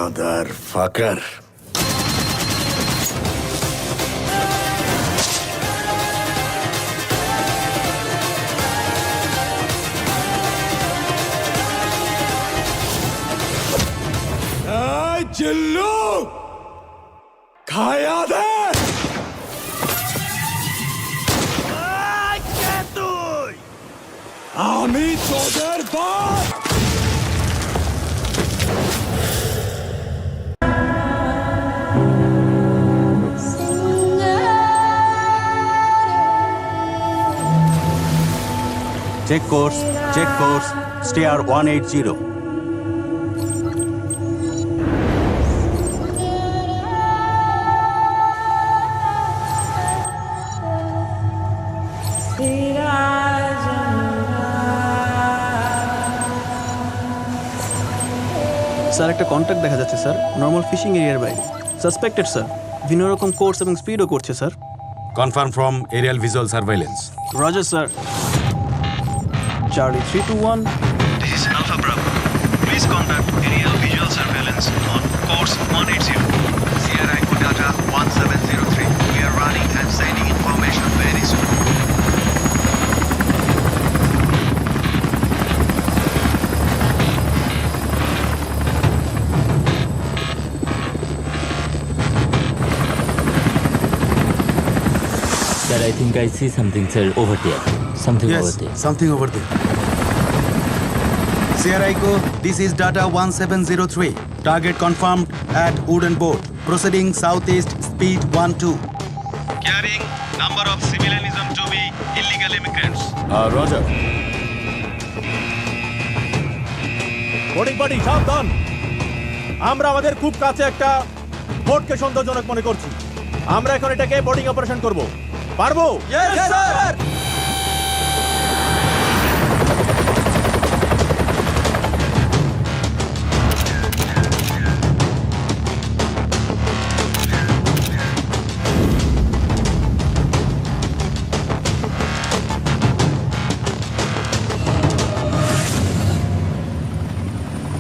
Motherfucker. Hey, Jillu! খায়া দে! কে তুই? আমি তোদের বাপ! Check course, stair 180. স্যার একটা কন্ট্যাক্ট দেখা যাচ্ছে স্যার, নর্মাল ফিশিং এরিয়ার বাইরে। সাসপেক্টেড স্যার, ভিন্ন রকম কোর্স এবং স্পিডও করছে sir. Confirm from aerial visual surveillance. Roger sir. Charlie 321. This is Alpha Bravo. Please contact aerial visual surveillance on course 180. Sierra Echo Data 1703. We are running and sending information very soon. Sir, I think I see something, sir, over there. Something over there. Something over there. Sierra Echo, this is Data 1703. Target confirmed at Wooden Boat. Proceeding southeast, speed 12. Carrying number of civilianism to be illegal immigrants. Roger. Boarding party সাবধান, আমরা আমাদের খুব কাছে একটা বোটকে সন্দেহজনক মনে করছি। আমরা এখন এটাকে বোর্ডিং অপারেশন করব। পারবো?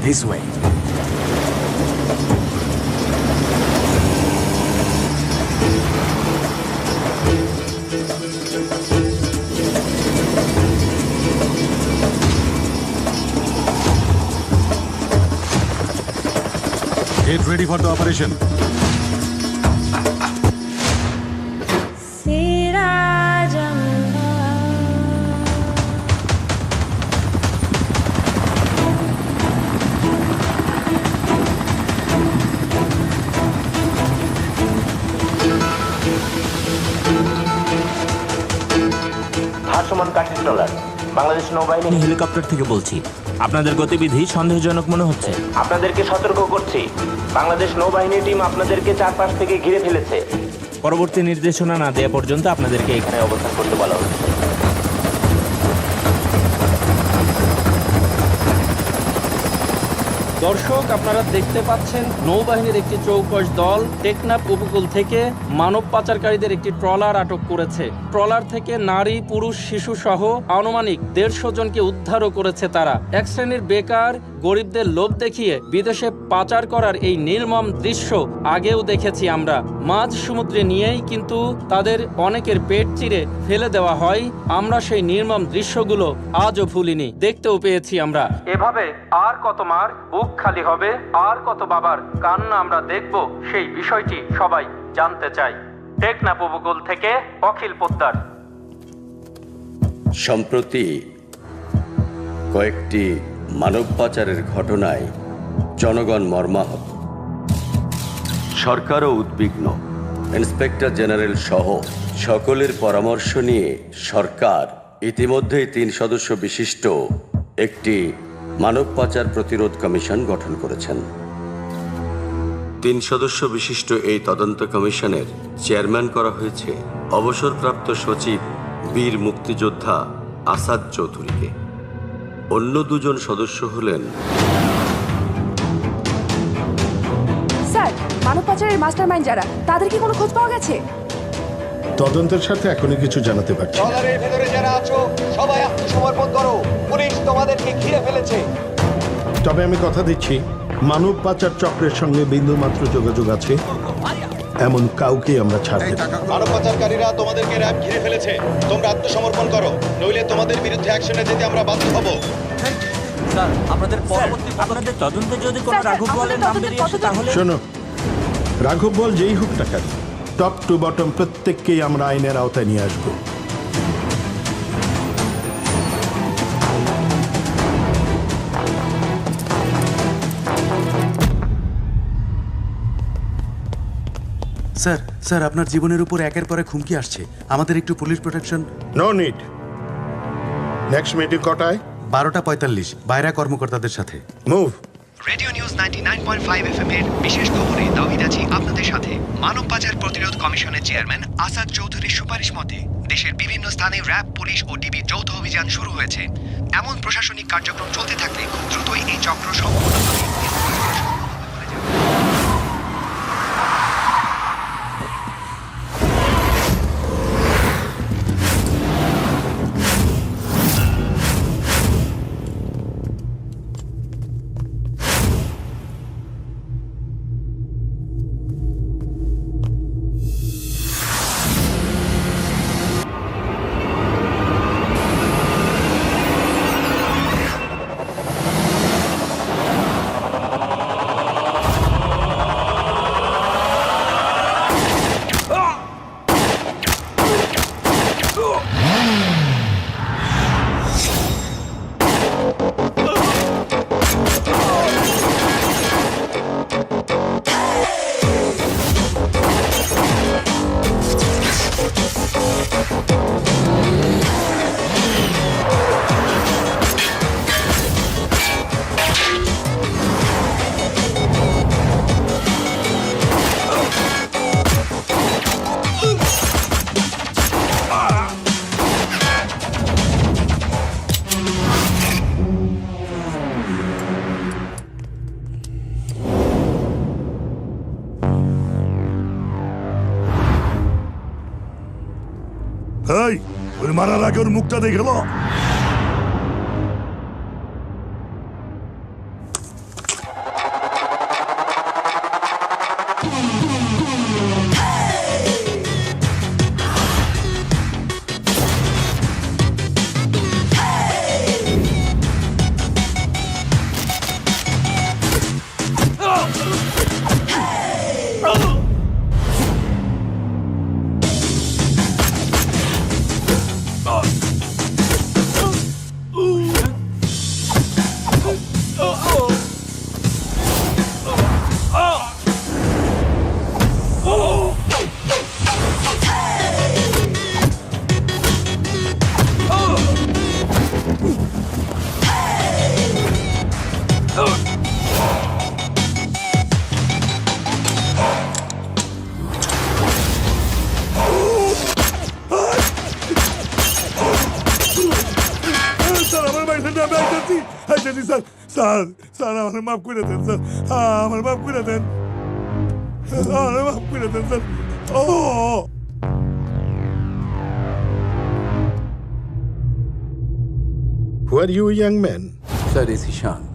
This way. Get ready for the operation. ভাসমান কাঠের ট্রলার বাংলাদেশ নৌবাহিনী আমি হেলিকপ্টার থেকে বলছি। আপনাদের গতিবিধি সন্দেহজনক মনে হচ্ছে। আপনাদেরকে সতর্ক করছি, বাংলাদেশ নৌবাহিনী টিম আপনাদেরকে চারপাশ থেকে ঘিরে ফেলেছে। পরবর্তী নির্দেশনা না দেওয়া পর্যন্ত আপনাদেরকে এখানে অবস্থান করতে বলা হচ্ছে। দর্শক, আপনারা দেখতে পাচ্ছেন নৌবাহিনীর একটি চৌকস দল টেকনাফ উপকূল থেকে মানব পাচারকারীদের একটি ট্রলার আটক করেছে। ট্রলার থেকে নারী, পুরুষ, শিশু সহ আনুমানিক 150 জনকে উদ্ধারও করেছে তারা। এক শ্রেণীর বেকার গরিবদের লোভ দেখিয়ে বিদেশে পাচার করার এই নির্মম দৃশ্য আগেও দেখেছি আমরা। মাঝ সমুদ্রে নিয়েই কিন্তু তাদের অনেকের পেট চিরে ফেলে দেওয়া হয়। আমরা সেই নির্মম দৃশ্যগুলো আজও ভুলিনি, দেখতেও পেয়েছি আমরা। এভাবে আর কত মার বুক খালি হবে, আর কত বাবার কান্না আমরা দেখব, সেই বিষয়টি সবাই জানতে চাই। টেকনাফ উপকূল থেকে অখিল পোদ্দার। সম্প্রতি কয়েকটি মানব পাচারের ঘটনায় জনগণ মর্মাহত, সরকারও উদ্বিগ্ন। ইন্সপেক্টর জেনারেল সহ সকলের পরামর্শ নিয়ে সরকার ইতিমধ্যেই 3 সদস্য বিশিষ্ট একটি মানব পাচার প্রতিরোধ কমিশন গঠন করেছেন। 3 সদস্য বিশিষ্ট এই তদন্ত কমিশনের চেয়ারম্যান করা হয়েছে অবসরপ্রাপ্ত সচিব বীর মুক্তিযোদ্ধা আসাদ চৌধুরীকে। অন্য 2 জন সদস্য হলেন স্যার, মানব পাচারের মাস্টারমাইন্ড যারা, তাদের কি কোনো খোঁজ পাওয়া গেছে? তদন্তের সাথে এখনই কিছু জানাতে পারছি না। ট্রলারের ভেতরে যারা আছো সবাই আত্মসমর্পণ করো, পুলিশ তোমাদেরকে ঘিরে ফেলেছে। তবে আমি কথা দিচ্ছি, মানব পাচার চক্রের সঙ্গে বিন্দুমাত্র যোগাযোগ আছে এমন কাউকে আমরা ছাড়তে পারি না। মানব পাচারকারীরা তোমাদেরকে র্যাব ঘিরে ফেলেছে। তোমরা আত্মসমর্পণ করো, নইলে তোমাদের বিরুদ্ধে অ্যাকশনে যেতে আমরা বাধ্য হব। স্যার আপনাদের তদন্তে যদি কোনো স্যার, রাঘব বলের নাম আমাদের বেরিয়ে আসে তদন্তে- তাহলে শোনো, রাঘব বল যেই হোক না কেন, টপ টু বটম প্রত্যেককেই আমরা আইনের আওতায় নিয়ে আসবো। স্যার স্যার আপনার জীবনের উপর একের পর এক হুমকি আসছে, আমাদের একটু police protection. No need. Next meeting কটায়? 12:45 বাইরা কর্মকর্তাদের সাথে। মুভ। রেডিও নিউজ 99.5 FM এর বিশেষ খবরে তাওহিদ আছি আপনাদের সাথে। মানব পাচার প্রতিরোধ কমিশনের চেয়ারম্যান আসাদ চৌধুরীর সুপারিশ মতে দেশের বিভিন্ন স্থানে র্যাব, পুলিশ ও ডিবি যৌথ অভিযান শুরু হয়েছে। এমন প্রশাসনিক কার্যক্রম চলতে থাকলে খুব দ্রুতই এই চক্র সম্পূর্ণভাবে নির্মূল করা সম্ভব হবে বলে জানান। এই ওর মারার আগে ওর মুখটা দেখে লো। স্যার আমার বাইরে আমি আইতেছি আইতেছি স্যার স্যার স্যার আমার মাফ করে দেন স্যার আমার মাফ করে দেন আমার মাফ করে দেন স্যার ও who are you young man? Sir AC Shaan,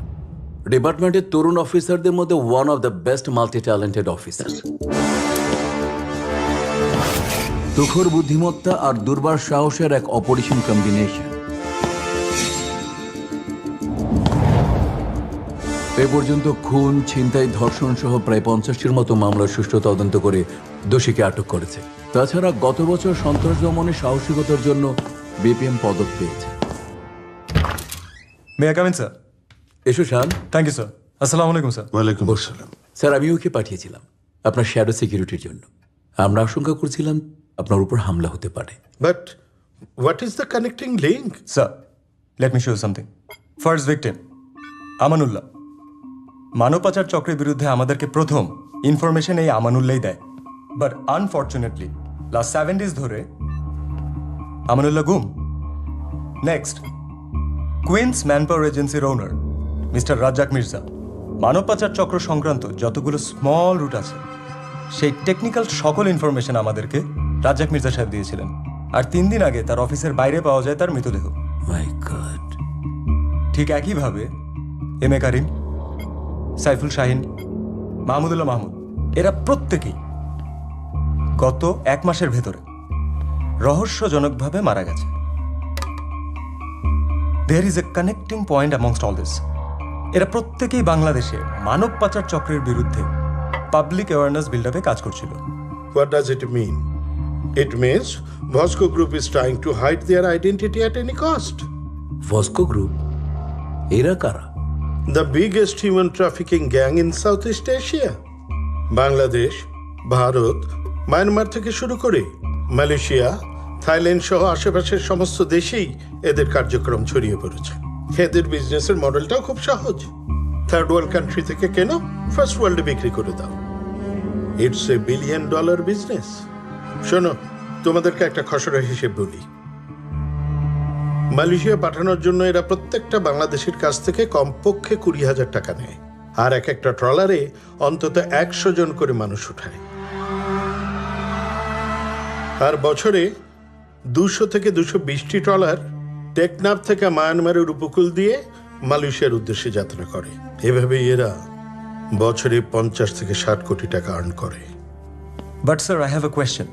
ডিপার্টমেন্টের তরুণ অফিসারদের মধ্যে one of the best multi talented officer. তুখর বুদ্ধিমত্তা আর দুর্বার সাহসের এক অপরিসীম কম্বিনেশন। এ পর্যন্ত খুন, ছিনতাই, ধর্ষণ সহ প্রায় 50টির মতো মামলার সুষ্ঠু তদন্ত করে দোষীকে আটক করেছে। তাছাড়া গত বছর সন্ত্রাস দমনে সাহসিকতার জন্য বিপিএম পদক পেয়েছে। May I come in sir? এসো শান। Thank you sir. আসসালামু আলাইকুম স্যার। ওয়ালাইকুম আসসালাম। স্যার আমি ওকে পাঠিয়েছিলাম আপনার শ্যাডো সিকিউরিটির জন্য। আমরা আশঙ্কা করছিলাম আপনার উপর হামলা হতে পারে। But what is the connecting link? Sir let me show you something. First victim Amanullah. মানব পাচার চক্রের বিরুদ্ধে আমাদেরকে প্রথম ইনফরমেশন এই আমানুল্লাহই দেয়। বাট আনফর্চুনেটলি লাস্ট 7 days ধরে আমানুল্লাহ গুম। নেক্সট, কুইন্স ম্যানপাওয়ার এজেন্সির ওনার মিস্টার রাজ্জাক মির্জা মানব পাচার চক্র সংক্রান্ত যতগুলো স্মল রুট আছে সেই টেকনিক্যাল সকল ইনফরমেশন আমাদেরকে রাজ্জাক মির্জা সাহেব দিয়েছিলেন। আর 3 দিন আগে তার অফিসের বাইরে পাওয়া যায় তার মৃতদেহ। My god. ঠিক একইভাবে এম এ কারিম, সাইফুল শাহিন, মাহমুদুল্লাহ মাহমুদ, এরা প্রত্যেকেই গত 1 মাসের ভেতরে রহস্যজনকভাবে মারা গেছে। There is a connecting point amongst all this. এরা প্রত্যেকেই বাংলাদেশে মানব পাচার চক্রের বিরুদ্ধে পাবলিক অ্যাওয়ারনেস বিল্ড আপে কাজ করছিল। What does it mean? It means Vosco Group is trying to hide their identity at any cost. ভস্কো গ্রুপ এরা কারা? The biggest human trafficking gang in Southeast Asia. Bangladesh, Bharat, Myanmar থেকে শুরু করে মালয়েশিয়া, থাইল্যান্ড সহ আশেপাশের সমস্ত দেশেই এদের কার্যক্রম ছড়িয়ে পড়েছে। এদের বিজনেসের মডেলটাও খুব সহজ। থার্ড ওয়ার্ল্ড কান্ট্রি থেকে কেন, ফার্স্ট ওয়ার্ল্ডে বিক্রি করে দাও। It's a $1 billion business. শোনো, তোমাদেরকে একটা খসড়া হিসেব বলি। মালয়েশিয়া পাঠানোর জন্য এরা প্রত্যেকটা বাংলাদেশের কাছ থেকে কমপক্ষে 20,000 টাকা নেয়, আর এক একটা ট্রলারে অন্তত 100 জন করে মানুষ উঠায়। আর বছরে 200 থেকে 220টি ট্রলার টেকনাফ থেকে মায়ানমারের উপকূল দিয়ে মালয়েশিয়ার উদ্দেশ্যে যাত্রা করে। এভাবেই এরা বছরে 50 থেকে 60 কোটি টাকা আর্ন করে। But sir, I have a question.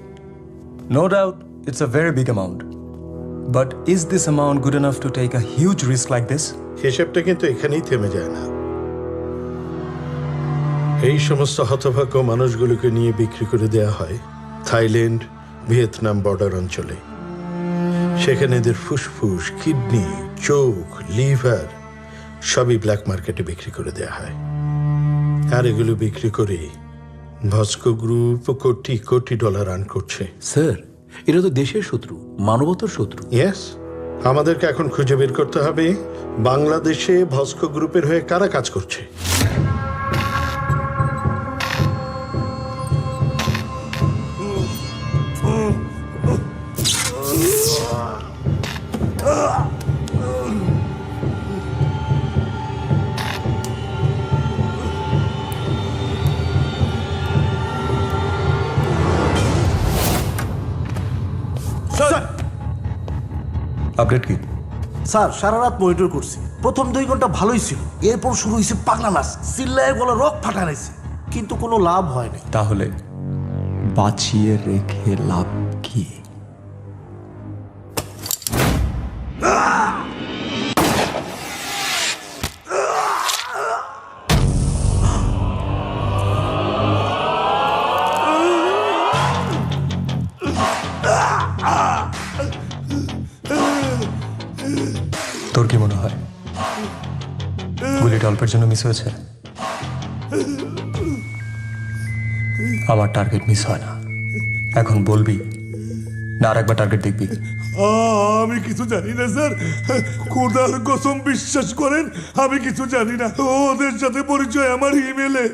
No doubt it's a very big amount. But is this amount good enough to take a huge risk like this? হিসেবটা কিন্তু এখানেই থেমে যায় না। এই সমস্ত হতভাগ্য মানুষগুলোকে নিয়ে বিক্রি করে দেয়া হয় থাইল্যান্ড, ভিয়েতনাম বর্ডার অঞ্চলে। সেখানে এদের ফুসফুস, কিডনি, চোখ, লিভার সবই ব্ল্যাক মার্কেটে বিক্রি করে দেয়া হয়। আর এগুলো বিক্রি করে ভস্কো group crore crore dollar earn করছে। স্যার, এরা তো দেশের শত্রু, মানবতার শত্রু। ইয়েস, আমাদেরকে এখন খুঁজে বের করতে হবে বাংলাদেশে ভস্কো গ্রুপের হয়ে কারা কাজ করছে। আপডেট কি? স্যার, সারা রাত মনিটর করছি। প্রথম 2 ঘন্টা ভালোই ছিল, এরপর শুরু হয়েছে পাগলা নাচ, চিল্লায় গলা রক ফাটাইছে, কিন্তু কোনো লাভ হয়নি। তাহলে বাঁচিয়ে রেখে লাভ কি? তোর কি মনে হয় গুলিটা অল্পের জন্য মিস হয়েছে? আমার টার্গেট মিস হয় না। এখন বলবি না আরেকবার টার্গেট দেখবি? আমি কিছু জানি না স্যার, খোদার কসম বিশ্বাস করেন আমি কিছু জানি না। ওদের সাথে পরিচয় আমার ইমেলে।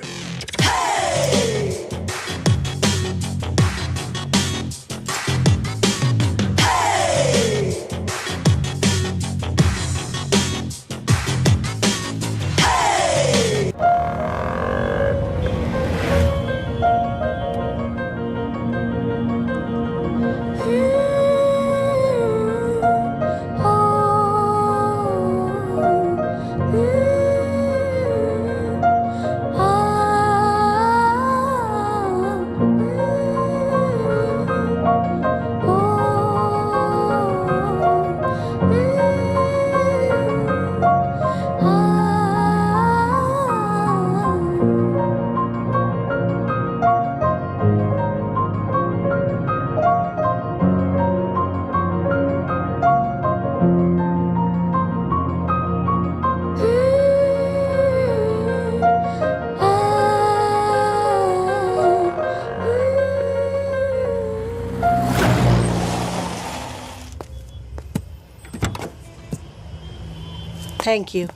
Thank you.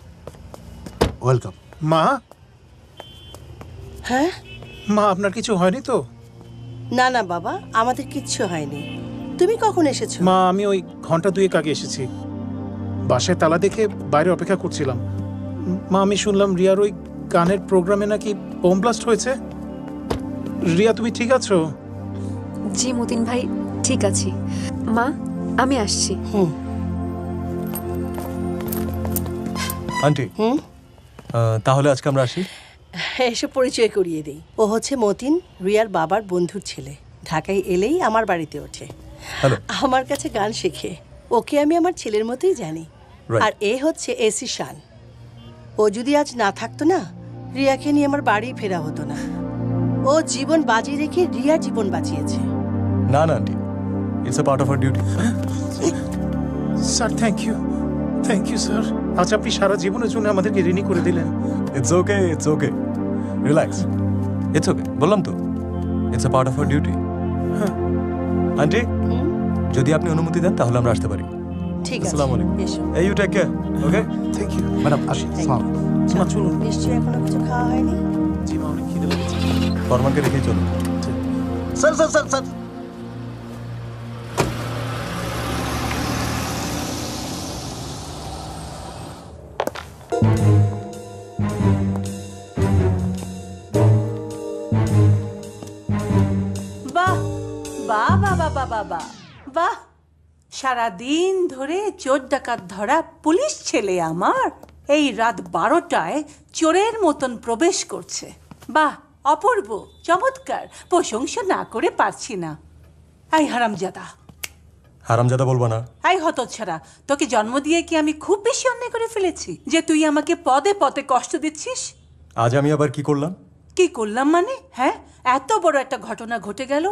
ওয়েলকাম। মা, হ্যাঁ মা আপনার কিছু হয়নি তো? না না বাবা, আমাদের কিচ্ছু হয়নি। তুমি কখন এসেছো? মা, আমি ওই ঘন্টা 2 আগে এসেছি। বাসায় তালা দেখে বাইরে অপেক্ষা করছিলাম। মা, আমি শুনলাম রিয়ার ওই গানের প্রোগ্রামে নাকি বোম ব্লাস্ট হয়েছে। রিয়া, তুমি ঠিক আছো? জি মতিন ভাই, ঠিক আছি। মা, আমি আসছি। আন্টি, তাহলে আজকে আমরা আসি। এসে পরিচয় করিয়ে দিই। ও হচ্ছে মতিন, রিয়ার বাবার বন্ধুর ছেলে। ঢাকায় এলেই আমার বাড়িতে ওঠে, আমার কাছে গান শেখে। ওকে আমি আমার ছেলের মতোই জানি। আর এ হচ্ছে এসি শান। ও যদি আজ না থাকতো না, রিয়াকে নিয়ে আমার বাড়ি ফেরা হতো না। ও জীবন বাজি রেখে রিয়ার জীবন বাঁচিয়েছে। না না aunty, it's a part of our duty. Sir thank you sir. আজ আপনি সারা জীবনের জন্য আমাদেরকে ঋণী করে দিলেন। It's okay relax, it's okay, বললাম তো it's a part of our duty. Aunty, যদি আপনি অনুমতি দেন তাহলে আমরা আসতে পারি। ঠিক আছে, আসসালামু আলাইকুম। এসো। এই you take care. Okay, thank you madam আসি। মা চলুন। নিশ্চয়ই এখনো কিছু খাওয়া হয়নি। জি মা, অনেক খিদে লেগেছে। ফরমানকে রেখেই চলুন। স্যার বাহ বাহ বাহ বাহ বাহ বাহ বাহ বাহ, সারাদিন ধরে চোর ডাকাত ধরা পুলিশ ছেলে আমার এই রাত 12টায় চোরের মতন প্রবেশ করছে। বাহ, অপূর্ব, চমৎকার, প্রশংসা না করে পারছি না। এই হারামজাদা, হারামজাদা বলবো না। এই হতচ্ছাড়া, তোকে জন্ম দিয়ে কি আমি খুব বেশি অন্যায় করে ফেলেছি যে তুই আমাকে পদে পদে কষ্ট দিচ্ছিস? আজ আমি আবার কি করলাম? কি করলাম মানে? হ্যাঁ, এত বড় একটা ঘটনা ঘটে গেল,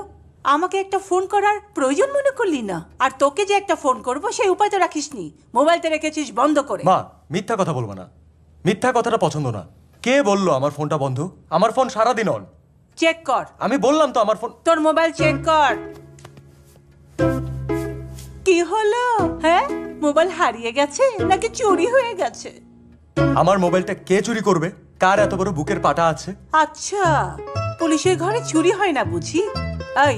আমাকে একটা ফোন করার প্রয়োজন মনে করলি না। আর তোকে যে একটা ফোন করবো সেই উপায় তো রাখিসনি, মোবাইলটা রেখেছিস বন্ধ করে। মা, মিথ্যা কথা বলবো না। মিথ্যা কথাটা পছন্দ না। কে বললো আমার ফোনটা বন্ধ? আমার ফোন সারাদিন অন। চেক কর। আমি বললাম তো আমার ফোন। তোর মোবাইল চেক কর। কি হলো? হ্যাঁ, মোবাইল হারিয়ে গেছে নাকি চুরি হয়ে গেছে? আমার মোবাইলটা কে চুরি করবে? কার এত বড় বুকের পাটা আছে? আচ্ছা, পুলিশের ঘরে চুরি হয় না বুঝি? এই,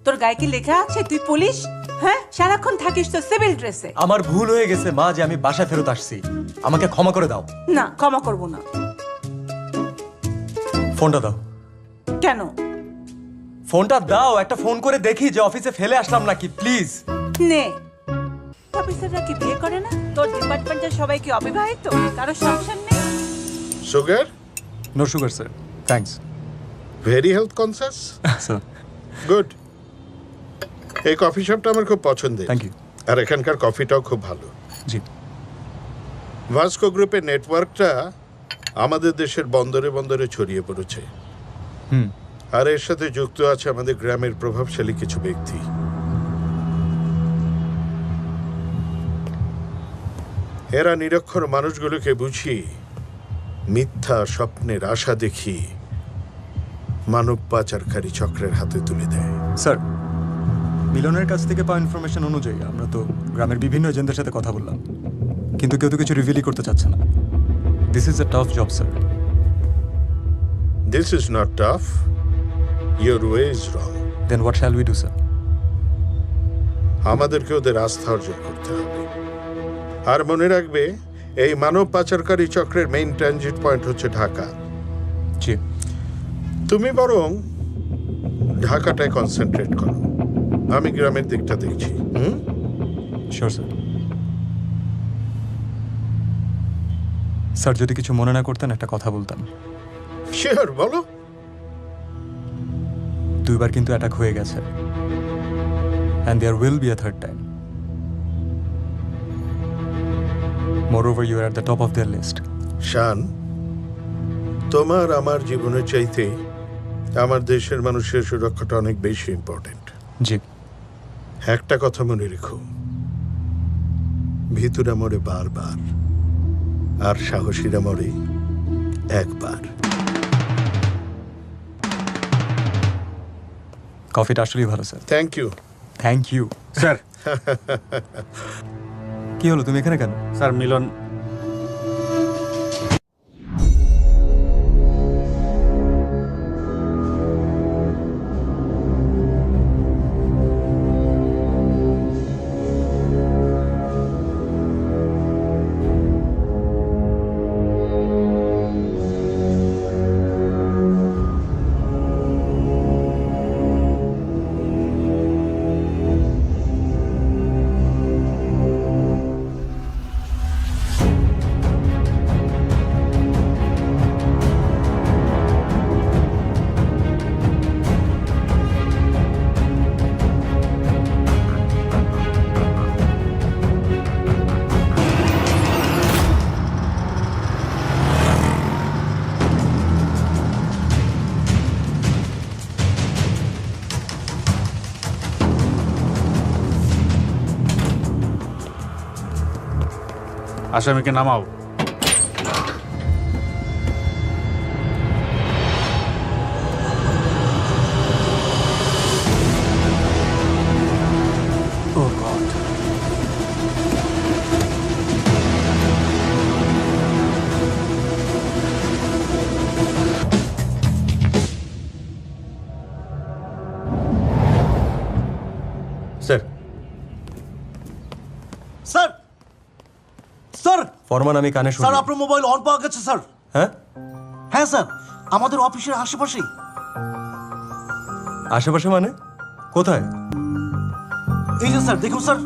তোর গায়ে কি লেখা আছে তুই পুলিশ? হ্যাঁ, সারাক্ষণ থাকিস তো সিভিল ড্রেসে। আমার ভুল হয়ে গেছে মা, যে আমি বাসায় ফেরত আসছি। আমাকে ক্ষমা করে দাও। না, ক্ষমা করব না। ফোনটা দাও। কেন? ফোনটা দাও, একটা ফোন করে দেখি যে অফিসে ফেলে আসলাম নাকি, প্লিজ। নে। অফিসাররা কি বিয়ে করে না? তোর ডিপার্টমেন্টের সবাই কি অবিবাহিত? কারো সংসার নেই? Sugar? No sugar sir, thanks. Very health conscious. Sir, good. এই কফি শপটা আমার খুব পছন্দের। Thank you. আর এখানকার কফিটাও খুব ভালো। জি। ভাস্কো গ্রুপের নেটওয়ার্কটা আমাদের দেশের বন্দরে বন্দরে ছড়িয়ে পড়েছে। আর এর সাথে যুক্ত আছে আমাদের গ্রামের প্রভাবশালী কিছু ব্যক্তি। এরা নিরক্ষর মানুষগুলোকে বুঝিয়ে মিথ্যা স্বপ্নের আশা দেখি মানব পাচারকারী চক্রের হাতে তুলে দেয়। স্যার, মিলনের কাছ থেকে পাওয়া ইনফরমেশন অনুযায়ী আমরা তো গ্রামের বিভিন্ন এজেন্টদের সাথে কথা বললাম, কিন্তু কেউ তো কিছু রিভিলই করতে চাচ্ছে না। This is a tough job sir. This is not tough, your way is wrong. Then what shall we do sir? আমাদেরকে ওদের আস্থা অর্জন করতে হবে। আর মনে রাখবে, এই মানব পাচারকারী চক্রের মেইন ট্রানজিট পয়েন্ট হচ্ছে ঢাকা। জি। তুমি বরং ঢাকাটায় কনসেন্ট্রেট করো, আমি গ্রামের দিকটা দেখছি। Sure sir. স্যার, যদি কিছু মনে না করতেন একটা কথা বলতাম। শিওর, বলো। 2 বার কিন্তু অ্যাটাক হয়ে গেছে, and there will be a third time. Moreover, you are at the top of their list. শান, তোমার আমার জীবনের চাইতে আমার দেশের মানুষের সুরক্ষাটা অনেক বেশি ইম্পর্টেন্ট। জি। একটা কথা মনে রেখো, ভিতুরা মরে বারবার, আর সাহসীরা মরে একবার। কফিটা আসলেই ভালো sir. Thank you. Thank you sir. কি হলো, তুমি এখানে কেন? স্যার, মিলন আসামিকে নামাও। Oh God. Sir sir sir ফরমান, আমি কানে শুনি। স্যার আপনার মোবাইল অন পাওয়া গেছে স্যার। হ্যাঁ হ্যাঁ স্যার, আমাদের অফিসের আশেপাশেই। আশেপাশে মানে কোথায়? এই যে স্যার, দেখুন স্যার।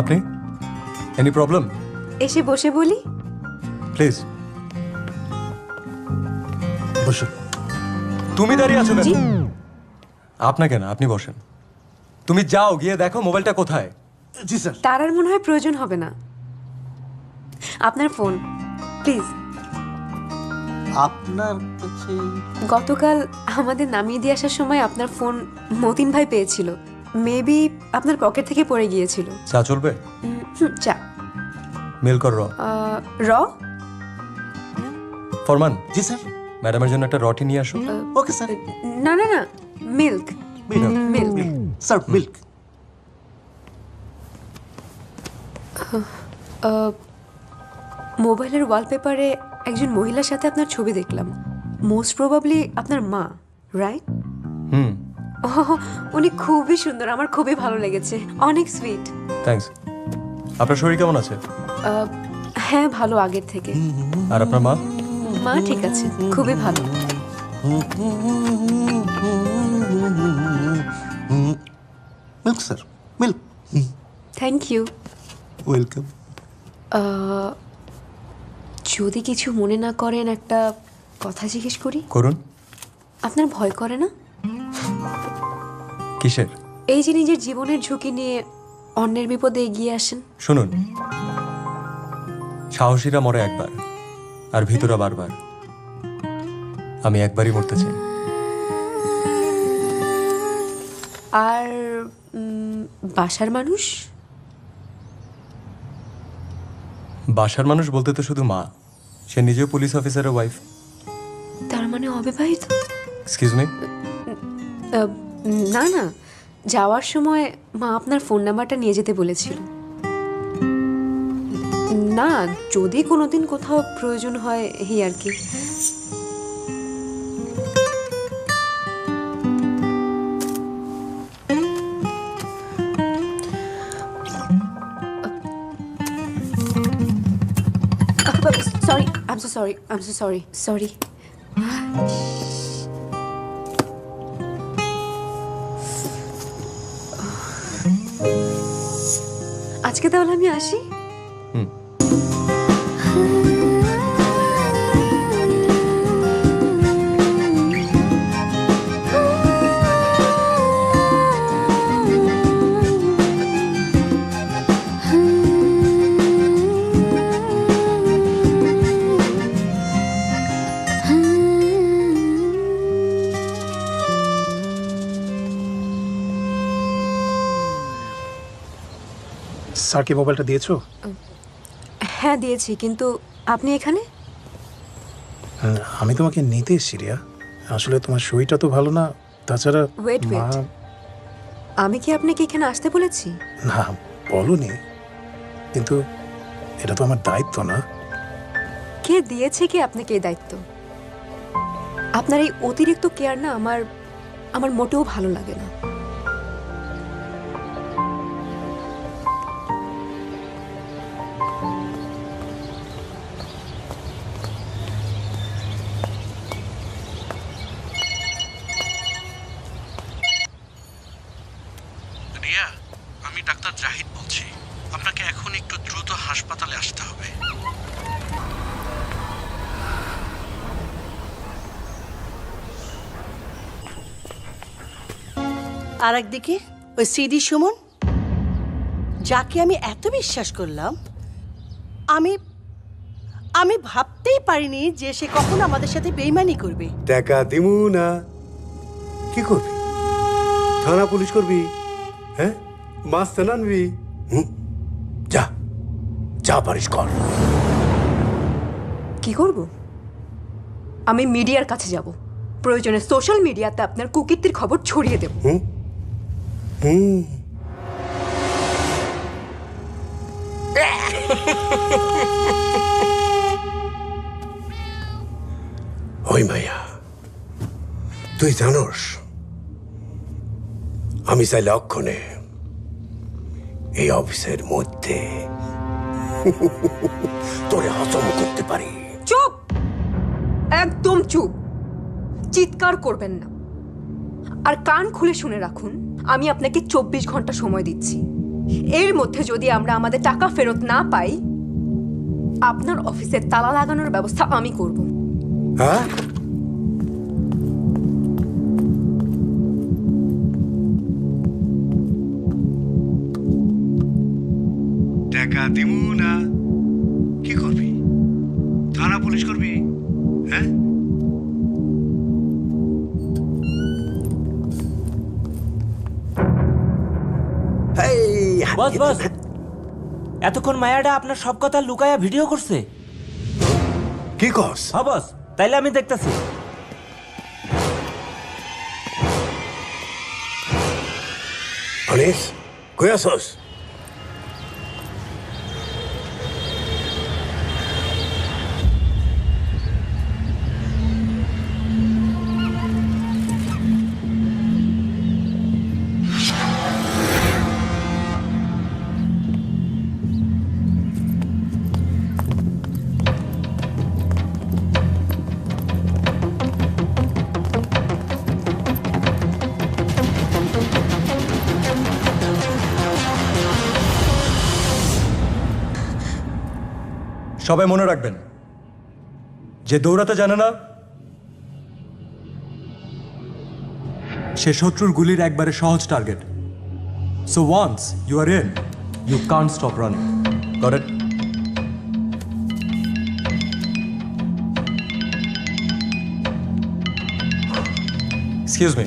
আপনি এনি প্রবলেম? এসে বসে বলি। প্লিজ বসুন। তুমি দাঁড়িয়ে আছো কেন? আপনাকে না, আপনি বসেন। তুমি যাও, গিয়ে দেখো মোবাইলটা কোথায়। জি স্যার। তার আর মনে হয় প্রয়োজন হবে না। আপনার ফোন প্লিজ। আপনার কাছে গতকাল আমাদের নামিয়ে দিয়ে আসার সময় আপনার ফোন মতিন ভাই পেয়েছিল। মেবি আপনার পকেট থেকে পড়ে গিয়েছিল। চা চলবে? চা মেল কর র। র ফরমান। জি স্যার। ম্যাডামের জন্য একটা রটি নিয়ে আসো। Okay sir. না না না, মিল্ক মিল্ক স্যার, মিল্ক। মোবাইলের ওয়ালপেপারে একজন মহিলার সাথে আপনার ছবি দেখলাম। মোস্ট প্রবাবলি আপনার মা, রাইট? হুম। উনি খুবই সুন্দর, আমার খুবই ভালো লেগেছে, অনেক সুইট। থ্যাঙ্কস। আপনার শরীর কেমন আছে? হ্যাঁ, ভালো, আগের থেকে। আর আপনার মা? মা ঠিক আছে, খুবই ভালো। Milk sir, milk. Thank you. Welcome. যদি কিছু মনে না করেন, একটা কথা জিজ্ঞেস করি? করুন। আপনার ভয় করে না? কিসের? এই যে নিজের জীবনের ঝুঁকি নিয়ে অন্যের বিপদে এগিয়ে আসেন। শুনুন, সাহসীরা মরে একবার, আর ভিতরা বারবার। আমি একবারই মরতে চাই। আর বাসার মানুষ? বাসার মানুষ বলতে তো শুধু মা। সে নিজেও পুলিশ অফিসারের ওয়াইফ। তার মানে অবিবাহিত? Excuse me? না না, যাওয়ার সময় মা আপনার ফোন নাম্বারটা নিয়ে যেতে বলেছিল। না, যদি কোনোদিন কোথাও প্রয়োজন হয় এই আর কি। Sorry, I'm so sorry. Sorry. আজকে তাহলে আমি আসি। স্যারকে মোবাইলটা দিয়েছো? হ্যাঁ দিয়েছি, কিন্তু আপনি এখানে? আমি তোমাকে নিতে এসেছি রিয়া। আসলে তোমার শরীরটা তো ভালো না, তাছাড়া ওয়েট আমি কি আপনাকে এখানে আসতে বলেছি? না, বলোনি, কিন্তু এটা তো আমার দায়িত্ব না? কে দিয়েছে কি আপনাকে এই দায়িত্ব? আপনার এই অতিরিক্ত কেয়ার না আমার মোটেও ভালো লাগে না। রিয়া, আমি ডাক্তার জাহিদ বলছি। আপনাকে এখন একটু দ্রুত হাসপাতালে আসতে হবে। আর একদিকে ওই সিডি সুমন, যাকে আমি এত বিশ্বাস করলাম, আমি ভাবতেই পারিনি যে সে কখনো আমাদের সাথে বেইমানি করবে। টাকা দিমু না, কি করবি? থানা পুলিশ করবি? হ্যাঁ, মাছ আনবি? যা যা পারিস কর। কি করব? আমি মিডিয়ার কাছে যাব, প্রয়োজনে সোশ্যাল মিডিয়াতে আপনার কুকীর্তির খবর ছড়িয়ে দেব। ওই মাইয়া, তুই জানোস আমি চাইলে অক্ষণে এই অফিসের মধ্যে তোরে হজম করতে পারি। চুপ, একদম চুপ, চিৎকার করবেন না। আর কান খুলে শুনে রাখুন, আমি আপনাকে 24 ঘন্টা সময় দিচ্ছি। এর মধ্যে যদি আমরা আমাদের টাকা ফেরত না পাই, আপনার অফিসে তালা লাগানোর ব্যবস্থা আমি করব। হ্যাঁ, টাকা দিমু না, কি করবি? থানা পুলিশ করবি? হ্যাঁ, বস বস, এতক্ষণ মায়াটা আপনার সব কথা লুকায়া ভিডিও করছে। কি কস? হ্যাঁ বস, তাইলে আমি দেখতেছি। অনিস, কই আসস? সবাই মনে রাখবেন, যে দৌড়াতে জানে না সে শত্রুর গুলির একবারে সহজ target. So once you are in, you can't stop running. Got it? Excuse me.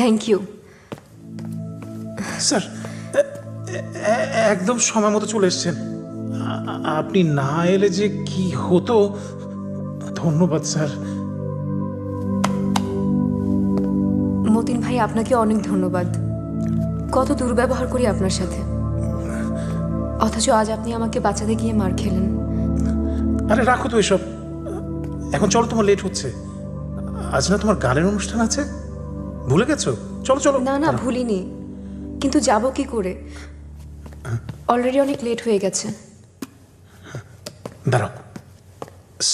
Thank you. Sir একদম সময় মতো চলে এসেছেন। আপনি না এলে যে কি হতো। ধন্যবাদ স্যার। মতিন ভাই, আপনাকে অনেক ধন্যবাদ। কত দুর্ব্যবহার করি আপনার সাথে, অথচ আজ আপনি আমাকে বাঁচাতে গিয়ে মার খেলেন। আরে রাখো তো এসব, এখন চলো, তোমার লেট হচ্ছে। আজ না তোমার গানের অনুষ্ঠান আছে, ভুলে গেছো? চলো চলো। না না, ভুলিনি, কিন্তু যাব কি করে? অলরেডি অনেক লেট হয়ে গেছে। দাঁড়াও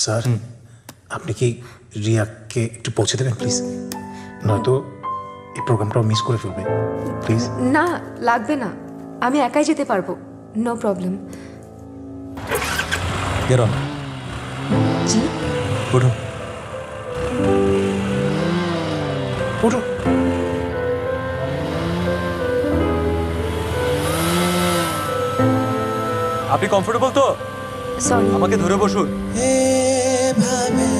স্যার, আপনি কি রিয়াকে একটু পৌঁছে দেবেন প্লিজ? নয়তো এই প্রোগ্রামটাও মিস করে ফেলবে প্লিজ। না লাগবে না, আমি একাই যেতে পারবো, নো প্রবলেম। Get on. জি, ওঠো। ওঠো। আপনি কমফোর্টেবল তো? সরি, আমাকে ধরে বসুন। এভাবে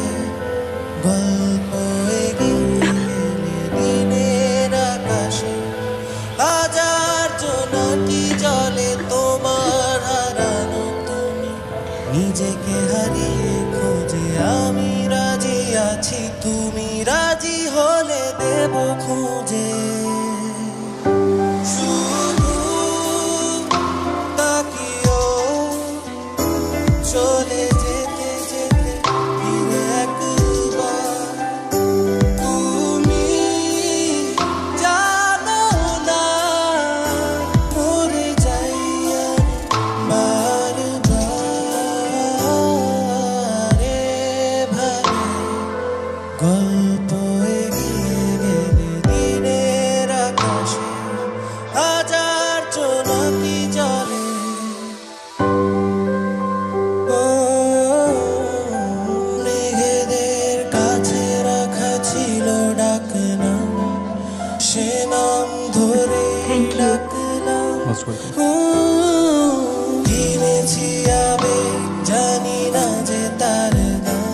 গল্প এগিয়ে দিনের আকাশে হাজার জোনাকি জলে তোমার হারানো তুমি, নিজেকে হারিয়ে খোঁজে আমি রাজি আছি, তুমি রাজি হলে দেব খুঁজে। শুধু তাকিও চলে যেতে যেতে ফিরে একবার, তুমি জানো না মরে যাই আমি বারবার। এভাবে গল্প এগিয়ে গেলে দিনের আকাশে হাজার জোনাকি জলে, মেঘেদের কাছে রাখা ছিল ডাকনাম, সে নাম ধরে ডাকলাম। কিনেছি আবেগ, জানি না যে তার দাম,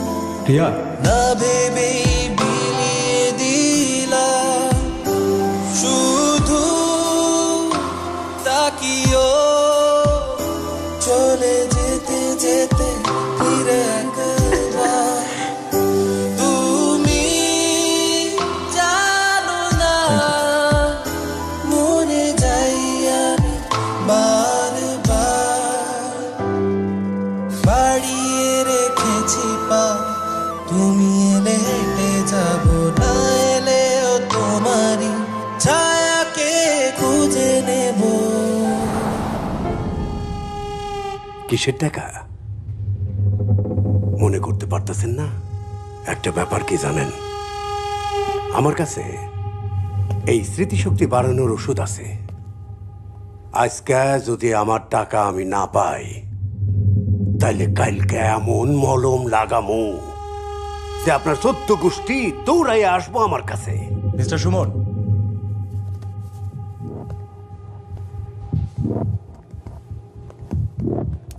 রিয়া, না ভেবেই বিলিয়ে দিলাম। শুধু তাকিও চলে যেতে যেতে ফিরে একবার, তুমি জানো না মরে যাই আমি বারবার। বাড়িয়ে রেখেছি পা, তুমি এলে হেঁটে যাব, না এলেও তোমারই ছায়াকে খুঁজে নেব। কিসের টাকা মনে করতে পারতেছেন না? একটা ব্যাপার কি জানেন, আমার কাছে এই স্মৃতিশক্তি বাড়ানোর ওষুধ আছে। আজকে যদি আমার টাকা আমি না পাই, তাইলে কালকে এমন মলম লাগামো যে আপনার ১৪ গোষ্ঠী দৌড়াই আসবো আমার কাছে। মিস্টার সুমন,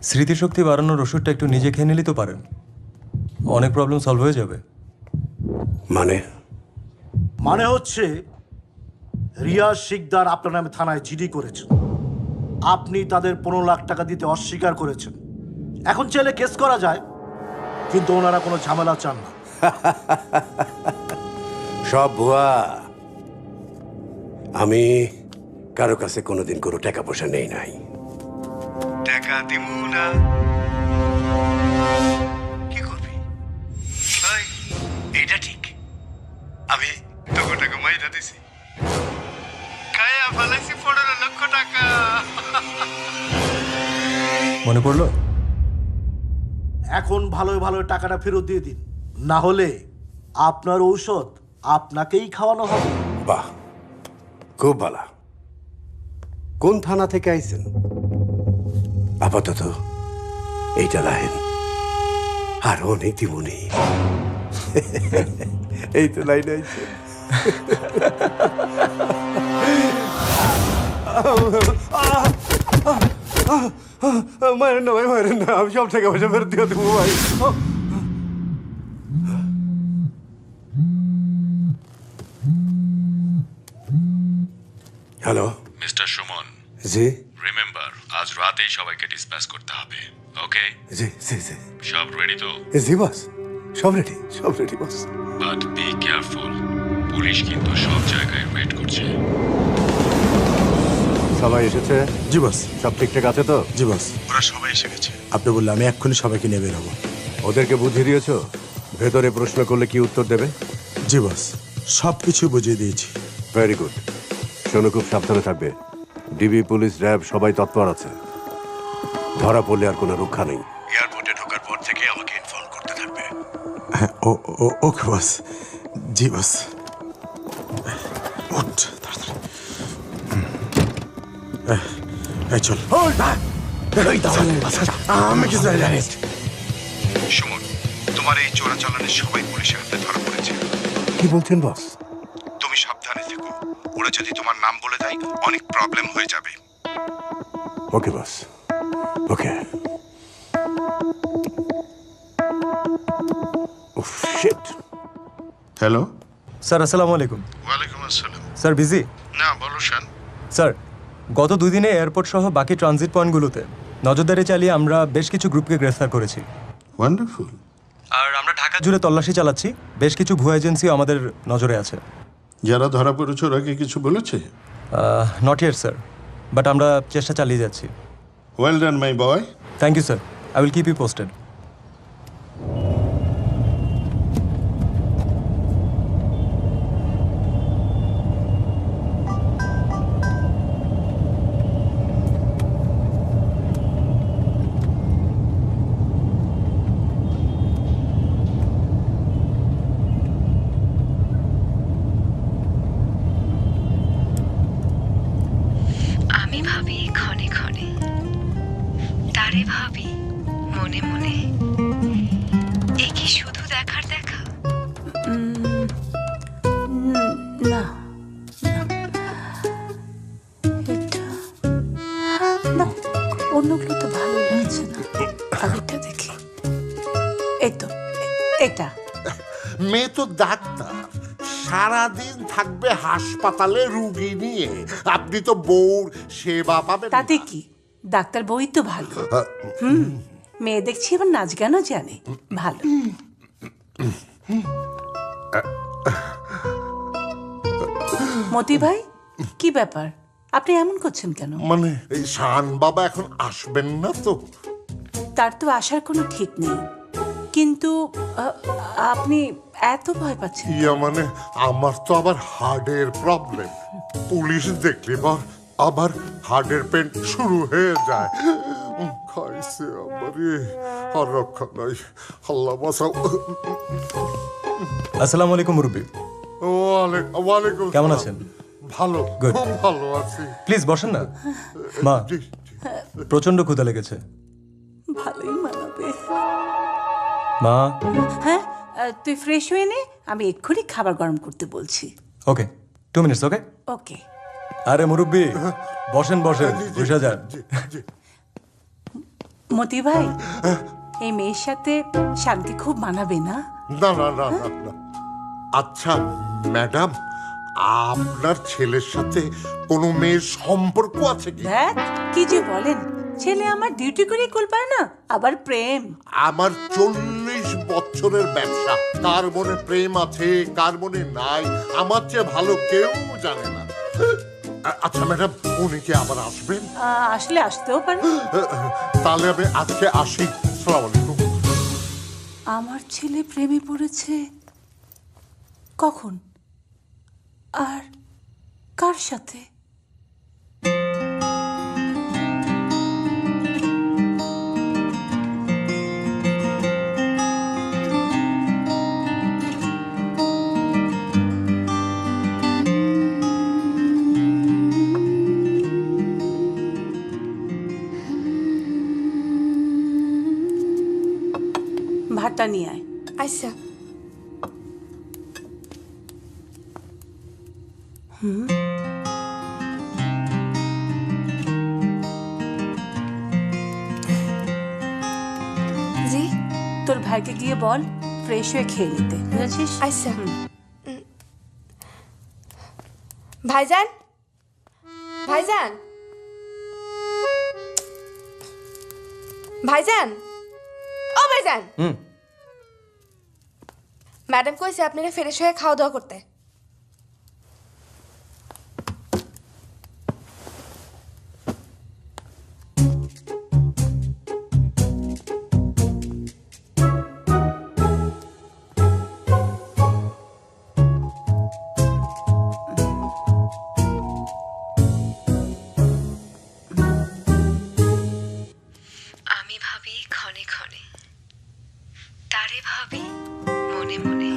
স্মৃতিশক্তি বাড়ানোর ওষুধটা একটু নিজে খেয়ে নিলেই তো পারেন, অনেক প্রবলেম সলভ হয়ে যাবে। মানে হচ্ছে রিয়াজ শিকদার আপনার নামে থানায় জিডি করেছেন, আপনি তাদের 15 লাখ টাকা দিতে অস্বীকার করেছেন। এখন চাইলে কেস করা যায়, কিন্তু ওনারা কোনো ঝামেলা চান না। সব ভুয়া। আমি কারো কাছে কোনোদিন কোনো টাকা পয়সা নেই নাই। টাকা দিব না, কি করবি? এইটা ঠিক, আমি তোকে টাকা মাইরা দিছি, খায়া ফেলাইছি 15 লক্ষ টাকা। মনে পড়লো? এখন ভালো ভালো টাকাটা ফেরত দিয়ে দিন, না হলে আপনার ঔষধ আপনাকেই খাওয়ানো হবে। বাহ, খুব ভালো। কোন থানা থেকে আইছেন? আপাতত এইটা রাহেন, আর অনেক দিবনি। এই তো লাইন আইছে। মারেন না ভাই, মারেন না, আমি সব টাকা পয়সা ফেরত দিয়ে দেবো ভাই। হ্যালো মিস্টার সুমন, জি রিমেম্বার আজ রাতেই সবাইকে ডিসপ্যাচ করতে হবে। ওকে? জি জি জি সব রেডি তো? জি বস, সব ready boss. But be careful, police কিন্তু সব জায়গায় ওয়েট করছে। সবাই এসেছে? জি বস। সব ঠিকঠাক আছে তো? জি বস, ওরা সবাই এসে গেছে। আপনি বললে আমি এক্ষুনি সবাইকে নিয়ে বেরোবো। ওদেরকে বুঝিয়ে দিয়েছো ভেতরে প্রশ্ন করলে কি উত্তর দেবে? জি বস, সব কিছু বুঝিয়ে দিয়েছি। Very good. শোনো, খুব সাবধানে থাকবে। ডিবি, পুলিশ, র্যাব সবাই তৎপর আছে। ধরা পড়লে আর কোনো রক্ষা নেই। এয়ারপোর্টে ঢোকার পর থেকে আমাকে ইনফর্ম করতে থাকবে। হ্যাঁ, ওকে বস। জি বস। উঠ তাড়াতাড়ি। এই চল। আমি কিছু জানি। সুমন, তোমার এই চোরাচালানের সবাই পুলিশের হাতে ধরা পড়েছে। কি বলছেন বস? তুমি সাবধানে থেকো। ওরা যদি তোমার নাম বলে দেয় অনেক প্রবলেম হয়ে যাবে। ওকে বস, ওকে। হ্যালো স্যার, আসসালামু আলাইকুম। ওয়ালাইকুম আসসালাম। Sir busy? না, বলো শান। স্যার, গত 2 দিনে এয়ারপোর্ট সহ বাকি ট্রানজিট পয়েন্টগুলোতে নজরদারি চালিয়ে আমরা বেশ কিছু গ্রুপকে গ্রেফতার করেছি। ওয়ান্ডারফুল। আর আমরা ঢাকা জুড়ে তল্লাশি চালাচ্ছি। বেশ কিছু ভুয়া এজেন্সিও আমাদের নজরে আছে। যারা ধরা পড়েছে ওরা কি কিছু বলেছে? নট ইয়েট স্যার, বাট আমরা চেষ্টা চালিয়ে যাচ্ছি। Well done my boy. Thank you sir, I will keep you posted. আমি ভাবি ক্ষণে ক্ষণে, তারে ভাবি মনে মনে, এ কি শুধু দেখার দেখা? না, না, অন্যগুলো তো ভালো লাগছে না। আগেরটা দেখি। এই তো, এটা। মেয়ে তো ডাক্তার, সারাদিন থাকবে হাসপাতালে রুগী নিয়ে। আপনি তো বউর সেবা পাবেন। তাতে কি, ডাক্তার বই তো ভালো। মেয়ে দেখছি এবার নাচ গানও জানে। ভালো। মতি ভাই, কি ব্যাপার? আপনি এমন করছেন কেন? মানে এই শান বাবা এখন আসবেন না তো? তার তো আসার কোনো ঠিক নেই, কিন্তু আপনি এত ভয় পাচ্ছেন? মানে আমার তো আবার হার্টের প্রবলেম। পুলিশ দেখলে আবার হার্টের পেন শুরু হয়ে যায়। খাইছে আমারে, আর রক্ষা নাই। আল্লাহ বাঁচাও। আসসালামু আলাইকুম মুরব্বি। ওয়ালাইকুম। কেমন আছেন? ভালো, Good. খুব ভালো আছি। প্লিজ বসেন না। মা, প্রচন্ড ক্ষুধা লেগেছে। ভালোই মানাবে। মা। হ্যাঁ, তুই ফ্রেশ হয়ে নে, আমি এক্ষুনি খাবার গরম করতে বলছি। ওকে, 2 মিনিটস। ওকে ওকে। আরে মুরব্বি, বসেন বসেন, বসে যান। মতি ভাই, এই মেয়ের সাথে শানকে খুব মানাবে না? না না না না না। আচ্ছা ম্যাডাম, আপনার ছেলের সাথে কোনো মেয়ের সম্পর্ক আছে কি? দেখ কি যে বলেন, ছেলে আমার ডিউটি করে কুল পায় না, আবার প্রেম। আমার 40 বছরের ব্যবসা। কার মনে প্রেম আছে, কার মনে নাই, আমার চেয়ে ভালো কেউ জানে না। আচ্ছা ম্যাডাম, উনি কি আবার আসবেন? আসলে আসতেও পারে। তাহলে আমি আজকে আসি। আসসালামু আলাইকুম। আমার ছেলে প্রেমে পড়েছে কখন আর কার সাথে? ভাতটা নিয়ে আয়। আচ্ছা। জি, তোর ভাইকে গিয়ে বল ফ্রেশ হয়ে খেয়ে নিতে, বুঝেছিস? আচ্ছা। ভাইজান, ভাইজান ভাইজান ও ভাইজান ম্যাডাম কইছে আপনারা ফ্রেশ হয়ে খাওয়া দাওয়া করতে। আমি ভাবি ক্ষণে ক্ষণে, তারে ভাবি মনে মনে।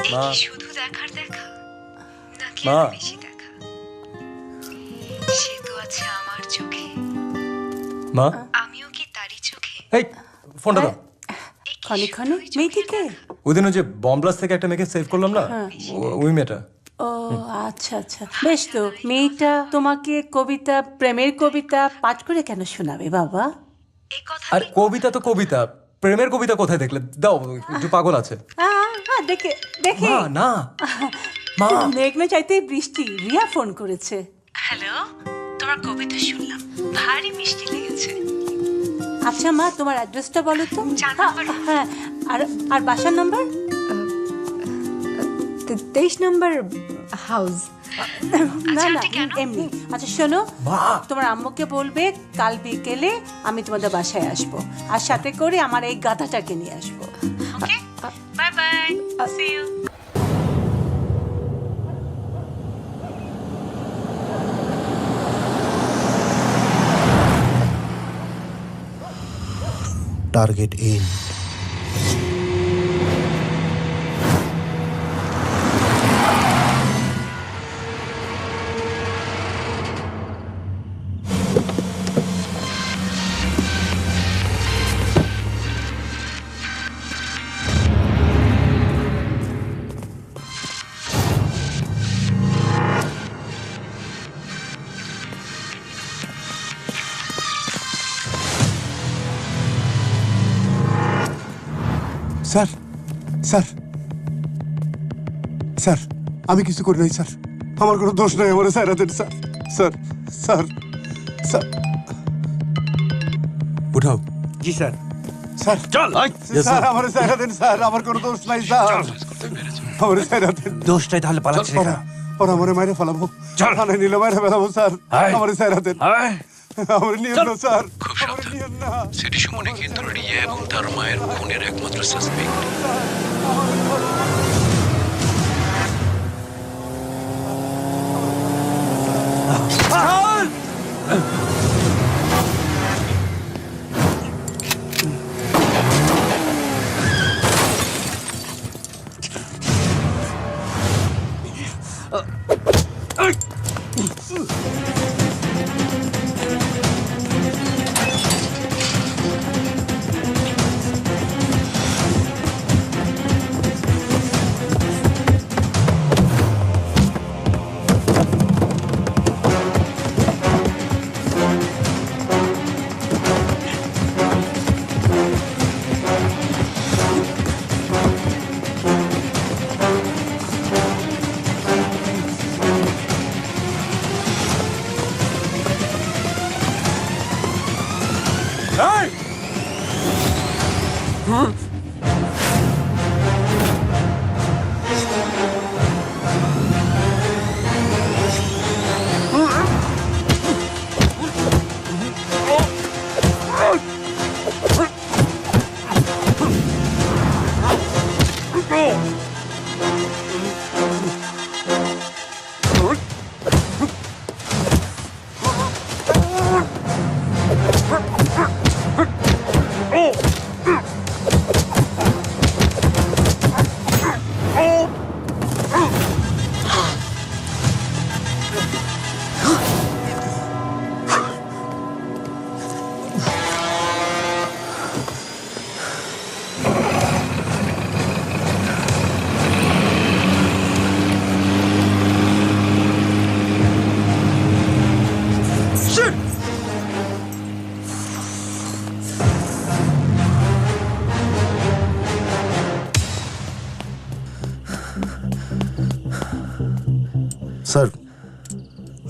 এ কি শুধু দেখার দেখা নাকি আরো বেশি দেখা? সে তো আছে আমার চোখে, মা আমিও কি তারই চোখে? এই ফোনটা দাও। ক্ষণে ক্ষণে মেয়েটিকে? ওই দিন ওই যে বম ব্লাস্ট থেকে একটা মেয়েকে সেভ করলাম না, ওই মেয়েটা। ও আচ্ছা আচ্ছা, বেশ তো। মেয়েটা তোমাকে কবিতা, প্রেমের কবিতা পাঠ করে কেন শোনাবে বাবা? আর কবিতা তো কবিতা, প্রেমের কবিতা কোথায় দেখলে? দাও, একটু পাগল আছে। দেখে দেখে না মা, মেঘনা চাইতেই বৃষ্টি। রিয়া ফোন করেছে। হ্যালো, তোমার কবিতা শুনলাম, ভারী মিষ্টি লেগেছে। আচ্ছা মা, তোমার অ্যাড্রেসটা বলো তো। হ্যাঁ, আর বাসার নাম্বার? 23 নম্বর হাউস। না না, এমনি। আচ্ছা শোনো, তোমার আম্মুকে বলবে কাল বিকেলে আমি তোমাদের বাসায় আসবো, আর সাথে করে আমার এই গাধাটাকে নিয়ে আসবো। Okay, bye bye, see you. Target in. Sir sir sir, আমি কিছু করি নাই স্যার, আমার কোনো দোষ নাই, আমার স্যার দেন স্যার। স্যার স্যার স্যার উঠাও। জি স্যার। স্যার চল স্যার, আমার স্যার দেন স্যার, আমার কোনো দোষ নাই স্যার, আমার স্যার দেন। দোষটাই তাহলে পালাচ্ছে না। ওরা আমার মাইরে ফেলাবো, থানায় নিলে মাইরে ফেলাবো স্যার, আমার স্যার দেন। আমার নিয়ম না স্যার, আমার নিয়ম না। সিটি সুমনে কিন্তু রিয়া এবং তার মায়ের খুনের একমাত্র সাসপেক্ট।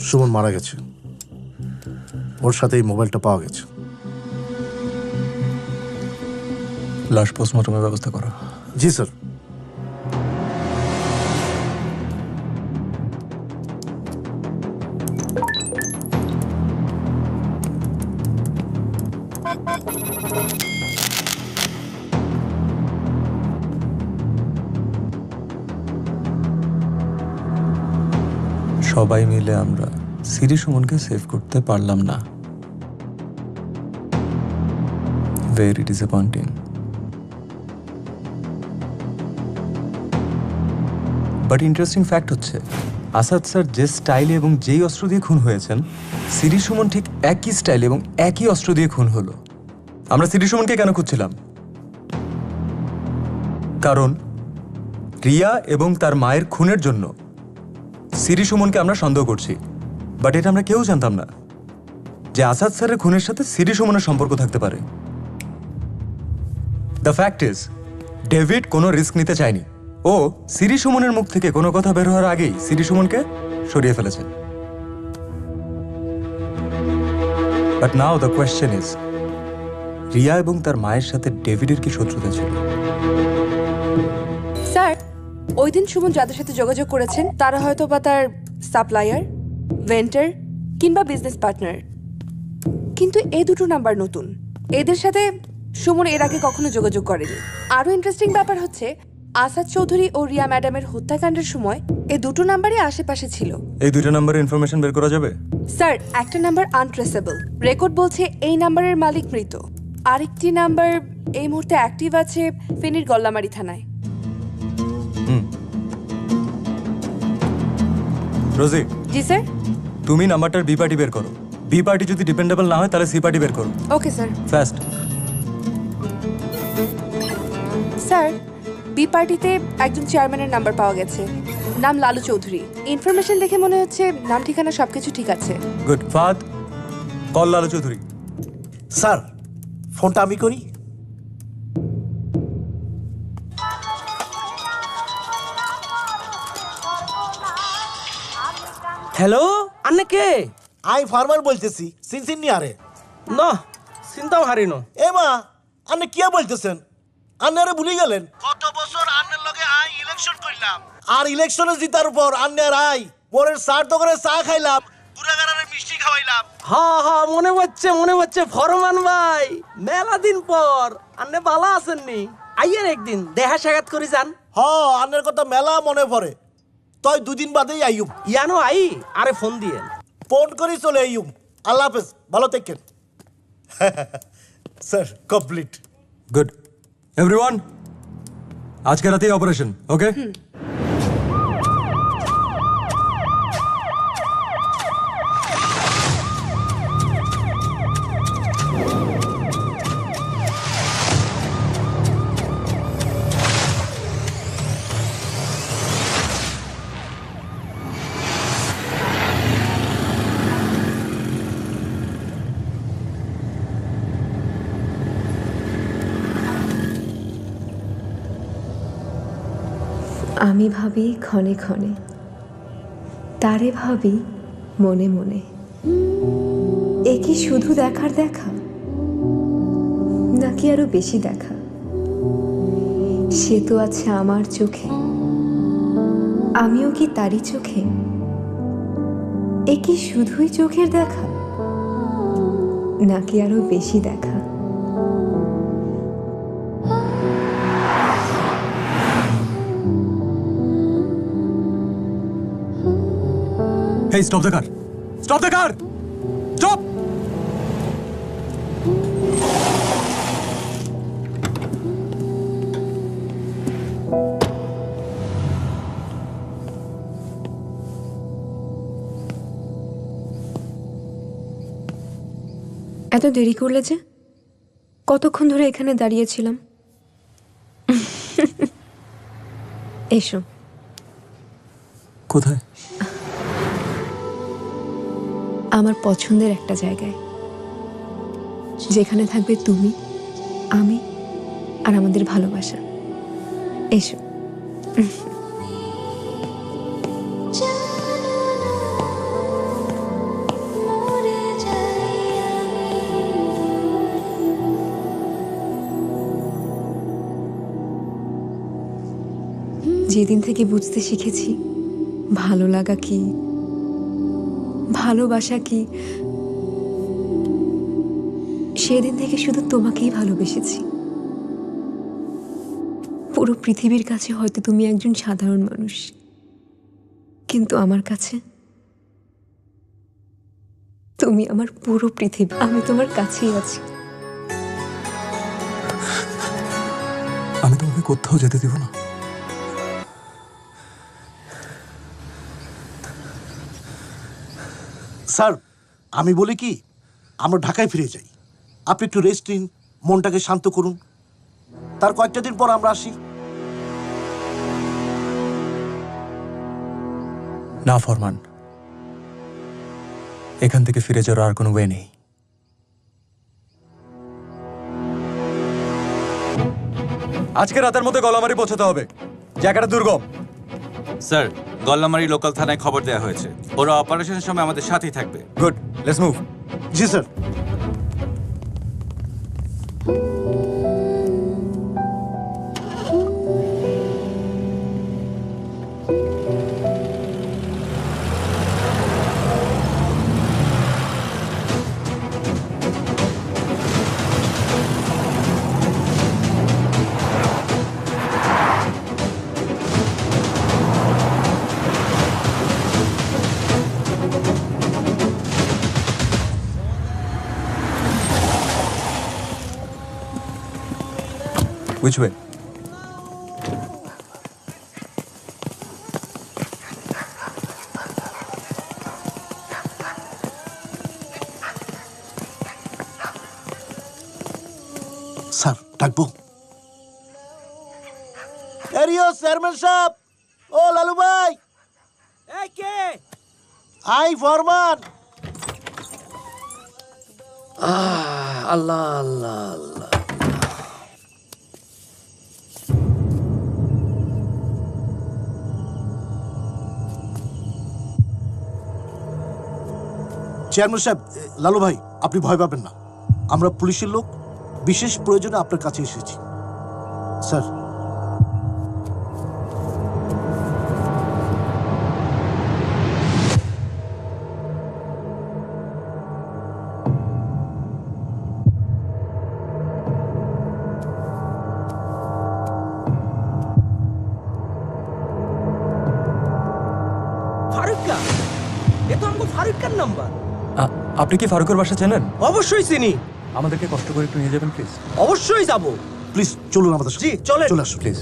সুমন মারা গেছে, ওর সাথে এই মোবাইলটা পাওয়া গেছে। লাশ পোস্টমর্টমের ব্যবস্থা করা। জি স্যার। সবাই মিলে আমরা সিরি সুমনকে সেভ করতে পারলাম না। Very disappointing. But interesting fact হচ্ছে আসাদ স্যার যে স্টাইলে এবং যেই অস্ত্র দিয়ে খুন হয়েছেন, সিরি সুমন ঠিক একই স্টাইলে এবং একই অস্ত্র দিয়ে খুন হলো। আমরা সিরি সুমনকে কেন খুঁজছিলাম? কারণ রিয়া এবং তার মায়ের খুনের জন্য সিরি সুমনকে আমরা সন্দেহ করছি। বাট এটা আমরা কেউ জানতাম না যে আসাদ স্যারের খুনের সাথে সিরি সুমনের সম্পর্ক থাকতে পারে। দ্য ফ্যাক্ট ইজ ডেভিড কোনো রিস্ক নিতে চায়নি। ও সিরি সুমনের মুখ থেকে কোনো কথা বের হওয়ার আগেই সিরি সুমনকে সরিয়ে ফেলেছে। But now the question is, Riya এবং তার মায়ের সাথে ডেভিডের কি শত্রুতা ছিল? স্যার, ওই দিন সুমন যাদের সাথে যোগাযোগ করেছেন তারা হয়তো বা তার সাপ্লায়ার, ভেন্ডর কিংবা বিজনেস পার্টনার। কিন্তু এই দুটো নাম্বার নতুন, এদের সাথে সুমন এর আগে কখনো যোগাযোগ করেনি। আরও ইন্টারেস্টিং ব্যাপার হচ্ছে আসাদ চৌধুরী ও রিয়া ম্যাডামের হত্যাকাণ্ডের সময় এই দুটো নাম্বারই আশেপাশে ছিল। এই দুটো নাম্বারের ইনফরমেশন বের করা যাবে? স্যার, একটা নাম্বার আনট্রেসেবল, রেকর্ড বলছে এই নাম্বারের মালিক মৃত। আরেকটি নাম্বার এই মুহূর্তে অ্যাক্টিভ আছে ফেনীর গল্লামারি থানায়। রোজি। জি স্যার। তুমি নাম্বারটার বি পার্টি বের করো। বি পার্টি যদি ডিপেন্ডেবল না হয় তাহলে সি পার্টি বের করো। Okay sir. Fast. Sir, B পার্টিতে একজন চেয়ারম্যানের নাম্বার পাওয়া গেছে, নাম লালু চৌধুরী। ইনফরমেশন দেখে মনে হচ্ছে নাম ঠিকানা সবকিছু ঠিক আছে। গুড। ফাদ, কল লালু চৌধুরী। স্যার, ফোনটা আমি করি। হ্যালো, আন্নে কে? আই ফার্মার বলতেছি, সিনসিন্নি আরে। না, চিন্তাও হারিনো। এ মা, আন্নে কি বলতেছেন? আন্নারে ভুলে গেলেন? কত বছর আন্নের লগে আই ইলেকশন করলাম, আর ইলেকশনে জিতার পর আন্নের আই পরের সার দোকানে চা খাইলাম, গুড়াগাড়ারে মিষ্টি খাওয়াইলাম। হ্যাঁ হ্যাঁ, মনে হচ্ছে ফরমান ভাই, মেলা দিন পর আন্নে ভালো আছেননি? আইয়ের একদিন দেখা সাক্ষাৎ করে যান। হ্যাঁ, আন্নের কথা মেলা মনে পড়ে। তই দুদিন বাদেই আইয়ুম। ইয়ানো আই, আরে ফোন দিয়ে ফোন করি চলে আইয়ুম। আল্লাহ হাফেজ, ভালো থাকেন। Sir, complete. গুড। এভরিওয়ান, আজকে রাতেই অপারেশন, ওকে? আমি ভাবি ক্ষণে ক্ষণে, তারে ভাবি মনে মনে। এ কি শুধু দেখার দেখা, নাকি আরো বেশি দেখা? সে তো আছে আমার চোখে, আমিও কি তারই চোখে? এ কি শুধুই চোখের দেখা, নাকি আরো বেশি দেখা? Hey, stop the car! Stop the car! Stop! এত দেরি করলে যে? কতক্ষণ ধরে এখানে দাঁড়িয়েছিলাম। এসো। কোথায়? আমার পছন্দের একটা জায়গায়, যেখানে থাকবে তুমি, আমি আর আমাদের ভালোবাসা। এসো। যেদিন থেকে বুঝতে শিখেছি ভালো লাগা কি, ভালোবাসা কি, সেদিন থেকে শুধু তোমাকেই ভালোবেসেছি। পুরো পৃথিবীর কাছে হয়তো তুমি একজন সাধারণ মানুষ, কিন্তু আমার কাছে তুমি আমার পুরো পৃথিবী। আমি তোমার কাছেই আছি। আমি তোমাকে কোথাও যেতে দিব না। স্যার, আমি বলি কি, আমরা ঢাকায় ফিরে যাই। আপনি একটু রেস্ট নিন, মনটাকে শান্ত করুন, তার কয়েকটা দিন পর আমরা আসি। না ফরমান, এখান থেকে ফিরে যাওয়ার আর কোনো ওয়ে নেই। আজকে রাতের মধ্যে গলামারি পৌঁছাতে হবে। জায়গাটা দুর্গম। স্যার, গল্লামারি লোকাল থানায় খবর দেওয়া হয়েছে। ওরা অপারেশনের সময় আমাদের সাথেই থাকবে। Good, let's move. G sir. Which way? Sir, ডাকবো? এরিও চেয়ারম্যান সাহেব, ও লালু ভাই। এই কে? আই ফরমান। আল্লাহ আল্লাহ আল্লাহ। চেয়ারম্যান সাহেব, লালু ভাই, আপনি ভয় পাবেন না। আমরা পুলিশের লোক, বিশেষ প্রয়োজনে আপনার কাছে এসেছি। স্যার, ফারুককা, এ তো আমাকে ফারুককার নাম্বার। আপনি কি ফারুকের বাসা চেনেন? অবশ্যই চিনি। আমাদেরকে কষ্ট করে একটু নিয়ে যাবেন প্লিজ। অবশ্যই যাব। প্লিজ চলুন আমাদের সাথে। জি চলে চলে আসুন প্লিজ।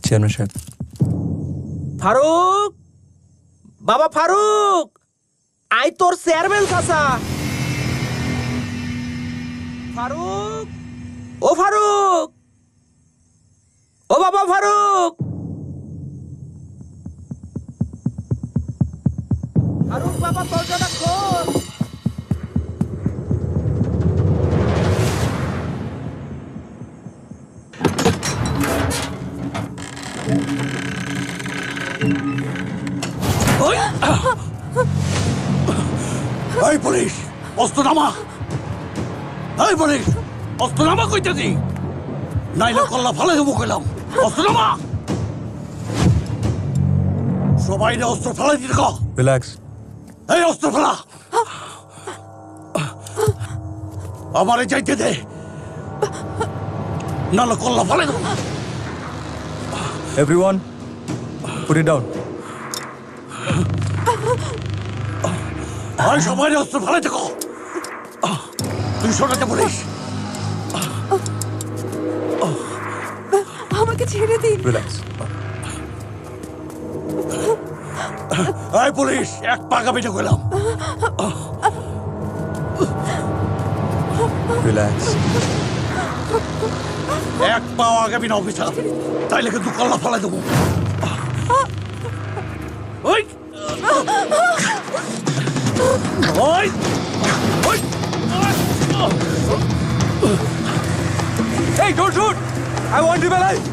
চেয়ারম্যান সাহেব। ফারুক, বাবা ফারুক, আই তোর চেয়ারম্যান চাচা। ফারুক, ও ফারুক, ও বাবা ফারুক। ফারুক বাবা, দরজাটা খোল। এই পুলিশ, অস্ত্র নামা। এই পুলিশ, অস্ত্র নামা কইতেছি, নাইলে কল্লা ফালাই দেবো কইলাম। অস্ত্র নামা। সবাই অস্ত্র ফেলাই দিতে কও। রিল্যাক্স। এই অস্ত্র ফেলা। আমারে যাইতে দে, নাহলে কল্লা ফালাই দেবো। Everyone, put it down. আর সবাই অস্ত্র ফেলাই দেখো। তুই শোনাতে বলিস। আমাকে ছেড়ে দিন। রিল্যাক্স। এই পুলিশ, এক পাকা বেটে গেলাম। রিল্যাক্স। এক পাও আগামী না অফিসার, তাইলে কিন্তু কল্লা ফেলাই দেবো। ওই ওই ওই Hey, don't shoot! I want him alive!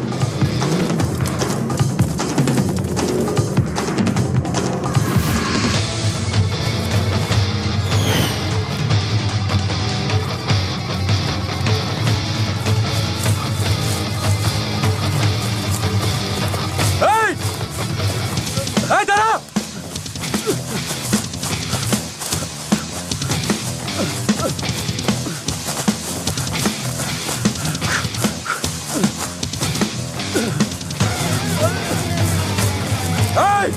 Hey! Hey, Tara! Hey!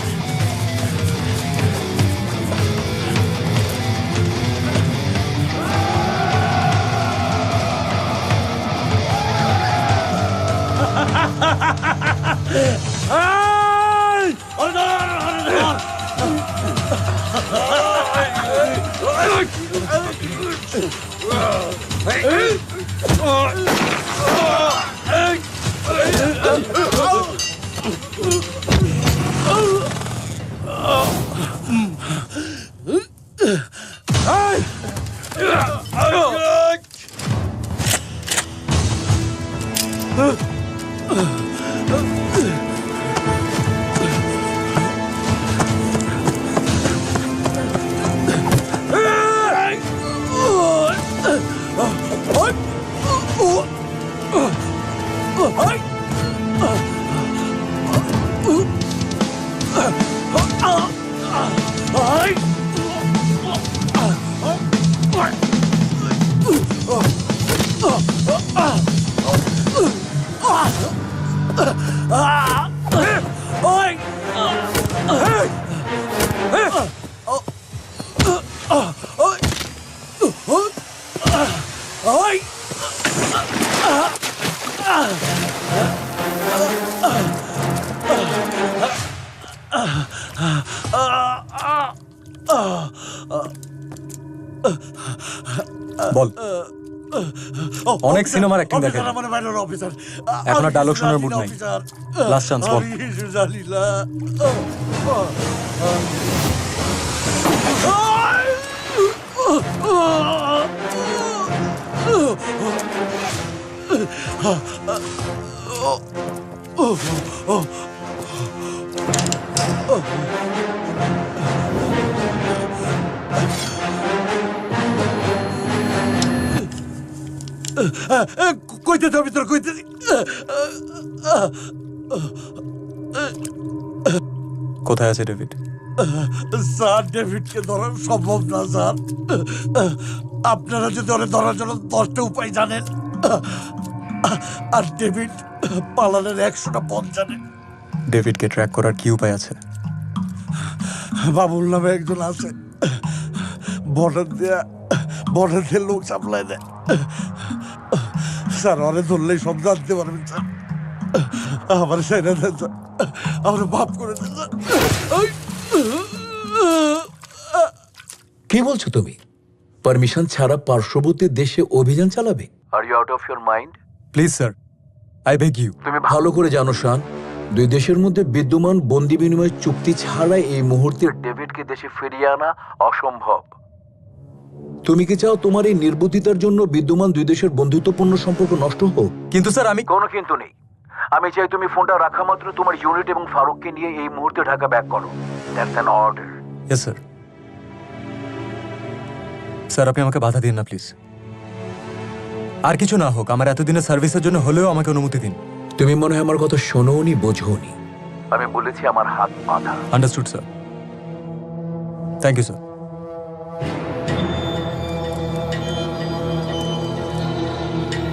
বল, অনেক সিনেমার অ্যাক্টিং দেখে, এখন আর ডায়লগ শোনার মুড নাই। লাস্ট চান্স, বল। কইতে যাবি তোর, কইতে কোথায় আছে ডেভিড? স্যার, ডেভিডকে ধরা সম্ভব না স্যার। আপনারা যদি ওরে ধরার জন্য 10টা উপায় জানেন, আর ডেভিড পালানের 100টা পথ জানে। ডেভিডকে ট্র্যাক করার কি উপায় আছে? বাবুল নামে একজন আছে, বর্ডার দিয়ে লোক সাপ্লাই দেয় স্যার। ওরে ধরলেই সব জানতে পারবেন স্যার। আমার সাইরা দেন স্যার, আমার মাফ করে দেন স্যার। কি বলছো তুমি? পারমিশন ছাড়া পার্শ্ববর্তী দেশে অভিযান চালাবে? Are you out of your mind? Please sir, I beg you. তুমি ভালো করে জানো শান, দুই দেশের মধ্যে বিদ্যমান বন্দি বিনিময় চুক্তি ছাড়া এই মুহূর্তে ডেভিডকে দেশে ফিরিয়ে আনা অসম্ভব। তুমি কি চাও তোমার এই নির্বুদ্ধিতার জন্য বিদ্যমান দুই দেশের বন্ধুত্বপূর্ণ সম্পর্ক নষ্ট হোক? কিন্তু স্যার, আমি কোনো কিন্তু নেই। আমি চাই তুমি ফোনটা রাখা মাত্র তোমার ইউনিট এবং ফারুককে নিয়ে এই মুহূর্তে ঢাকা ব্যাক করো। That's an order. Yes sir. Sir, আপনি আমাকে বাধা দিন না প্লিজ। আর কিছু না হোক, আমার এতদিনের সার্ভিসের জন্য হলেও আমাকে অনুমতি দিন। তুমি মনে হয় আমার কথা শোনোনি, বোঝোনি। আমি বলেছি আমার হাত বাঁধা। Understood sir. Thank you sir.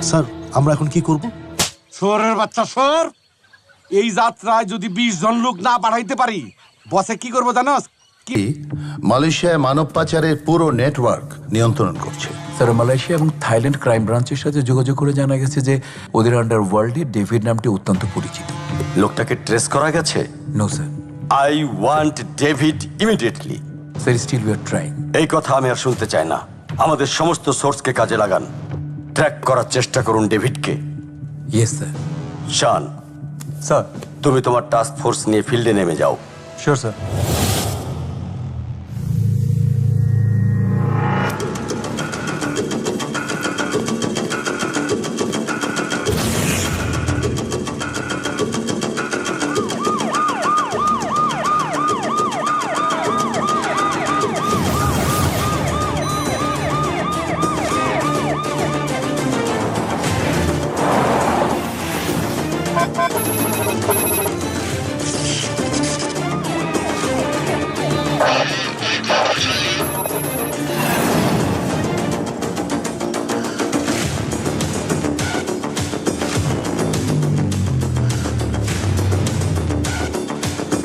Sir, আমরা এখন কি করব? শোরের বাচ্চা শোর, এই যাত্রায় যদি 20 জন লোক না বাড়াইতে পারি, বসে কি করবো জানোস? কি মালয়েশিয়ায় মানব পাচারের পুরো নেটওয়ার্ক নিয়ন্ত্রণ করছে। স্যার, মালয়েশিয়া এবং থাইল্যান্ড ক্রাইম ব্রাঞ্চের সাথে যোগাযোগ করে জানা গেছে যে ওদের আন্ডারওয়ার্ল্ডে ডেভিড নামটি অত্যন্ত পরিচিত। লোকটাকে ট্রেস করা গেছে? No sir. I want David immediately. Sir, still we are trying. এই কথা আমি আর শুনতে চাই না। আমাদের সমস্ত সোর্সকে কাজে লাগান। ট্র্যাক করার চেষ্টা করুন ডেভিডকে। Yes sir. শান, স্যার। তুমি তোমার টাস্ক ফোর্স নিয়ে ফিল্ডে নেমে যাও। Sure sir.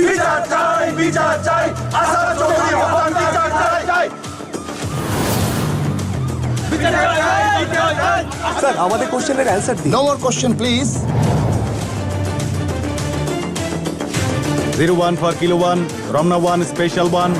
বিচার চাই, বিচার চাই, আসাদ চৌধুরী হত্যার বিচার চাই। স্যার আমাদের কোশ্চেনের অ্যান্সার দিন। No more question please. 01 for Kilo 1, Ramna 1, Special 1.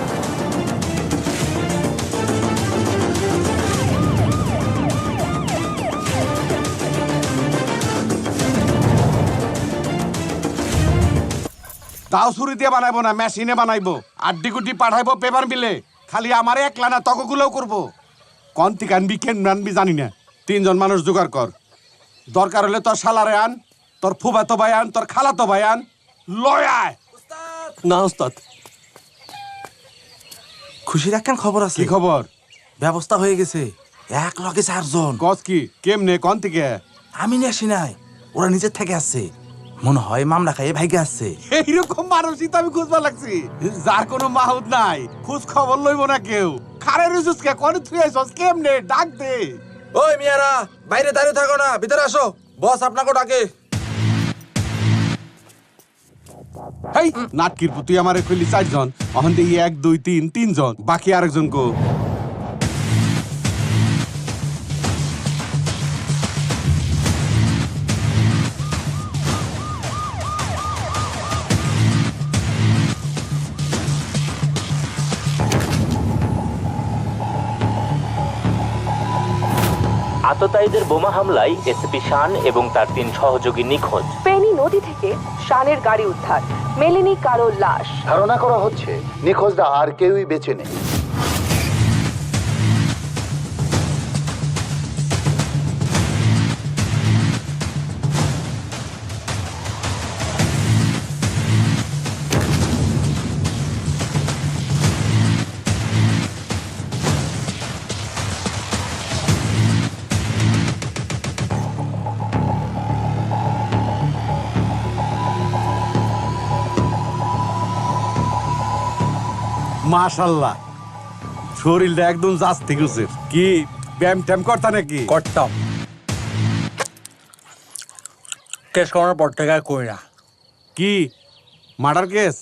তাও ছুরি দিয়ে বানাইবো না, মেশিনে বানাইবো। আড্ডি গুড্ডি পাঠাইবো পেপার মিলে। খালি আমার একলা না, তকগুলোও করবো। কন থেকে আনবি, কেন আনবি জানি না। 3 জন মানুষ জোগাড় কর। দরকার হলে তোর শালারে আন, তোর ফুফাতো ভাই আন, তোর খালাতো ভাই আন, লয় আয়। না ওস্তাদ, খুশির একখান খবর আছে। কি খবর? ব্যবস্থা হয়ে গেছে, 1 লগে 4 জন। কস কি? কেমনে? কন থেকে? আমি নিয়ে আসি নাই, ওরা নিজের থেকে আসছে। মনে হয় মামলা খাইয়ে ভাইগে আসছে। এইরকম মানুষই তো আমি খুঁজবা লাগছি, যার কোনো মাহুদ নাই, খোঁজ খবর লইব না কেউ। খারে রুজুসকে কোন তুই আইছস? কেমনে? ডাক দে। ওই মিয়ারা, বাইরে দাঁড়িয়ে থাকো না, ভিতরে আসো, বস আপনাকে ডাকে। হেই নাটকির পুতুই আমারে কইলি 4 জন, অহন দেই 1 2 3 3 জন, বাকি আরেকজন কো? আততায়ীদের বোমা হামলায় এসপি শান এবং তার 3 সহযোগী নিখোঁজ। ফেনী নদী থেকে শানের গাড়ি উদ্ধার, মেলেনি কারো লাশ। ধারণা করা হচ্ছে নিখোঁজরা আর কেউই বেঁচে নেই। মাশাআল্লাহ, শরীরটা একদম জাস্তি গুছে। কি ব্যায়াম ট্যাম করতা নাকি? করতাম, কেস করার পর থেকে কই না। কি মার্ডার কেস?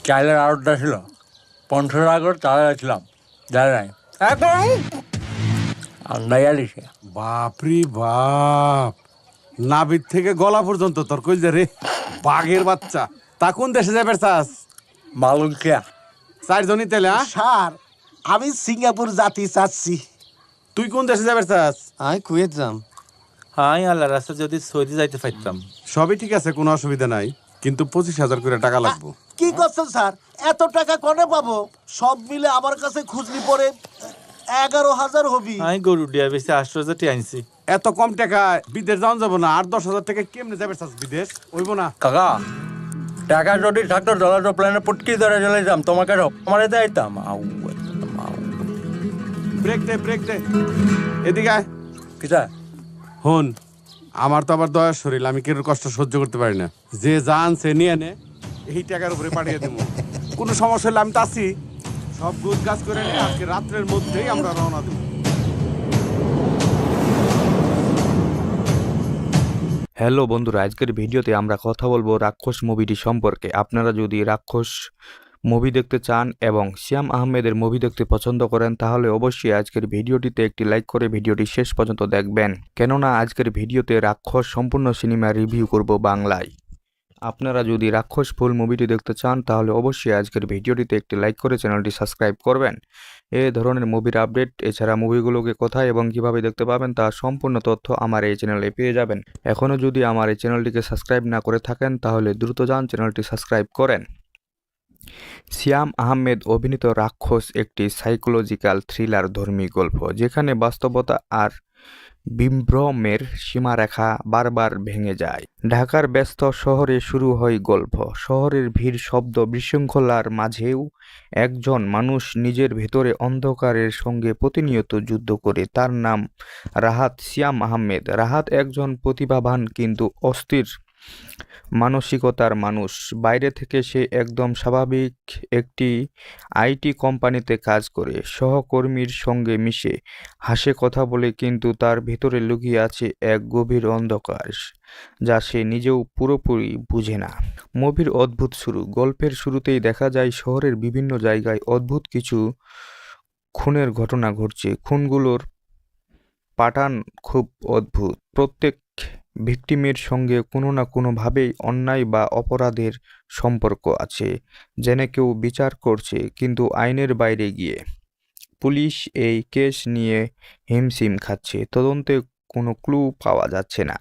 চাইলের আড়তটা ছিল, 15 আগর চালা ছিলাম, জানি নাই একদম আন্দাইয়া দিছে। বাপরি বাপ, নাভির থেকে গলা পর্যন্ত তোর কইল রে, বাঘের বাচ্চা। তা কোন দেশে যাবে চাস? মালয়েশিয়া। 4 জনই তেলে? স্যার আমি সিঙ্গাপুর জাতি চাচ্ছি। তুই কোন দেশে যাবে চাস? আমি কুয়েত যাম। হাই আল্লাহ, রাস্তা যদি সৌদি যাইতে পারতাম। সবই ঠিক আছে, কোনো অসুবিধা নাই, কিন্তু 25,000 করে টাকা লাগবে। কি করছেন স্যার? এত টাকা কোনে পাবো? সব মিলে আমার কাছে খুঁজলি পরে 11,000 হবি। আমি গরু ডিয়া বেশি 8,000 আনছি। এত কম টাকা বিদেশ যাওয়া যাবো না। 8-10,000 টাকা কেমনে যাবে চাস বিদেশ? হইব না কাকা, টাকা যদি থাকতো ডলার প্ল্যানে পুটকি ধরে চলে যাম, তোমাকে আমার এতে আইতাম। ব্রেক দে, ব্রেক দে, এদিকে আয়। কিটা হন, আমার তো আবার দয়ার শরীর, আমি কেউ কষ্ট সহ্য করতে পারি না। যে জান সে নিয়ে নে, এই টাকার উপরে পাঠিয়ে দেবো। কোনো সমস্যা হলে আমি তো আছি। সব গুছ গাছ করে নিয়ে আজকে রাত্রের মধ্যেই আমরা রওনা দেবো। হ্যালো বন্ধুরা, আজকের ভিডিওতে আমরা কথা বলবো রাক্ষস মুভিটি সম্পর্কে। আপনারা যদি রাক্ষস মুভি দেখতে চান এবং শ্যাম আহমেদের মুভি দেখতে পছন্দ করেন, তাহলে অবশ্যই আজকের ভিডিওটিতে একটি লাইক করে ভিডিওটি শেষ পর্যন্ত দেখবেন, কেননা আজকের ভিডিওতে রাক্ষস সম্পূর্ণ সিনেমা রিভিউ করব বাংলায়। আপনারা যদি রাক্ষস ফুল মুভিটি দেখতে চান তাহলে অবশ্যই আজকের ভিডিওটিতে একটি লাইক করে চ্যানেলটি সাবস্ক্রাইব করবেন। এই ধরনের মুভির আপডেট এছাড়া মুভিগুলোকে কোথায় এবং কিভাবে দেখতে পাবেন তার সম্পূর্ণ তথ্য আমার এই চ্যানেলে পেয়ে যাবেন। এখনও যদি আমার এই চ্যানেলটিকে সাবস্ক্রাইব না করে থাকেন তাহলে দ্রুত যান চ্যানেলটি সাবস্ক্রাইব করেন। সিয়াম আহমেদ অভিনীত রাক্ষস একটি সাইকোলজিক্যাল থ্রিলার ধর্মী গল্প, যেখানে বাস্তবতা আর বিভ্রমের সীমারেখা বারবার ভেঙে যায়। ঢাকার ব্যস্ত শহরে শুরু হয় গল্প। শহরের ভিড়, শব্দ, বিশৃঙ্খলার মাঝেও একজন মানুষ নিজের ভেতরে অন্ধকারের সঙ্গে প্রতিনিয়ত যুদ্ধ করে। তার নাম রাহাত সিয়াম আহমেদ। রাহাত একজন প্রতিভাবান কিন্তু অস্থির মানসিকতার মানুষ। বাইরে থেকে সে একদম স্বাভাবিক একটি আইটি কোম্পানিতে কাজ করে, সহকর্মীর সঙ্গে মিশে, হাসে, কথা বলে, কিন্তু তার ভিতরে লুকিয়ে আছে এক গভীর অন্ধকার যা সে নিজেও পুরোপুরি বুঝে না। মুভির অদ্ভুত শুরু। গল্পের শুরুতেই দেখা যায় শহরের বিভিন্ন জায়গায় অদ্ভুত কিছু খুনের ঘটনা ঘটছে। খুনগুলোর প্যাটার্ন খুব অদ্ভুত। প্রত্যেক ভিকটিমের সঙ্গে কোনো না কোনোভাবেই অন্যায় বা অপরাধের সম্পর্ক আছে, যেন কেউ বিচার করছে কিন্তু আইনের বাইরে গিয়ে। পুলিশ এই কেস নিয়ে হিমশিম খাচ্ছে। তদন্তে কোনো ক্লু পাওয়া যাচ্ছে না।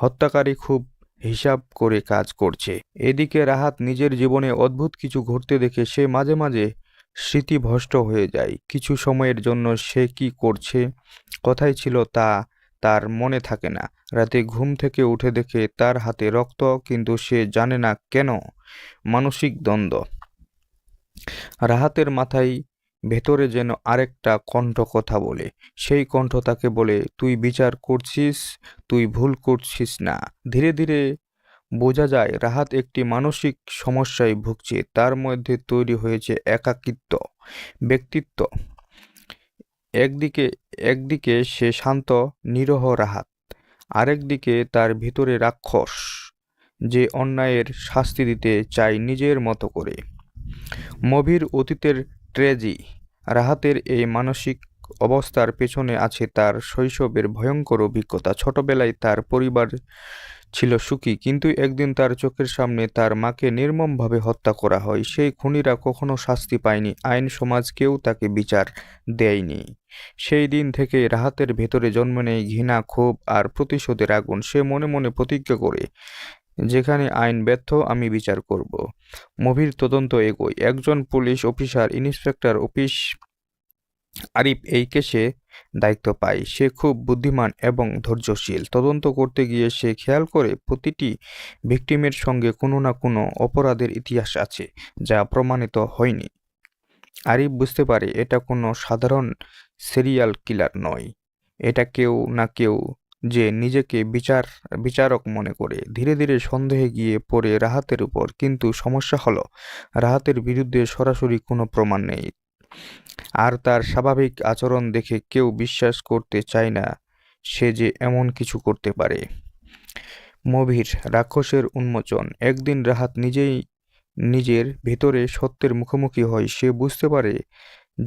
হত্যাকারী খুব হিসাব করে কাজ করছে। এদিকে রাহাত নিজের জীবনে অদ্ভুত কিছু ঘটতে দেখে সে মাঝে মাঝে স্মৃতিভ্রষ্ট হয়ে যায়। কিছু সময়ের জন্য সে কি করছে, কোথায় ছিল তা তার মনে থাকে না। রাতে ঘুম থেকে উঠে দেখে তার হাতে রক্ত, কিন্তু সে জানে না কেন। মানসিক দ্বন্দ্ব। রাহাতের মাথায় ভেতরে যেন আরেকটা কণ্ঠ কথা বলে। সেই কণ্ঠ তাকে বলে, তুই বিচার করছিস, তুই ভুল করছিস না। ধীরে ধীরে বোঝা যায় রাহাত একটি মানসিক সমস্যায় ভুগছে। তার মধ্যে তৈরি হয়েছে একাকিত্ব ব্যক্তিত্ব। একদিকে সে শান্ত নিরহ রাহাত, আরেকদিকে তার ভিতরে রাক্ষস যে অন্যায়ের শাস্তি দিতে চায় নিজের মতো করে। মুভির অতীতের ট্র্যাজেডি। রাহাতের এই মানসিক অবস্থার পেছনে আছে তার শৈশবের ভয়ঙ্কর অভিজ্ঞতা। ছোটবেলায় তার পরিবার ছিল সুখী, কিন্তু একদিন তার চোখের সামনে তার মাকে নির্মমভাবে হত্যা করা হয়। সেই খুনিরা কখনো শাস্তি পায়নি, আইন সমাজ কেউ তাকে বিচার দেয়নি। সেই দিন থেকে রাহাতের ভেতরে জন্ম নেয় ঘৃণা, ক্ষোভ আর প্রতিশোধের আগুন। সে মনে মনে প্রতিজ্ঞা করে, যেখানে আইন ব্যর্থ আমি বিচার করব। মুভির তদন্ত এগোয়। একজন পুলিশ অফিসার, ইন্সপেক্টর আরিফ এই কেসে দায়িত্ব পায়। সে খুব বুদ্ধিমান এবং ধৈর্যশীল। তদন্ত করতে গিয়ে সে খেয়াল করে প্রতিটি ভিকটিমের সঙ্গে কোনো না কোনো অপরাধের ইতিহাস আছে যা প্রমাণিত হয়নি। আরিফ বুঝতে পারে এটা কোনো সাধারণ সিরিয়াল কিলার নয়, এটা কেউ না কেউ যে নিজেকে বিচারক মনে করে। ধীরে ধীরে সন্দেহে গিয়ে পড়ে রাহাতের উপর। কিন্তু সমস্যা হলো রাহাতের বিরুদ্ধে সরাসরি কোনো প্রমাণ নেই, আর তার স্বাভাবিক আচরণ দেখে কেউ বিশ্বাস করতে চায় না সে যে এমন কিছু করতে পারে। মুভির রাক্ষসের উন্মোচন। একদিন রাহাত নিজেই নিজের ভেতরে সত্যের মুখোমুখি হয়। সে বুঝতে পারে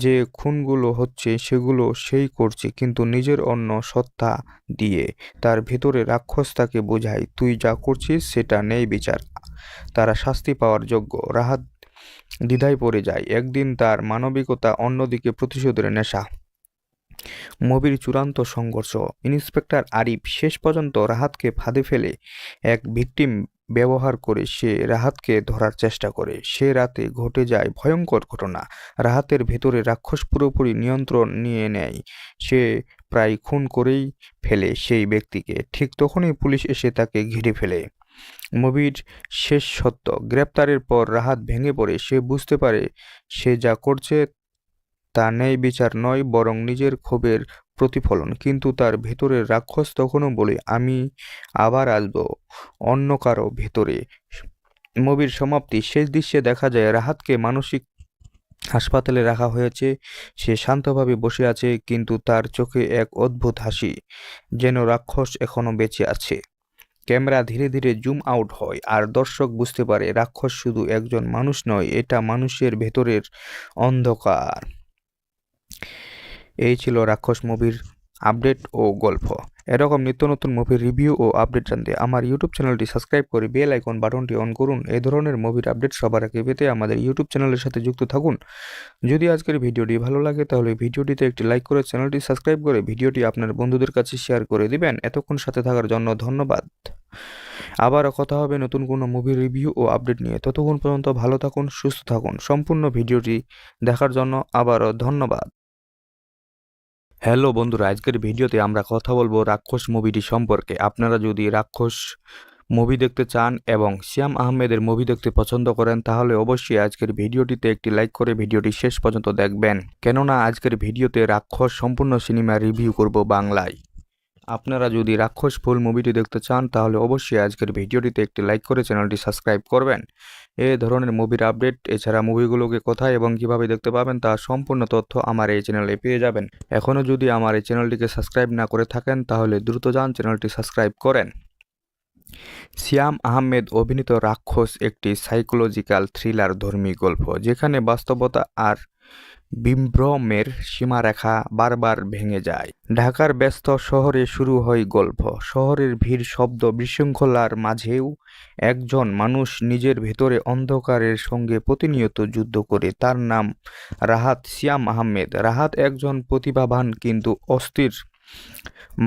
যে খুনগুলো হচ্ছে সেগুলো সেই করছে, কিন্তু নিজের অন্য সত্তা দিয়ে। তার ভেতরে রাক্ষস তাকে বোঝায়, তুই যা করছিস সেটা নেই বিচার, তারা শাস্তি পাওয়ার যোগ্য। রাহাত দ্বিধায় পড়ে যায়। একদিন তার মানবিকতা, অন্যদিকে প্রতিশোধের নেশা। মুভির চূড়ান্ত সংঘর্ষ। ইন্সপেক্টর আরিফ শেষ পর্যন্ত রাহাতকে ফাঁদে ফেলে এক ভিকটিম ব্যবহার করে সে রাহাতকে ধরার চেষ্টা করে। সে রাতে ঘটে যায় ভয়ঙ্কর ঘটনা। রাহাতের ভেতরে রাক্ষস পুরোপুরি নিয়ন্ত্রণ নিয়ে নেয়। সে প্রায় খুন করেই ফেলে সেই ব্যক্তিকে। ঠিক তখনই পুলিশ এসে তাকে ঘিরে ফেলে। মুভির শেষ সত্য। গ্রেপ্তারের পর রাহাত ভেঙে পড়ে। সে বুঝতে পারে সে যা করছে তা ন্যায় বিচার নয়, বরং নিজের ক্ষোভের প্রতিফলন। কিন্তু তার ভেতরের রাক্ষস তখনও বলে, আমি আবার আসব অন্য কারো ভেতরে। মুভির সমাপ্তি। শেষ দৃশ্যে দেখা যায় রাহাতকে মানসিক হাসপাতালে রাখা হয়েছে। সে শান্তভাবে বসে আছে, কিন্তু তার চোখে এক অদ্ভুত হাসি, যেন রাক্ষস এখনো বেঁচে আছে। ক্যামেরা ধীরে ধীরে জুম আউট হয় আর দর্শক বুঝতে পারে রাক্ষস শুধু একজন মানুষ নয়, এটা মানুষের ভেতরের অন্ধকার। এই ছিল রাক্ষস মুভির আপডেট ও গল্প। এরকম নিত্য নতুন মুভির রিভিউ ও আপডেট জানতে আমার ইউটিউব চ্যানেলটি সাবস্ক্রাইব করে বেল আইকন বাটনটি অন করুন। এই ধরনের মুভির আপডেট সবার আগে পেতে আমাদের ইউটিউব চ্যানেলের সাথে যুক্ত থাকুন। যদি আজকের ভিডিওটি ভালো লাগে তাহলে ভিডিওটিতে একটি লাইক করে চ্যানেলটি সাবস্ক্রাইব করে ভিডিওটি আপনার বন্ধুদের কাছে শেয়ার করে দিবেন। এতক্ষণ সাথে থাকার জন্য ধন্যবাদ। আবারও কথা হবে নতুন কোনো মুভির রিভিউ ও আপডেট নিয়ে। ততক্ষণ পর্যন্ত ভালো থাকুন, সুস্থ থাকুন। সম্পূর্ণ ভিডিওটি দেখার জন্য আবারও ধন্যবাদ। হ্যালো বন্ধুরা, আজকের ভিডিওতে আমরা কথা বলবো রাক্ষস মুভিটি সম্পর্কে। আপনারা যদি রাক্ষস মুভি দেখতে চান এবং শ্যাম আহমেদের মুভি দেখতে পছন্দ করেন তাহলে অবশ্যই আজকের ভিডিওটিতে একটি লাইক করে ভিডিওটি শেষ পর্যন্ত দেখবেন, কেননা আজকের ভিডিওতে রাক্ষস সম্পূর্ণ সিনেমা রিভিউ করব বাংলায়। আপনারা যদি রাক্ষস ফুল মুভিটি দেখতে চান তাহলে অবশ্যই আজকের ভিডিওটিতে একটি লাইক করে চ্যানেলটি সাবস্ক্রাইব করবেন। এই ধরনের মুভির আপডেট এছাড়া মুভিগুলোকে কোথায় এবং কিভাবে দেখতে পাবেন তার সম্পূর্ণ তথ্য আমার এই চ্যানেলে পেয়ে যাবেন। এখনও যদি আমার এই চ্যানেলটিকে সাবস্ক্রাইব না করে থাকেন তাহলে দ্রুত যান চ্যানেলটি সাবস্ক্রাইব করেন। শ্যাম আহমেদ অভিনীত রাক্ষস একটি সাইকোলজিক্যাল থ্রিলার ধর্মী গল্প, যেখানে বাস্তবতা আর বিভ্রমের সীমারেখা বারবার ভেঙে যায়। ঢাকার ব্যস্ত শহরে শুরু হয় গল্প। শহরের ভিড়, শব্দ, বিশৃঙ্খলার মাঝেও একজন মানুষ নিজের ভেতরে অন্ধকারের সঙ্গে প্রতিনিয়ত যুদ্ধ করে। তার নাম রাহাত। শ্যাম আহমেদ। রাহাত একজন প্রতিভাবান কিন্তু অস্থির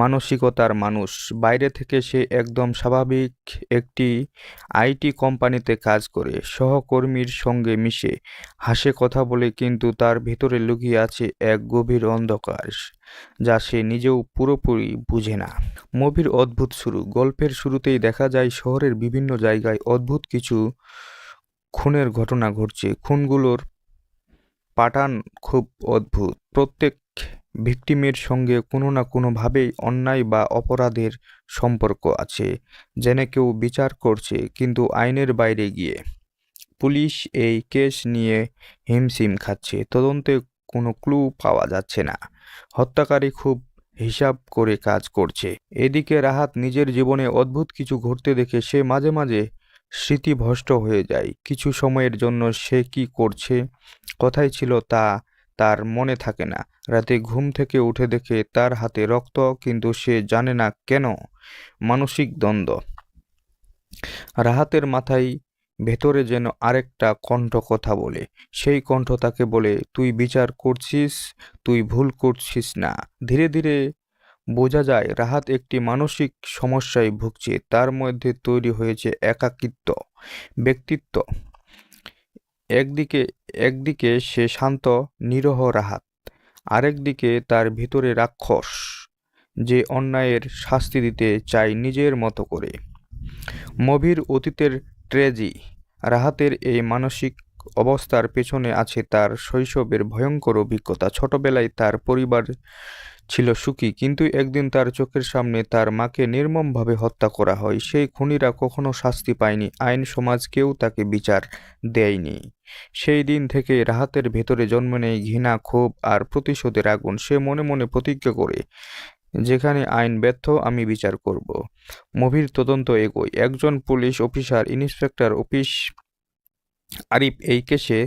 মানসিকতার মানুষ। বাইরে থেকে সে একদম স্বাভাবিক একটি আইটি কোম্পানিতে কাজ করে, সহকর্মীর সঙ্গে মিশে, হাসে, কথা বলে, কিন্তু তার ভেতরে লুকিয়ে আছে এক গভীর অন্ধকার যা সে নিজেও পুরোপুরি বুঝে না। মুভির অদ্ভুত শুরু। গল্পের শুরুতেই দেখা যায় শহরের বিভিন্ন জায়গায় অদ্ভুত কিছু খুনের ঘটনা ঘটছে। খুনগুলোর প্যাটার্ন খুব অদ্ভুত। প্রত্যেক ভিকটিমের সঙ্গে কোনো না কোনোভাবেই অন্যায় বা অপরাধের সম্পর্ক আছে, যেন কেউ বিচার করছে কিন্তু আইনের বাইরে গিয়ে। পুলিশ এই কেস নিয়ে হিমশিম খাচ্ছে। তদন্তে কোনো ক্লু পাওয়া যাচ্ছে না। হত্যাকারী খুব হিসাব করে কাজ করছে। এদিকে রাহাত নিজের জীবনে অদ্ভুত কিছু ঘটতে দেখে সে মাঝে মাঝে স্মৃতিভ্রষ্ট হয়ে যায়। কিছু সময়ের জন্য সে কি করছে, কোথায় ছিল তা তার মনে থাকে না। রাতে ঘুম থেকে উঠে দেখে তার হাতে রক্ত, কিন্তু সে জানে না কেন। মানসিক দ্বন্দ্ব। রাহাতের মাথায় ভেতরে যেন আরেকটা কণ্ঠ কথা বলে। সেই কণ্ঠ তাকে বলে, তুই বিচার করছিস, তুই ভুল করছিস না। ধীরে ধীরে বোঝা যায় রাহাত একটি মানসিক সমস্যায় ভুগছে। তার মধ্যে তৈরি হয়েছে একাকিত্ব ব্যক্তিত্ব। একদিকে সে শান্ত নিরহ রাহাত, আরেকদিকে তার ভিতরে রাক্ষস যে অন্যায়ের শাস্তি দিতে চায় নিজের মতো করে। মুভির অতীতের ট্র্যাজেডি। রাহাতের এই মানসিক অবস্থার পেছনে আছে তার শৈশবের ভয়ঙ্কর অভিজ্ঞতা। ছোটবেলায় তার পরিবার ছিল সুখী, কিন্তু একদিন তার চোখের সামনে তার মাকে নির্মমভাবে হত্যা করা হয়। সেই খুনিরা কখনো শাস্তি পায়নি, আইন সমাজ কেউ তাকে বিচার দেয়নি। সেই দিন থেকে রাহাতের ভেতরে জন্ম নেয় ঘৃণা, ক্ষোভ আর প্রতিশোধের আগুন। সে মনে মনে প্রতিজ্ঞা করে, যেখানে আইন ব্যর্থ আমি বিচার করব। মুভির তদন্ত এগোয়। একজন পুলিশ অফিসার, ইন্সপেক্টর আরিফ এই কেসে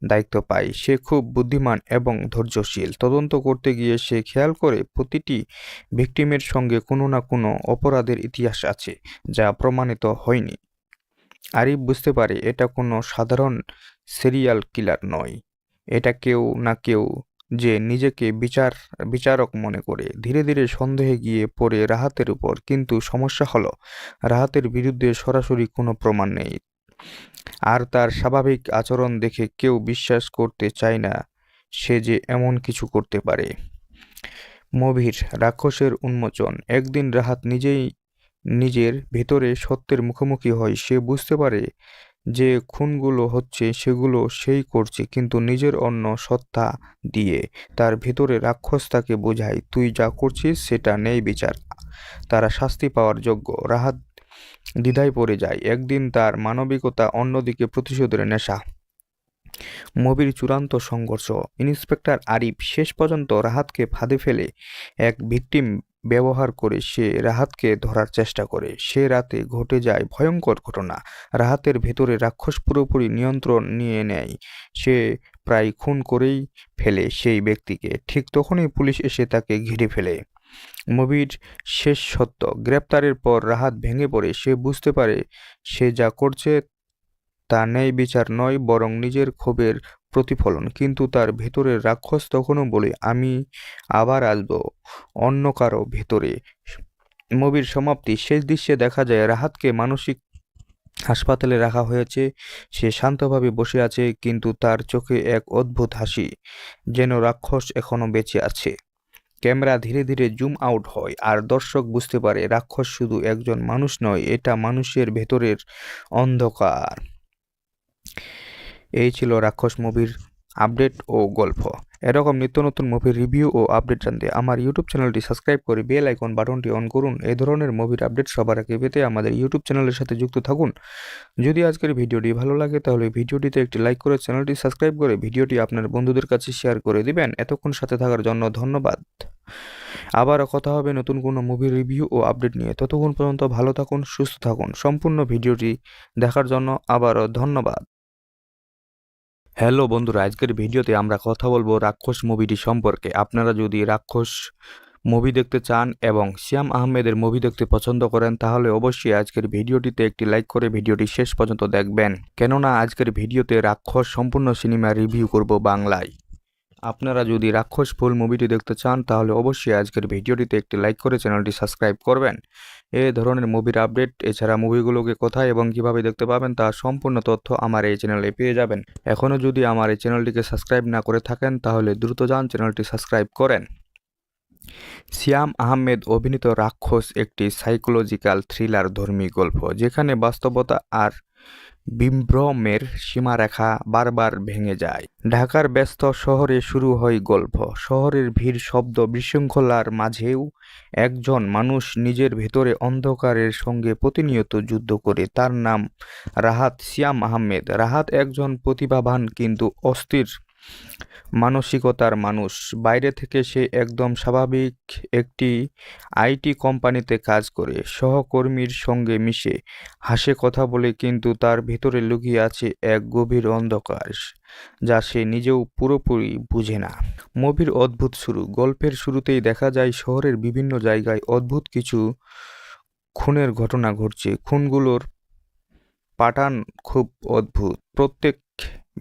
দায়িত্ব পায়। সে খুব বুদ্ধিমান এবং ধৈর্যশীল। তদন্ত করতে গিয়ে সে খেয়াল করে প্রতিটি ভিকটিমের সঙ্গে কোনো না কোনো অপরাধের ইতিহাস আছে যা প্রমাণিত হয়নি। আরিফ বুঝতে পারে এটা কোনো সাধারণ সিরিয়াল কিলার নয়, এটা কেউ না কেউ যে নিজেকে বিচারক মনে করে। ধীরে ধীরে সন্দেহে গিয়ে পড়ে রাহাতের উপর। কিন্তু সমস্যা হলো রাহাতের বিরুদ্ধে সরাসরি কোনো প্রমাণ নেই, আর তার স্বাভাবিক আচরণ দেখে কেউ বিশ্বাস করতে চায় না সে যে এমন কিছু করতে পারে। মুভির রাক্ষসের উন্মোচন। একদিন রাহাত নিজেই নিজের ভেতরে সত্যের মুখোমুখি হয়। সে বুঝতে পারে যে খুনগুলো হচ্ছে সেগুলো সেই করছে, কিন্তু নিজের অন্য সত্তা দিয়ে। তার ভেতরে রাক্ষস তাকে বোঝায়, তুই যা করছিস সেটা নেই বিচার, তারা শাস্তি পাওয়ার যোগ্য। রাহাত দ্বিধায় পড়ে যায়। একদিন তার মানবিকতা, অন্যদিকে প্রতিশোধের নেশা। মুভির চূড়ান্ত সংঘর্ষ। ইন্সপেক্টর আরিফ শেষ পর্যন্ত রাহাতকে ফাঁদে ফেলে এক ভিকটিম ব্যবহার করে সে রাহাতকে ধরার চেষ্টা করে। সে রাতে ঘটে যায় ভয়ঙ্কর ঘটনা। রাহাতের ভেতরে রাক্ষস পুরোপুরি নিয়ন্ত্রণ নিয়ে নেয়। সে প্রায় খুন করেই ফেলে সেই ব্যক্তিকে। ঠিক তখনই পুলিশ এসে তাকে ঘিরে ফেলে। মুভির শেষ সত্য, গ্রেপ্তারের পর রাহাত ভেঙে পড়ে। সে বুঝতে পারে সে যা করছে তা ন্যায় বিচার নয়, বরং নিজের ক্ষোভের প্রতিফলন। কিন্তু তার ভেতরের রাক্ষস তখনও বলে, আমি আবার আসবো অন্য কারো ভেতরে। মুভির সমাপ্তি, শেষ দৃশ্যে দেখা যায় রাহাতকে মানসিক হাসপাতালে রাখা হয়েছে। সে শান্তভাবে বসে আছে, কিন্তু তার চোখে এক অদ্ভুত হাসি, যেন রাক্ষস এখনো বেঁচে আছে। ক্যামেরা ধীরে ধীরে জুম আউট হয়, আর দর্শক বুঝতে পারে রাক্ষস শুধু একজন মানুষ নয়, এটা মানুষের ভেতরের অন্ধকার। এই ছিল রাক্ষস মুভির আপডেট ও গল্প। এরকম নিত্য নতুন মুভির রিভিউ ও আপডেট জানতে আমার ইউটিউব চ্যানেলটি সাবস্ক্রাইব করে বেল আইকন বাটনটি অন করুন। এই ধরনের মুভির আপডেট সবার আগে পেতে আমাদের ইউটিউব চ্যানেলের সাথে যুক্ত থাকুন। যদি আজকের ভিডিওটি ভালো লাগে তাহলে ভিডিওটিতে একটি লাইক করে চ্যানেলটি সাবস্ক্রাইব করে ভিডিওটি আপনার বন্ধুদের কাছে শেয়ার করে দিবেন। এতক্ষণ সাথে থাকার জন্য ধন্যবাদ। আবারও কথা হবে নতুন কোনো মুভির রিভিউ ও আপডেট নিয়ে। ততক্ষণ পর্যন্ত ভালো থাকুন, সুস্থ থাকুন। সম্পূর্ণ ভিডিওটি দেখার জন্য আবারও ধন্যবাদ। হ্যালো বন্ধুরা, আজকের ভিডিওতে আমরা কথা বলবো রাক্ষস মুভিটি সম্পর্কে। আপনারা যদি রাক্ষস মুভি দেখতে চান এবং শ্যাম আহমেদের মুভি দেখতে পছন্দ করেন তাহলে অবশ্যই আজকের ভিডিওটিতে একটি লাইক করে ভিডিওটি শেষ পর্যন্ত দেখবেন, কেননা আজকের ভিডিওতে রাক্ষস সম্পূর্ণ সিনেমা রিভিউ করব বাংলায়। আপনারা যদি রাক্ষস ফুল মুভিটি দেখতে চান তাহলে অবশ্যই আজকের ভিডিওটিতে একটি লাইক করে চ্যানেলটি সাবস্ক্রাইব করবেন। এই ধরনের মুভির আপডেট, এছাড়া মুভিগুলোকে কোথায় এবং কিভাবে দেখতে পাবেন তার সম্পূর্ণ তথ্য আমার এই চ্যানেলে পেয়ে যাবেন। এখনও যদি আমার এই চ্যানেলটিকে সাবস্ক্রাইব না করে থাকেন তাহলে দ্রুত যান চ্যানেলটি সাবস্ক্রাইব করেন। শ্যাম আহমেদ অভিনীত রাক্ষস একটি সাইকোলজিক্যাল থ্রিলার ধর্মী গল্প, যেখানে বাস্তবতা আর বিভ্রমের সীমারেখা বারবার ভেঙে যায়। ঢাকার ব্যস্ত শহরে শুরু হয় গল্প। শহরের ভিড়, শব্দ, বিশৃঙ্খলার মাঝেও একজন মানুষ নিজের ভেতরে অন্ধকারের সঙ্গে প্রতিনিয়ত যুদ্ধ করে। তার নাম রাহাত, শ্যাম আহমেদ। রাহাত একজন প্রতিভাবান কিন্তু অস্থির মানসিকতার মানুষ। বাইরে থেকে সে একদম স্বাভাবিক একটি আইটি কোম্পানিতে কাজ করে, সহকর্মীর সঙ্গে মিশে, হাসে, কথা বলে, কিন্তু তার ভিতরে লুকিয়ে আছে এক গভীর অন্ধকার যা সে নিজেও পুরোপুরি বুঝে না। মুভির অদ্ভুত শুরু। গল্পের শুরুতেই দেখা যায় শহরের বিভিন্ন জায়গায় অদ্ভুত কিছু খুনের ঘটনা ঘটছে। খুনগুলোর প্যাটার্ন খুব অদ্ভুত। প্রত্যেক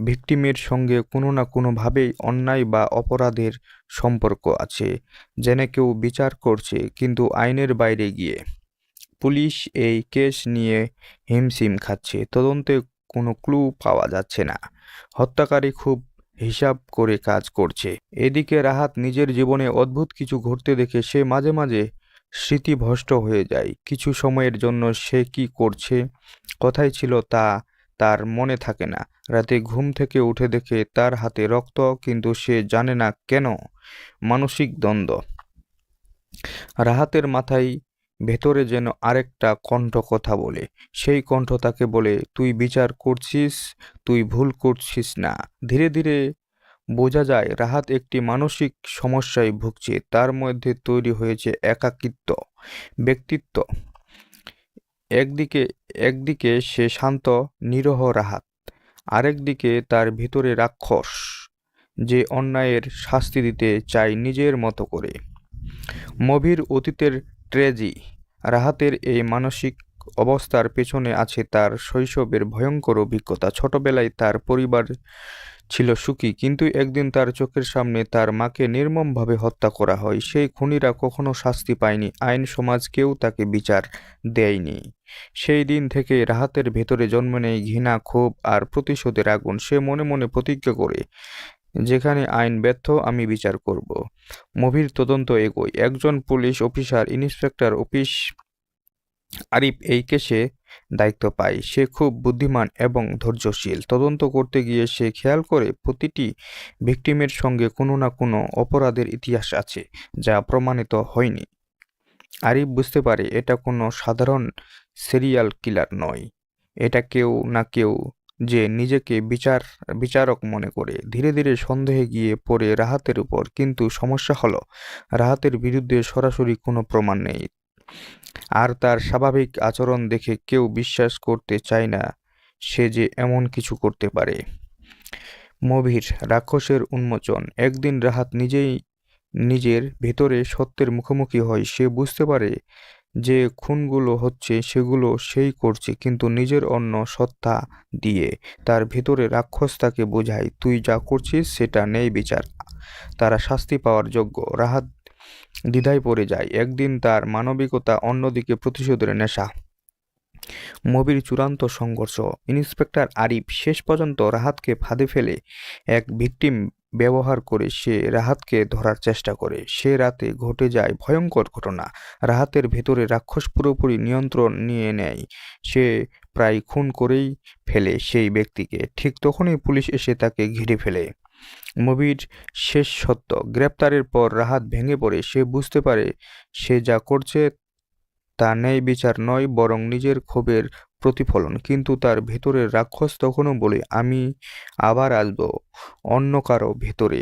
ভিকটিমের সঙ্গে কোনো না কোনোভাবেই অন্যায় বা অপরাধের সম্পর্ক আছে, যেন কেউ বিচার করছে কিন্তু আইনের বাইরে গিয়ে। পুলিশ এই কেস নিয়ে হিমশিম খাচ্ছে, তদন্তে কোনো ক্লু পাওয়া যাচ্ছে না। হত্যাকারী খুব হিসাব করে কাজ করছে। এদিকে রাহাত নিজের জীবনে অদ্ভুত কিছু ঘটতে দেখে সে মাঝে মাঝে স্মৃতিভ্রষ্ট হয়ে যায়। কিছু সময়ের জন্য সে কি করছে, কোথায় ছিল তা তার মনে থাকে না। রাতে ঘুম থেকে উঠে দেখে তার হাতে রক্ত, কিন্তু সে জানে না কেন। মানসিক দ্বন্দ্ব। রাহাতের মাথায় ভেতরে যেন আরেকটা কণ্ঠ কথা বলে। সেই কণ্ঠ তাকে বলে, তুই বিচার করছিস, তুই ভুল করছিস না। ধীরে ধীরে বোঝা যায় রাহাত একটি মানসিক সমস্যায় ভুগছে। তার মধ্যে তৈরি হয়েছে একাকিত্ব ব্যক্তিত্ব। একদিকে সে শান্ত নিরহ রাহাত, আরেকদিকে তার ভিতরে রাক্ষস যে অন্যায়ের শাস্তি দিতে চায় নিজের মতো করে। মুভির অতীতের ট্র্যাজেডি। রাহাতের এই মানসিক অবস্থার পেছনে আছে তার শৈশবের ভয়ঙ্কর অভিজ্ঞতা। ছোটবেলায় তার পরিবার ছিল সুখী, কিন্তু একদিন তার চোখের সামনে তার মাকে নির্মমভাবে হত্যা করা হয়। সেই খুনিরা কখনো শাস্তি পায়নি, আইন সমাজ কেউ তাকে বিচার দেয়নি। সেই দিন থেকে রাহাতের ভেতরে জন্ম নেয় ঘৃণা, ক্ষোভ আর প্রতিশোধের আগুন। সে মনে মনে প্রতিজ্ঞা করে, যেখানে আইন ব্যর্থ আমি বিচার করব। মুভির তদন্ত এগোয়। একজন পুলিশ অফিসার, ইন্সপেক্টর আরিফ এই কেসে দায়িত্ব পায়। সে খুব বুদ্ধিমান এবং ধৈর্যশীল। তদন্ত করতে গিয়ে সে খেয়াল করে প্রতিটি ভিকটিমের সঙ্গে কোনো না কোনো অপরাধের ইতিহাস আছে যা প্রমাণিত হয়নি। আরিফ বুঝতে পারে এটা কোনো সাধারণ সিরিয়াল কিলার নয়, এটা কেউ না কেউ যে নিজেকে বিচারক মনে করে। ধীরে ধীরে সন্দেহে গিয়ে পড়ে রাহাতের উপর। কিন্তু সমস্যা হলো রাহাতের বিরুদ্ধে সরাসরি কোনো প্রমাণ নেই, আর তার স্বাভাবিক আচরণ দেখে কেউ বিশ্বাস করতে চায় না সে যে এমন কিছু করতে পারে। মুভির রাক্ষসের উন্মোচন। একদিন রাহাত নিজেই নিজের ভেতরে সত্যের মুখোমুখি হয়, সে বুঝতে পারে যে খুনগুলো হচ্ছে সেগুলো সেই করছে, কিন্তু নিজের অন্য সত্তা দিয়ে। তার ভেতরে রাক্ষস তাকে বোঝায়, তুই যা করছিস সেটা নেই বিচার, তারা শাস্তি পাওয়ার যোগ্য। রাহাত দ্বিধায় পড়ে যায়। একদিন তার মানবিকতা, অন্যদিকে প্রতিশোধের নেশা। মুভির চূড়ান্ত সংঘর্ষ। ইন্সপেক্টর আরিফ শেষ পর্যন্ত রাহাতকে ফাঁদে ফেলে এক ভিকটিম ব্যবহার করে সে রাহাতকে ধরার চেষ্টা করে। সে রাতে ঘটে যায় ভয়ঙ্কর ঘটনা। রাহাতের ভেতরে রাক্ষস পুরোপুরি নিয়ন্ত্রণ নিয়ে নেয়। সে প্রায় খুন করেই ফেলে সেই ব্যক্তিকে। ঠিক তখনই পুলিশ এসে তাকে ঘিরে ফেলে। মুভির শেষ সত্য। গ্রেপ্তারের পর রাহাত ভেঙে পড়ে। সে বুঝতে পারে সে যা করছে তা ন্যায় বিচার নয়, বরং নিজের ক্ষোভের প্রতিফলন। কিন্তু তার ভেতরের রাক্ষস তখনও বলে, আমি আবার আসব অন্য কারো ভেতরে।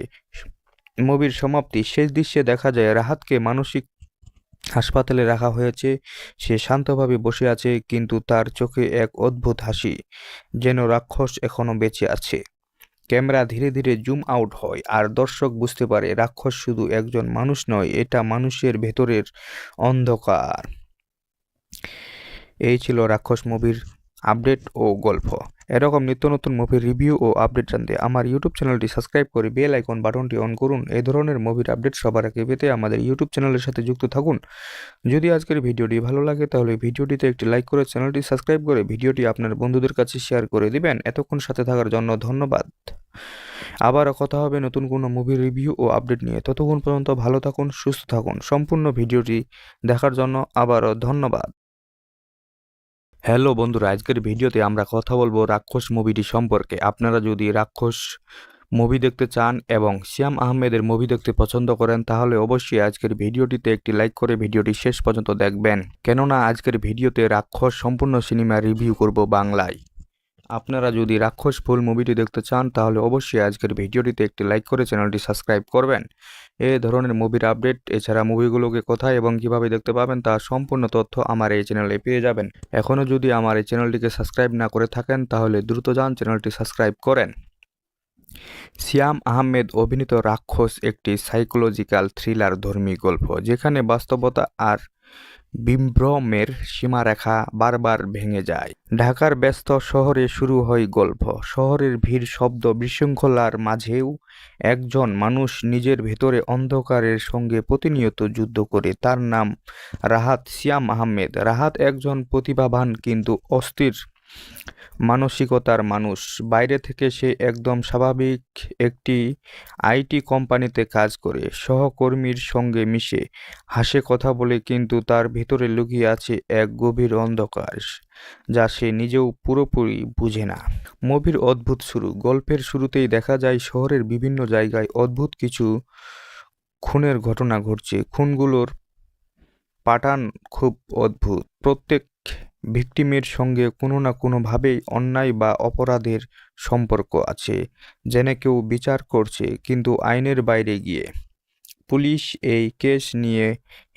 মুভির সমাপ্তি। শেষ দৃশ্যে দেখা যায় রাহাতকে মানসিক হাসপাতালে রাখা হয়েছে। সে শান্তভাবে বসে আছে, কিন্তু তার চোখে এক অদ্ভুত হাসি, যেন রাক্ষস এখনো বেঁচে আছে। ক্যামেরা ধীরে ধীরে জুম আউট হয়, আর দর্শক বুঝতে পারে রাক্ষস শুধু একজন মানুষ নয়, এটা মানুষের ভেতরের অন্ধকার। এই ছিল রাক্ষস মুভির আপডেট ও গল্প। এরকম নিত্য নতুন মুভির রিভিউ ও আপডেট জানতে আমার ইউটিউব চ্যানেলটি সাবস্ক্রাইব করে বেল আইকন বাটনটি অন করুন। এই ধরনের মুভির আপডেট সবার আগে পেতে আমাদের ইউটিউব চ্যানেলের সাথে যুক্ত থাকুন। যদি আজকের ভিডিওটি ভালো লাগে তাহলে ভিডিওটিতে একটি লাইক করে চ্যানেলটি সাবস্ক্রাইব করে ভিডিওটি আপনার বন্ধুদের কাছে শেয়ার করে দিবেন। এতক্ষণ সাথে থাকার জন্য ধন্যবাদ। আবারও কথা হবে নতুন কোনো মুভির রিভিউ ও আপডেট নিয়ে। ততক্ষণ পর্যন্ত ভালো থাকুন, সুস্থ থাকুন। সম্পূর্ণ ভিডিওটি দেখার জন্য আবারও ধন্যবাদ। হ্যালো বন্ধুরা, আজকের ভিডিওতে আমরা কথা বলবো রাক্ষস মুভিটি সম্পর্কে। আপনারা যদি রাক্ষস মুভি দেখতে চান এবং শ্যাম আহমেদের মুভি দেখতে পছন্দ করেন তাহলে অবশ্যই আজকের ভিডিওটিতে একটি লাইক করে ভিডিওটি শেষ পর্যন্ত দেখবেন, কেননা আজকের ভিডিওতে রাক্ষস সম্পূর্ণ সিনেমা রিভিউ করব বাংলায়। আপনারা যদি রাক্ষস ফুল মুভিটি দেখতে চান তাহলে অবশ্যই আজকের ভিডিওটিতে একটি লাইক করে চ্যানেলটি সাবস্ক্রাইব করবেন। এই ধরনের মুভির আপডেট, এছাড়া মুভিগুলোকে কোথায় এবং কিভাবে দেখতে পাবেন তার সম্পূর্ণ তথ্য আমার এই চ্যানেলে পেয়ে যাবেন। এখনও যদি আমার এই চ্যানেলটিকে সাবস্ক্রাইব না করে থাকেন তাহলে দ্রুত যান চ্যানেলটি সাবস্ক্রাইব করেন। শ্যাম আহমেদ অভিনীত রাক্ষস একটি সাইকোলজিক্যাল থ্রিলার ধর্মী গল্প, যেখানে বাস্তবতা আর বিভ্রমের সীমারেখা বারবার ভেঙে যায়। ঢাকার ব্যস্ত শহরে শুরু হয় গল্প। শহরের ভিড়, শব্দ, বিশৃঙ্খলার মাঝেও একজন মানুষ নিজের ভেতরে অন্ধকারের সঙ্গে প্রতিনিয়ত যুদ্ধ করে। তার নাম রাহাত। শ্যাম আহমেদ। রাহাত একজন প্রতিভাবান কিন্তু অস্থির মানসিকতার মানুষ। বাইরে থেকে সে একদম স্বাভাবিক একটি আইটি কোম্পানিতে কাজ করে, সহকর্মীর সঙ্গে মিশে, হাসে, কথা বলে, কিন্তু তার ভিতরে লুকিয়ে আছে এক গভীর অন্ধকার যা সে নিজেও পুরোপুরি বুঝে না। মুভির অদ্ভুত শুরু। গল্পের শুরুতেই দেখা যায় শহরের বিভিন্ন জায়গায় অদ্ভুত কিছু খুনের ঘটনা ঘটছে। খুনগুলোর প্যাটার্ন খুব অদ্ভুত। প্রত্যেক ভিকটিমের সঙ্গে কোনো না কোনোভাবেই অন্যায় বা অপরাধের সম্পর্ক আছে, যেন কেউ বিচার করছে কিন্তু আইনের বাইরে গিয়ে। পুলিশ এই কেস নিয়ে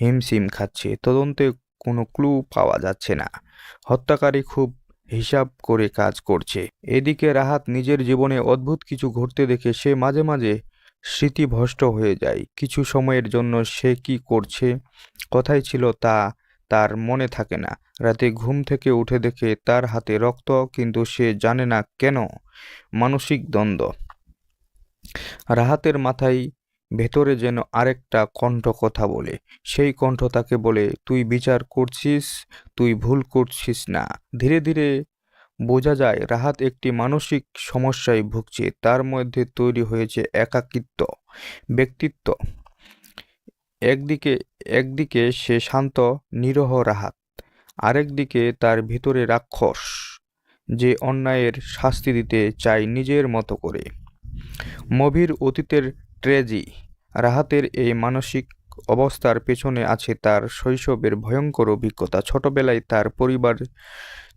হিমশিম খাচ্ছে। তদন্তে কোনো ক্লু পাওয়া যাচ্ছে না। হত্যাকারী খুব হিসাব করে কাজ করছে। এদিকে রাহাত নিজের জীবনে অদ্ভুত কিছু ঘটতে দেখে সে মাঝে মাঝে স্মৃতিভ্রষ্ট হয়ে যায়। কিছু সময়ের জন্য সে কি করছে, কোথায় ছিল তা তার মনে থাকে না। রাতে ঘুম থেকে উঠে দেখে তার হাতে রক্ত, কিন্তু সে জানে না কেন। মানসিক দ্বন্দ্ব। রাহাতের মাথায় ভেতরে যেন আরেকটা কণ্ঠ কথা বলে। সেই কণ্ঠ তাকে বলে, তুই বিচার করছিস, তুই ভুল করছিস না। ধীরে ধীরে বোঝা যায় রাহাত একটি মানসিক সমস্যায় ভুগছে। তার মধ্যে তৈরি হয়েছে একাকিত্ব ব্যক্তিত্ব। একদিকে সে শান্ত নিরহ রাহাত, আরেকদিকে তার ভিতরে রাক্ষস যে অন্যায়ের শাস্তি দিতে চায় নিজের মতো করে। মুভির অতীতের ট্র্যাজেডি। রাহাতের এই মানসিক অবস্থার পেছনে আছে তার শৈশবের ভয়ঙ্কর অভিজ্ঞতা। ছোটবেলায় তার পরিবার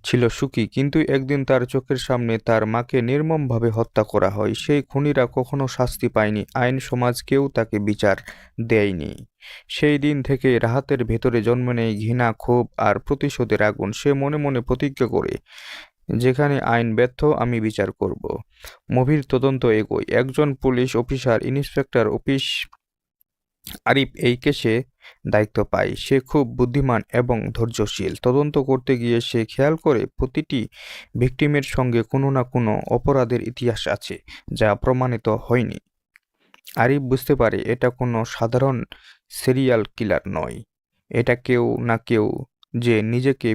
ছিল সুখী, কিন্তু একদিন তার চোখের সামনে তার মাকে নির্মমভাবে হত্যা করা হয়। সেই খুনিরা কখনো শাস্তি পায়নি, আইন সমাজ কেউ তাকে বিচার দেয়নি। সেই দিন থেকে রাহাতের ভেতরে জন্ম নেয় ঘৃণা, ক্ষোভ আর প্রতিশোধের আগুন। সে মনে মনে প্রতিজ্ঞা করে, যেখানে আইন ব্যর্থ আমি বিচার করব। মুভির তদন্ত এগোয়। একজন পুলিশ অফিসার ইন্সপেক্টর আরিফ এই কেসে দায়িত্ব পায়। সে খুব বুদ্ধিমান এবং ধৈর্যশীল। তদন্ত করতে গিয়ে সে খেয়াল করে প্রতিটি ভিকটিমের সঙ্গে কোনো না কোনো অপরাধের ইতিহাস আছে যা প্রমাণিত হয়নি। আরিফ বুঝতে পারে এটা কোনো সাধারণ সিরিয়াল কিলার নয়, এটা কেউ না কেউ যে নিজেকে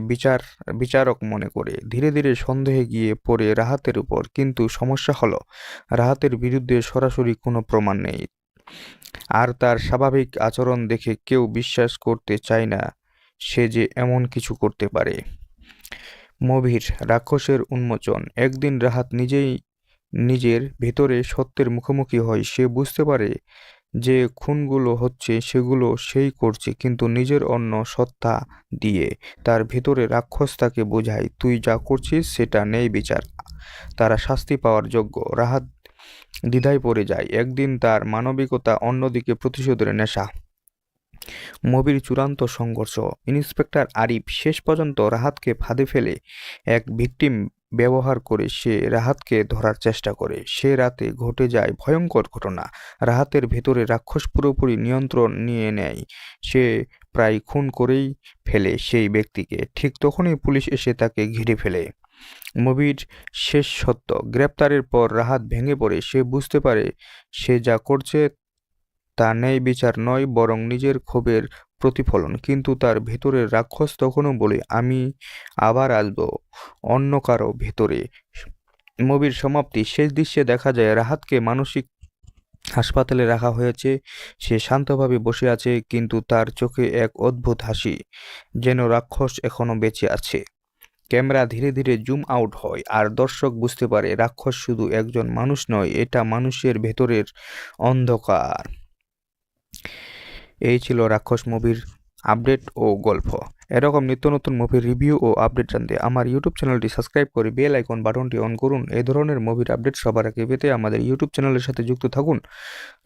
বিচারক মনে করে। ধীরে ধীরে সন্দেহে গিয়ে পড়ে রাহাতের উপর। কিন্তু সমস্যা হলো রাহাতের বিরুদ্ধে সরাসরি কোনো প্রমাণ নেই, আর তার স্বাভাবিক আচরণ দেখে কেউ বিশ্বাস করতে চায় না সে যে এমন কিছু করতে পারে। মুভির রাক্ষসের উন্মোচন। একদিন রাহাত নিজেই নিজের ভেতরে সত্যের মুখোমুখি হয়। সে বুঝতে পারে যে খুনগুলো হচ্ছে সেগুলো সেই করছে, কিন্তু নিজের অন্য সত্তা দিয়ে। তার ভেতরে রাক্ষস তাকে বোঝায়, তুই যা করছিস সেটা নেই বিচার, তারা শাস্তি পাওয়ার যোগ্য। রাহাত দ্বিধায় পড়ে যায়। একদিন তার মানবিকতা, অন্যদিকে প্রতিশোধের নেশা। মুভির চূড়ান্ত সংঘর্ষ। ইন্সপেক্টর আরিফ শেষ পর্যন্ত রাহাতকে ফাঁদে ফেলে এক ভিকটিম ব্যবহার করে সে রাহাতকে ধরার চেষ্টা করে। সে রাতে ঘটে যায় ভয়ঙ্কর ঘটনা। রাহাতের ভেতরে রাক্ষস পুরোপুরি নিয়ন্ত্রণ নিয়ে নেয়। সে প্রায় খুন করেই ফেলে সেই ব্যক্তিকে। ঠিক তখনই পুলিশ এসে তাকে ঘিরে ফেলে। মুভির শেষ সত্য। গ্রেপ্তারের পর রাহাত ভেঙে পড়ে। সে বুঝতে পারে সে যা করছে তা ন্যায় বিচার নয়, বরং নিজের ক্ষোভের প্রতিফলন। কিন্তু তার ভেতরের রাক্ষস তখনও বলে, আমি আবার আসব অন্য কারো ভেতরে। মুভির সমাপ্তি। শেষ দৃশ্যে দেখা যায় রাহাতকে মানসিক হাসপাতালে রাখা হয়েছে। সে শান্তভাবে বসে আছে, কিন্তু তার চোখে এক অদ্ভুত হাসি, যেন রাক্ষস এখনো বেঁচে আছে। ক্যামেরা ধীরে ধীরে জুম আউট হয়, আর দর্শক বুঝতে পারে রাক্ষস শুধু একজন মানুষ নয়, এটা মানুষের ভেতরের অন্ধকার। এই ছিল রাক্ষস মুভির আপডেট ও গল্প। এরকম নিত্য নতুন মুভির রিভিউ ও আপডেট জানতে আমার ইউটিউব চ্যানেলটি সাবস্ক্রাইব করে বেল আইকন বাটনটি অন করুন। এই ধরনের মুভির আপডেট সবার আগে পেতে আমাদের ইউটিউব চ্যানেলের সাথে যুক্ত থাকুন।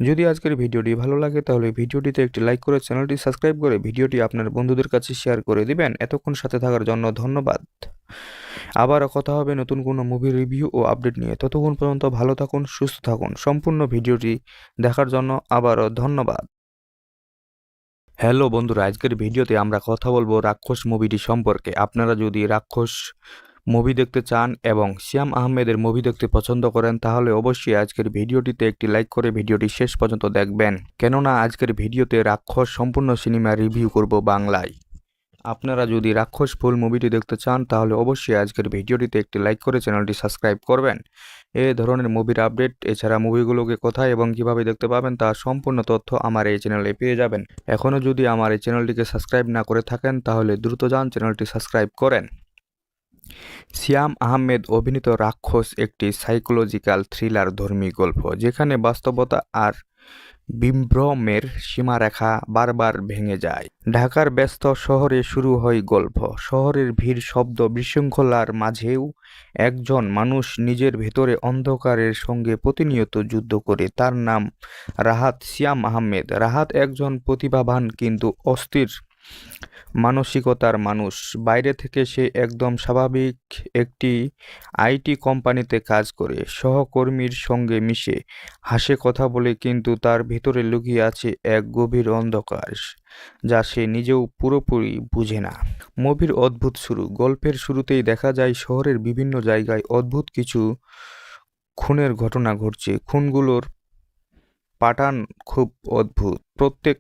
যদি আজকের ভিডিওটি ভালো লাগে তাহলে ভিডিওটিতে একটি লাইক করে চ্যানেলটি সাবস্ক্রাইব করে ভিডিওটি আপনার বন্ধুদের কাছে শেয়ার করে দিবেন। এতক্ষণ সাথে থাকার জন্য ধন্যবাদ। আবারও কথা হবে নতুন কোনো মুভির রিভিউ ও আপডেট নিয়ে। ততক্ষণ পর্যন্ত ভালো থাকুন, সুস্থ থাকুন। সম্পূর্ণ ভিডিওটি দেখার জন্য আবারও ধন্যবাদ। হ্যালো বন্ধুরা, আজকের ভিডিওতে আমরা কথা বলবো রাক্ষস মুভিটি সম্পর্কে। আপনারা যদি রাক্ষস মুভি দেখতে চান এবং শ্যাম আহমেদের মুভি দেখতে পছন্দ করেন তাহলে অবশ্যই আজকের ভিডিওটিতে একটি লাইক করে ভিডিওটি শেষ পর্যন্ত দেখবেন, কেননা আজকের ভিডিওতে রাক্ষস সম্পূর্ণ সিনেমা রিভিউ করব বাংলায়। আপনারা যদি রাক্ষস ফুল মুভিটি দেখতে চান তাহলে অবশ্যই আজকের ভিডিওটিতে একটি লাইক করে চ্যানেলটি সাবস্ক্রাইব করবেন। এই ধরনের মুভির আপডেট, এছাড়া মুভিগুলোকে কোথায় এবং কিভাবে দেখতে পাবেন তার সম্পূর্ণ তথ্য আমার এই চ্যানেলে পেয়ে যাবেন। এখনও যদি আমার এই চ্যানেলটিকে সাবস্ক্রাইব না করে থাকেন তাহলে দ্রুত যান চ্যানেলটি সাবস্ক্রাইব করেন। শ্যাম আহমেদ অভিনীত রাক্ষস একটি সাইকোলজিক্যাল থ্রিলার ধর্মী গল্প, যেখানে বাস্তবতা আর বিভ্রমের সীমারেখা বারবার ভেঙে যায়। ঢাকার ব্যস্ত শহরে শুরু হয় গল্প। শহরের ভিড়, শব্দ, বিশৃঙ্খলার মাঝেও একজন মানুষ নিজের ভেতরে অন্ধকারের সঙ্গে প্রতিনিয়ত যুদ্ধ করে। তার নাম রাহাত। শ্যাম আহমেদ। রাহাত একজন প্রতিভাবান কিন্তু অস্থির মানসিকতার মানুষ। বাইরে থেকে সে একদম স্বাভাবিক একটি আইটি কোম্পানিতে কাজ করে, সহকর্মীর সঙ্গে মিশে, হাসে, কথা বলে, কিন্তু তার ভিতরে লুকিয়ে আছে এক গভীর অন্ধকার যা সে নিজেও পুরোপুরি বুঝে না। মুভির অদ্ভুত শুরু। গল্পের শুরুতেই দেখা যায় শহরের বিভিন্ন জায়গায় অদ্ভুত কিছু খুনের ঘটনা ঘটছে। খুনগুলোর প্যাটার্ন খুব অদ্ভুত। প্রত্যেক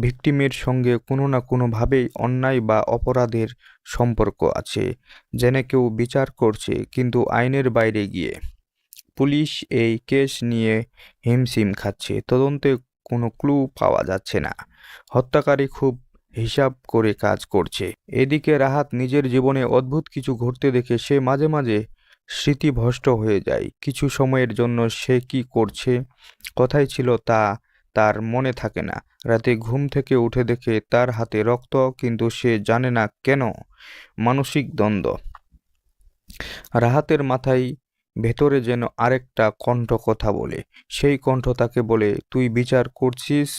ভিকটিমের সঙ্গে কোনো না কোনোভাবেই অন্যায় বা অপরাধের সম্পর্ক আছে, যেন কেউ বিচার করছে কিন্তু আইনের বাইরে গিয়ে। পুলিশ এই কেস নিয়ে হিমশিম খাচ্ছে। তদন্তে কোনো ক্লু পাওয়া যাচ্ছে না। হত্যাকারী খুব হিসাব করে কাজ করছে। এদিকে রাহাত নিজের জীবনে অদ্ভুত কিছু ঘটতে দেখে সে মাঝে মাঝে স্মৃতিভ্রষ্ট হয়ে যায়। কিছু সময়ের জন্য সে কি করছে, কোথায় ছিল তা তার মনে থাকে না। রাতে ঘুম থেকে উঠে দেখে তার হাতে রক্ত, কিন্তু সে জানে না কেন। মানসিক দ্বন্দ্ব। রাহাতের মাথায় ভেতরে যেন আরেকটা কণ্ঠ কথা বলে। সেই কণ্ঠ তাকে বলে, তুই বিচার করছিস,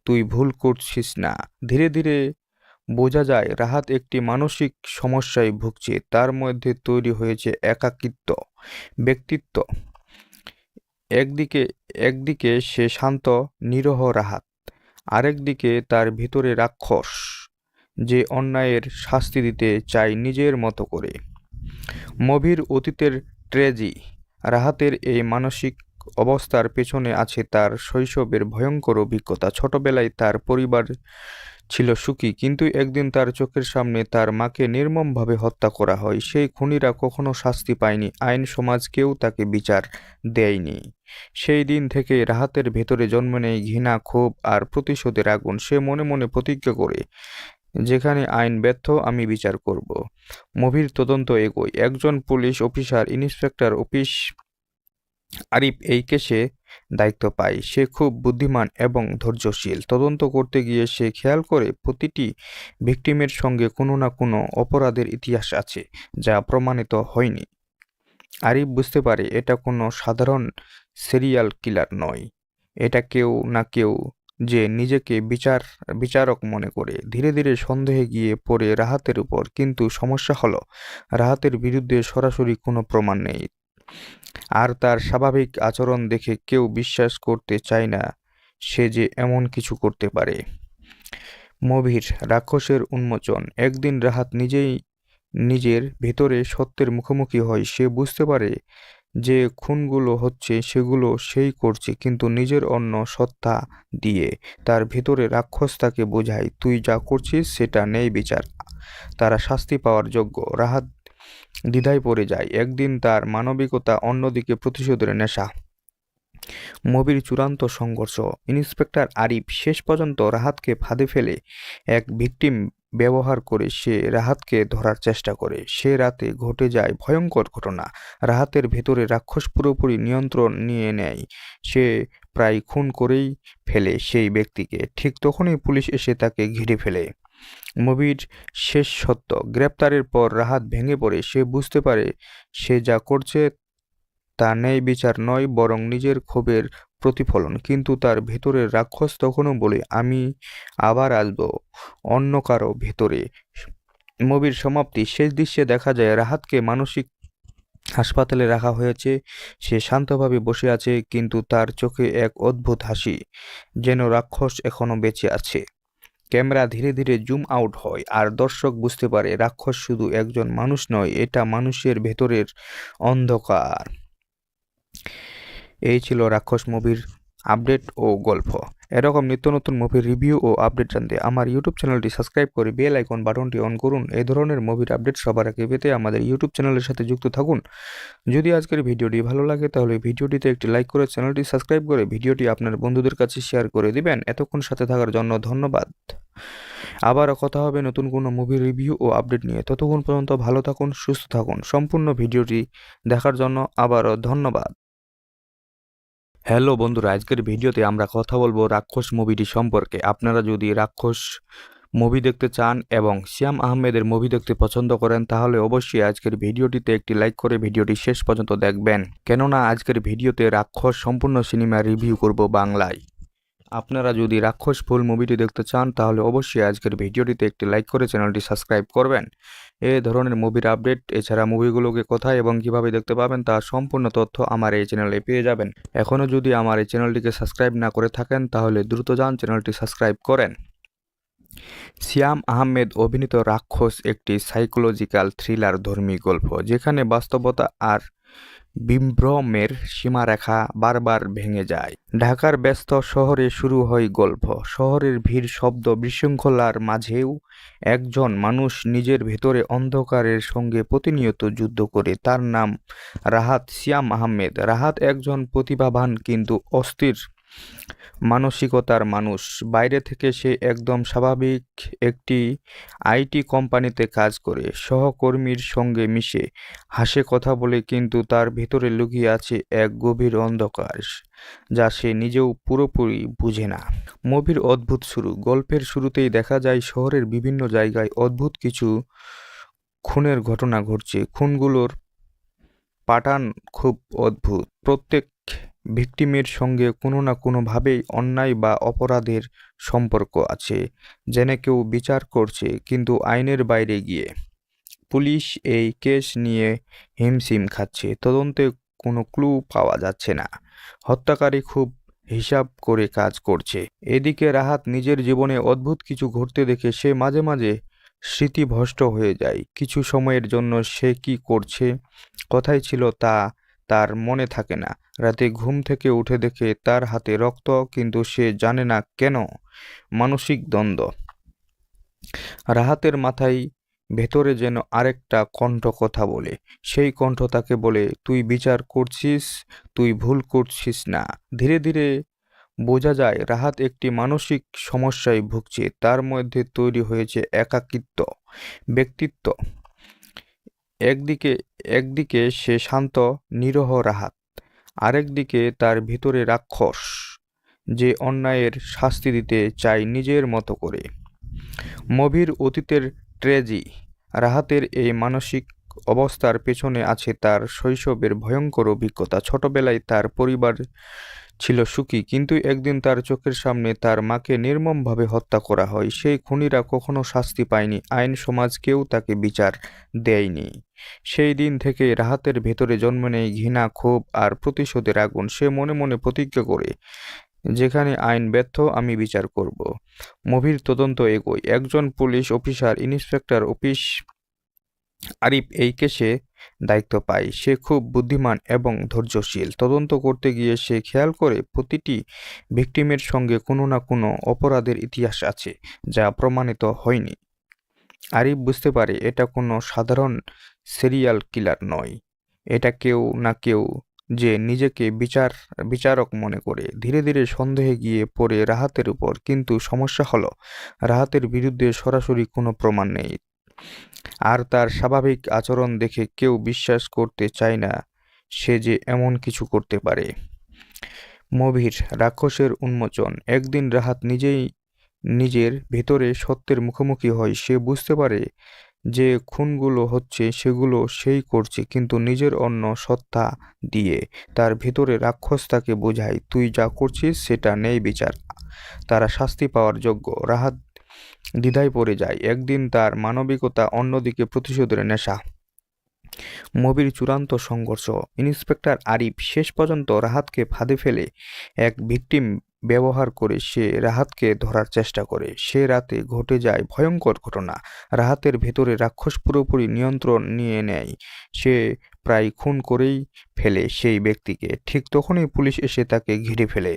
তুই ভুল করছিস না। ধীরে ধীরে বোঝা যায় রাহাত একটি মানসিক সমস্যায় ভুগছে। তার মধ্যে তৈরি হয়েছে একাকিত্ব ব্যক্তিত্ব। একদিকে সে শান্ত নিরীহ রাহাত, আরেকদিকে তার ভিতরে রাক্ষস, যে অন্যায়ের শাস্তি দিতে চায় নিজের মতো করে। মুভির অতীতের ট্র্যাজি, রাহাতের এই মানসিক অবস্থার পেছনে আছে তার শৈশবের ভয়ঙ্কর অভিজ্ঞতা। ছোটবেলায় তার পরিবার ছিল সুখী, কিন্তু একদিন তার চোখের সামনে তার মাকে নির্মমভাবে হত্যা করা হয়। সেই খুনিরা কখনো শাস্তি পায়নি, আইন সমাজ কেউ তাকে বিচার দেয়নি। সেই দিন থেকে রাহাতের ভেতরে জন্ম নেয় ঘৃণা, ক্ষোভ আর প্রতিশোধের আগুন। সে মনে মনে প্রতিজ্ঞা করে, যেখানে আইন ব্যর্থ আমি বিচার করব। মুভির তদন্ত এগোয়। একজন পুলিশ অফিসার, ইন্সপেক্টর আরিফ এই কেসে দায়িত্ব পায়। সে খুব বুদ্ধিমান এবং ধৈর্যশীল। তদন্ত করতে গিয়ে সে খেয়াল করে প্রতিটি ভিকটিমের সঙ্গে কোনো না কোনো অপরাধের ইতিহাস আছে যা প্রমাণিত হয়নি। আরিফ বুঝতে পারে এটা কোনো সাধারণ সিরিয়াল কিলার নয়, এটা কেউ না কেউ যে নিজেকে বিচারক মনে করে। ধীরে ধীরে সন্দেহে গিয়ে পড়ে রাহাতের উপর, কিন্তু সমস্যা হলো রাহাতের বিরুদ্ধে সরাসরি কোনো প্রমাণ নেই, আর তার স্বাভাবিক আচরণ দেখে কেউ বিশ্বাস করতে চায় না সে যে এমন কিছু করতে পারে। মুভির রাক্ষসের উন্মোচন। একদিন রাহাত নিজেই নিজের ভেতরে সত্যের মুখোমুখি হয়। সে বুঝতে পারে যে খুনগুলো হচ্ছে সেগুলো সেই করছে, কিন্তু নিজের অন্য সত্তা দিয়ে। তার ভেতরে রাক্ষস তাকে বোঝায়, তুই যা করছিস সেটা নেই বিচার, তারা শাস্তি পাওয়ার যোগ্য। রাহাত দ্বিধায় পড়ে যায়। একদিন তার মানবিকতা, অন্যদিকে প্রতিশোধের নেশা। মুভির চূড়ান্ত সংঘর্ষ। ইন্সপেক্টর আরিফ শেষ পর্যন্ত রাহাতকে ফাঁদে ফেলে এক ভিকটিম ব্যবহার করে সে রাহাতকে ধরার চেষ্টা করে। সে রাতে ঘটে যায় ভয়ঙ্কর ঘটনা। রাহাতের ভেতরে রাক্ষস পুরোপুরি নিয়ন্ত্রণ নিয়ে নেয়। সে প্রায় খুন করেই ফেলে সেই ব্যক্তিকে। ঠিক তখনই পুলিশ এসে তাকে ঘিরে ফেলে। মুভির শেষ সত্য। গ্রেপ্তারের পর রাহাত ভেঙে পড়ে। সে বুঝতে পারে সে যা করছে তা ন্যায় বিচার নয়, বরং নিজের ক্ষোভের প্রতিফলন। কিন্তু তার ভেতরের রাক্ষস তখনও বলে, আমি আবার আসব অন্য কারো ভেতরে। মুভির সমাপ্তি। শেষ দৃশ্যে দেখা যায় রাহাতকে মানসিক হাসপাতালে রাখা হয়েছে। সে শান্তভাবে বসে আছে, কিন্তু তার চোখে এক অদ্ভুত হাসি, যেন রাক্ষস এখনো বেঁচে আছে। ক্যামেরা ধীরে ধীরে জুম আউট হয়, আর দর্শক বুঝতে পারে রাক্ষস শুধু একজন মানুষ নয়, এটা মানুষের ভেতরের অন্ধকার। এই ছিল রাক্ষস মুভির আপডেট ও গল্প। এরকম নিত্য নতুন মুভির রিভিউ ও আপডেট জানতে আমার ইউটিউব চ্যানেলটি সাবস্ক্রাইব করে বেল আইকন বাটনটি অন করুন। এই ধরনের মুভির আপডেট সবার আগে পেতে আমাদের ইউটিউব চ্যানেলের সাথে যুক্ত থাকুন। যদি আজকের ভিডিওটি ভালো লাগে তাহলে ভিডিওটিতে একটি লাইক করে চ্যানেলটি সাবস্ক্রাইব করে ভিডিওটি আপনার বন্ধুদের কাছে শেয়ার করে দিবেন। এতক্ষণ সাথে থাকার জন্য ধন্যবাদ। আবারও কথা হবে নতুন কোনো মুভির রিভিউ ও আপডেট নিয়ে। ততক্ষণ পর্যন্ত ভালো থাকুন, সুস্থ থাকুন। সম্পূর্ণ ভিডিওটি দেখার জন্য আবারও ধন্যবাদ। হ্যালো বন্ধুরা, আজকের ভিডিওতে আমরা কথা বলবো রাক্ষস মুভিটি সম্পর্কে। আপনারা যদি রাক্ষস মুভি দেখতে চান এবং শ্যাম আহমেদের মুভি দেখতে পছন্দ করেন তাহলে অবশ্যই আজকের ভিডিওটিতে একটি লাইক করে ভিডিওটি শেষ পর্যন্ত দেখবেন, কেননা আজকের ভিডিওতে রাক্ষস সম্পূর্ণ সিনেমা রিভিউ করব বাংলায়। আপনারা যদি রাক্ষস ফুল মুভিটি দেখতে চান তাহলে অবশ্যই আজকের ভিডিওটিতে একটি লাইক করে চ্যানেলটি সাবস্ক্রাইব করবেন। এই ধরনের মুভির আপডেট, এছাড়া মুভিগুলোকে কোথায় এবং কিভাবে দেখতে পাবেন তার সম্পূর্ণ তথ্য আমার এই চ্যানেলে পেয়ে যাবেন। এখনও যদি আমার এই চ্যানেলটিকে সাবস্ক্রাইব না করে থাকেন তাহলে দ্রুত যান চ্যানেলটি সাবস্ক্রাইব করেন। শ্যাম আহমেদ অভিনীত রাক্ষস একটি সাইকোলজিক্যাল থ্রিলার ধর্মী গল্প, যেখানে বাস্তবতা আর বিভ্রমের সীমারেখা বারবার ভেঙে যায়। ঢাকার ব্যস্ত শহরে শুরু হয় গল্প। শহরের ভিড়, শব্দ, বিশৃঙ্খলার মাঝেও একজন মানুষ নিজের ভেতরে অন্ধকারের সঙ্গে প্রতিনিয়ত যুদ্ধ করে। তার নাম রাহাত। শ্যাম আহমেদ। রাহাত একজন প্রতিভাবান কিন্তু অস্থির মানসিকতার মানুষ। বাইরে থেকে সে একদম স্বাভাবিক একটি আইটি কোম্পানিতে কাজ করে, সহকর্মীর সঙ্গে মিশে, হাসে, কথা বলে, কিন্তু তার ভেতরে লুকিয়ে আছে এক গভীর অন্ধকার যা সে নিজেও পুরোপুরি বুঝে না। মুভির অদ্ভুত শুরু। গল্পের শুরুতেই দেখা যায় শহরের বিভিন্ন জায়গায় অদ্ভুত কিছু খুনের ঘটনা ঘটছে। খুনগুলোর প্যাটার্ন খুব অদ্ভুত। প্রত্যেক ভিকটিমের সঙ্গে কোনো না কোনোভাবেই অন্যায় বা অপরাধের সম্পর্ক আছে, যেন কেউ বিচার করছে কিন্তু আইনের বাইরে গিয়ে। পুলিশ এই কেস নিয়ে হিমশিম খাচ্ছে। তদন্তে কোনো ক্লু পাওয়া যাচ্ছে না। হত্যাকারী খুব হিসাব করে কাজ করছে। এদিকে রাহাত নিজের জীবনে অদ্ভুত কিছু ঘটতে দেখে সে মাঝে মাঝে স্মৃতিভ্রষ্ট হয়ে যায়। কিছু সময়ের জন্য সে কি করছে, কোথায় ছিল তা তার মনে থাকে না। রাতে ঘুম থেকে উঠে দেখে তার হাতে রক্ত, কিন্তু সে জানে না কেন। মানসিক দ্বন্দ্ব। রাহাতের মাথায় ভেতরে যেন আরেকটা কণ্ঠ কথা বলে। সেই কণ্ঠ তাকে বলে, তুই বিচার করছিস, তুই ভুল করছিস না। ধীরে ধীরে বোঝা যায় রাহাত একটি মানসিক সমস্যায় ভুগছে। তার মধ্যে তৈরি হয়েছে একাকিত্ব ব্যক্তিত্ব। একদিকে একদিকে সে শান্ত নিরহ রাহাত, আরেকদিকে তার ভিতরে রাক্ষস, যে অন্যায়ের শাস্তি দিতে চায় নিজের মতো করে। মুভির অতীতের ট্র্যাজেডি। রাহাতের এই মানসিক অবস্থার পেছনে আছে তার শৈশবের ভয়ঙ্কর অভিজ্ঞতা। ছোটবেলায় তার পরিবার ছিল সুখী, কিন্তু একদিন তার চোখের সামনে তার মাকে নির্মমভাবে হত্যা করা হয়। সেই খুনিরা কখনো শাস্তি পায়নি, আইন সমাজ কেউ তাকে বিচার দেয়নি। সেই দিন থেকে রাহাতের ভেতরে জন্ম নেয় ঘৃণা, ক্ষোভ আর প্রতিশোধের আগুন। সে মনে মনে প্রতিজ্ঞা করে, যেখানে আইন ব্যর্থ আমি বিচার করব। মুভির তদন্ত এগোয়। একজন police officer, inspector office Arif এই কেসে দায়িত্ব পায়। সে খুব বুদ্ধিমান এবং ধৈর্যশীল। তদন্ত করতে গিয়ে সে খেয়াল করে প্রতিটি ভিকটিমের সঙ্গে কোনো না কোনো অপরাধের ইতিহাস আছে, যা প্রমাণিত হয়নি। আরিফ বুঝতে পারে এটা কোনো সাধারণ সিরিয়াল কিলার নয়, এটা কেউ না কেউ যে নিজেকে বিচারক মনে করে। ধীরে ধীরে সন্দেহে গিয়ে পড়ে রাহাতের উপর। কিন্তু সমস্যা হলো, রাহাতের বিরুদ্ধে সরাসরি কোনো প্রমাণ নেই, আর তার স্বাভাবিক আচরণ দেখে কেউ বিশ্বাস করতে চায় না সে যে এমন কিছু করতে পারে। মুভির রাক্ষসের উন্মোচন। একদিন রাহাত নিজেই নিজের ভেতরে সত্যের মুখোমুখি হয়। সে বুঝতে পারে যে খুনগুলো হচ্ছে সেগুলো সেই করছে, কিন্তু নিজের অন্য সত্তা দিয়ে। তার ভেতরে রাক্ষস তাকে বোঝায়, তুই যা করছিস সেটা নেই বিচার, তারা শাস্তি পাওয়ার যোগ্য। রাহাত দ্বিধায় পড়ে যায়। একদিন তার মানবিকতা, অন্যদিকে প্রতিশোধের নেশা। মুভির চূড়ান্ত সংঘর্ষ। ইন্সপেক্টর আরিফ শেষ পর্যন্ত রাহাতকে ফাঁদে ফেলে এক ভিকটিম ব্যবহার করে সে রাহাতকে ধরার চেষ্টা করে। সে রাতে ঘটে যায় ভয়ঙ্কর ঘটনা। রাহাতের ভেতরে রাক্ষস পুরোপুরি নিয়ন্ত্রণ নিয়ে নেয়। সে প্রায় খুন করেই ফেলে সেই ব্যক্তিকে। ঠিক তখনই পুলিশ এসে তাকে ঘিরে ফেলে।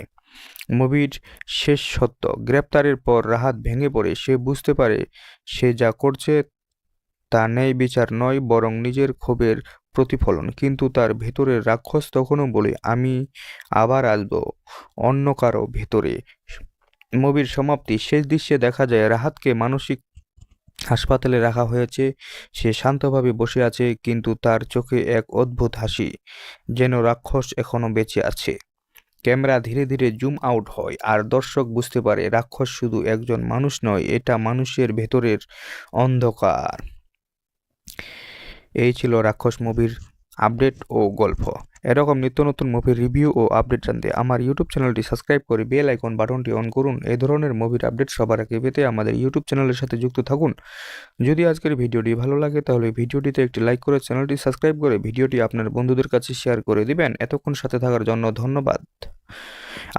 মুভির শেষ সত্য। গ্রেপ্তারের পর রাহাত ভেঙে পড়ে। সে বুঝতে পারে সে যা করছে তা ন্যায় বিচার নয়, বরং নিজের ক্ষোভের প্রতিফলন। কিন্তু তার ভেতরের রাক্ষস তখনও বলে, আমি আবার আসব অন্য কারো ভেতরে। মুভির সমাপ্তি। শেষ দৃশ্যে দেখা যায় রাহাতকে মানসিক হাসপাতালে রাখা হয়েছে। সে শান্তভাবে বসে আছে, কিন্তু তার চোখে এক অদ্ভুত হাসি, যেন রাক্ষস এখনো বেঁচে আছে। ক্যামেরা ধীরে ধীরে জুম আউট হয়, আর দর্শক বুঝতে পারে রাক্ষস শুধু একজন মানুষ নয়, এটা মানুষের ভেতরের অন্ধকার। এই ছিল রাক্ষস মুভির আপডেট ও গল্প। এরকম নিত্য নতুন মুভির রিভিউ ও আপডেট জানতে আমার ইউটিউব চ্যানেলটি সাবস্ক্রাইব করে বেল আইকন বাটনটি অন করুন। এই ধরনের মুভির আপডেট সবার আগে পেতে আমাদের ইউটিউব চ্যানেলের সাথে যুক্ত থাকুন। যদি আজকের ভিডিওটি ভালো লাগে তাহলে ভিডিওটিতে একটি লাইক করে চ্যানেলটি সাবস্ক্রাইব করে ভিডিওটি আপনার বন্ধুদের কাছে শেয়ার করে দিবেন। এতক্ষণ সাথে থাকার জন্য ধন্যবাদ।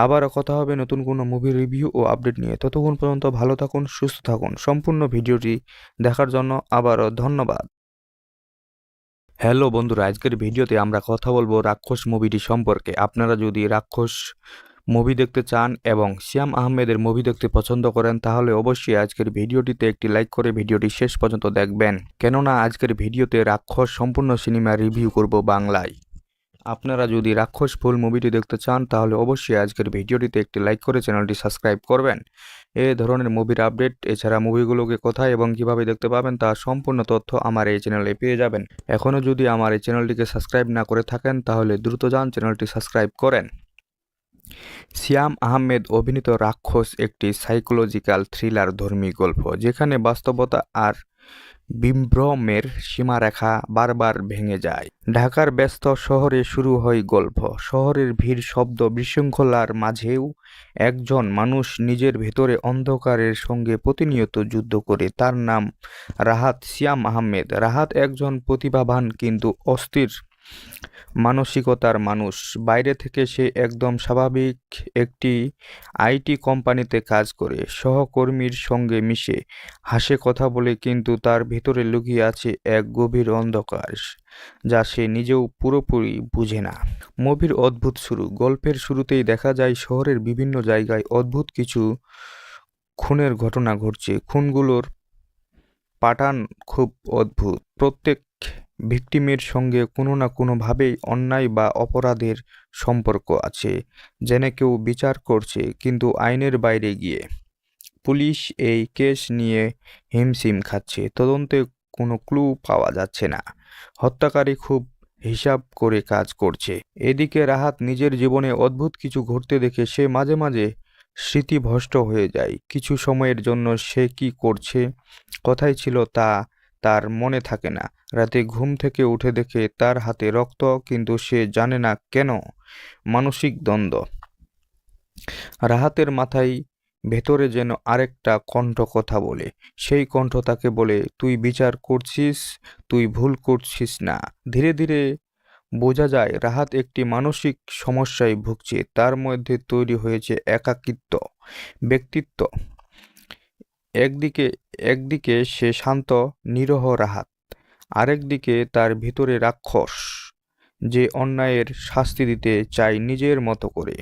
আবারও কথা হবে নতুন কোনো মুভির রিভিউ ও আপডেট নিয়ে। ততক্ষণ পর্যন্ত ভালো থাকুন, সুস্থ থাকুন। সম্পূর্ণ ভিডিওটি দেখার জন্য আবারও ধন্যবাদ। হ্যালো বন্ধুরা, আজকের ভিডিওতে আমরা কথা বলবো রাক্ষস মুভিটি সম্পর্কে। আপনারা যদি রাক্ষস মুভি দেখতে চান এবং শ্যাম আহমেদের মুভি দেখতে পছন্দ করেন, তাহলে অবশ্যই আজকের ভিডিওটিতে একটি লাইক করে ভিডিওটি শেষ পর্যন্ত দেখবেন, কেননা আজকের ভিডিওতে রাক্ষস সম্পূর্ণ সিনেমা রিভিউ করব বাংলায়। আপনারা যদি রাক্ষস ফুল মুভিটি দেখতে চান, তাহলে অবশ্যই আজকের ভিডিওটিতে একটি লাইক করে চ্যানেলটি সাবস্ক্রাইব করবেন। এই ধরনের মুভির আপডেট, এছাড়া মুভিগুলোকে কোথায় এবং কিভাবে দেখতে পাবেন তার সম্পূর্ণ তথ্য আমার এই চ্যানেলে পেয়ে যাবেন। এখনও যদি আমার এই চ্যানেলটিকে সাবস্ক্রাইব না করে থাকেন, তাহলে দ্রুত যান চ্যানেলটি সাবস্ক্রাইব করেন। শ্যাম আহমেদ অভিনীত রাক্ষস একটি সাইকোলজিক্যাল থ্রিলার ধর্মী গল্প, যেখানে বাস্তবতা আর বিভ্রমের সীমারেখা বারবার ভেঙে যায়। ঢাকার ব্যস্ত শহরে শুরু হয় গল্প। শহরের ভিড়, শব্দ, বিশৃঙ্খলার মাঝেও একজন মানুষ নিজের ভেতরে অন্ধকারের সঙ্গে প্রতিনিয়ত যুদ্ধ করে। তার নাম রাহাত। শ্যাম আহমেদ। রাহাত একজন প্রতিভাবান কিন্তু অস্থির মানসিকতার মানুষ। বাইরে থেকে সে একদম স্বাভাবিক একটি আইটি কোম্পানিতে কাজ করে, সহকর্মীর সঙ্গে মিশে, হাসে, কথা বলে, কিন্তু তার ভিতরে লুকিয়ে আছে এক গভীর অন্ধকার যা সে নিজেও পুরোপুরি বুঝে না। মুভির অদ্ভুত শুরু। গল্পের শুরুতেই দেখা যায় শহরের বিভিন্ন জায়গায় অদ্ভুত কিছু খুনের ঘটনা ঘটছে। খুনগুলোর প্যাটার্ন খুব অদ্ভুত। প্রত্যেক ভিকটিমের সঙ্গে কোনো না কোনোভাবেই অন্যায় বা অপরাধের সম্পর্ক আছে, যেন কেউ বিচার করছে কিন্তু আইনের বাইরে গিয়ে। পুলিশ এই কেস নিয়ে হিমশিম খাচ্ছে। তদন্তে কোনো ক্লু পাওয়া যাচ্ছে না। হত্যাকারী খুব হিসাব করে কাজ করছে। এদিকে রাহাত নিজের জীবনে অদ্ভুত কিছু ঘটতে দেখে সে মাঝে মাঝে স্মৃতিভ্রষ্ট হয়ে যায়। কিছু সময়ের জন্য সে কি করছে, কোথায় ছিল তা তার মনে থাকে না। রাতে ঘুম থেকে উঠে দেখে তার হাতে রক্ত, কিন্তু সে জানে না কেন। মানসিক দ্বন্দ্ব। রাহাতের মাথায় ভেতরে যেন আরেকটা কণ্ঠ কথা বলে। সেই কণ্ঠ তাকে বলে, তুই বিচার করছিস, তুই ভুল করছিস না। ধীরে ধীরে বোঝা যায় রাহাত একটি মানসিক সমস্যায় ভুগছে। তার মধ্যে তৈরি হয়েছে একাকিত্ব ব্যক্তিত্ব। একদিকে সে শান্ত নিরহ রাহাত, আরেকদিকে তার ভিতরে রাক্ষস যে অন্যায়ের শাস্তি দিতে চায় নিজের মতো করে।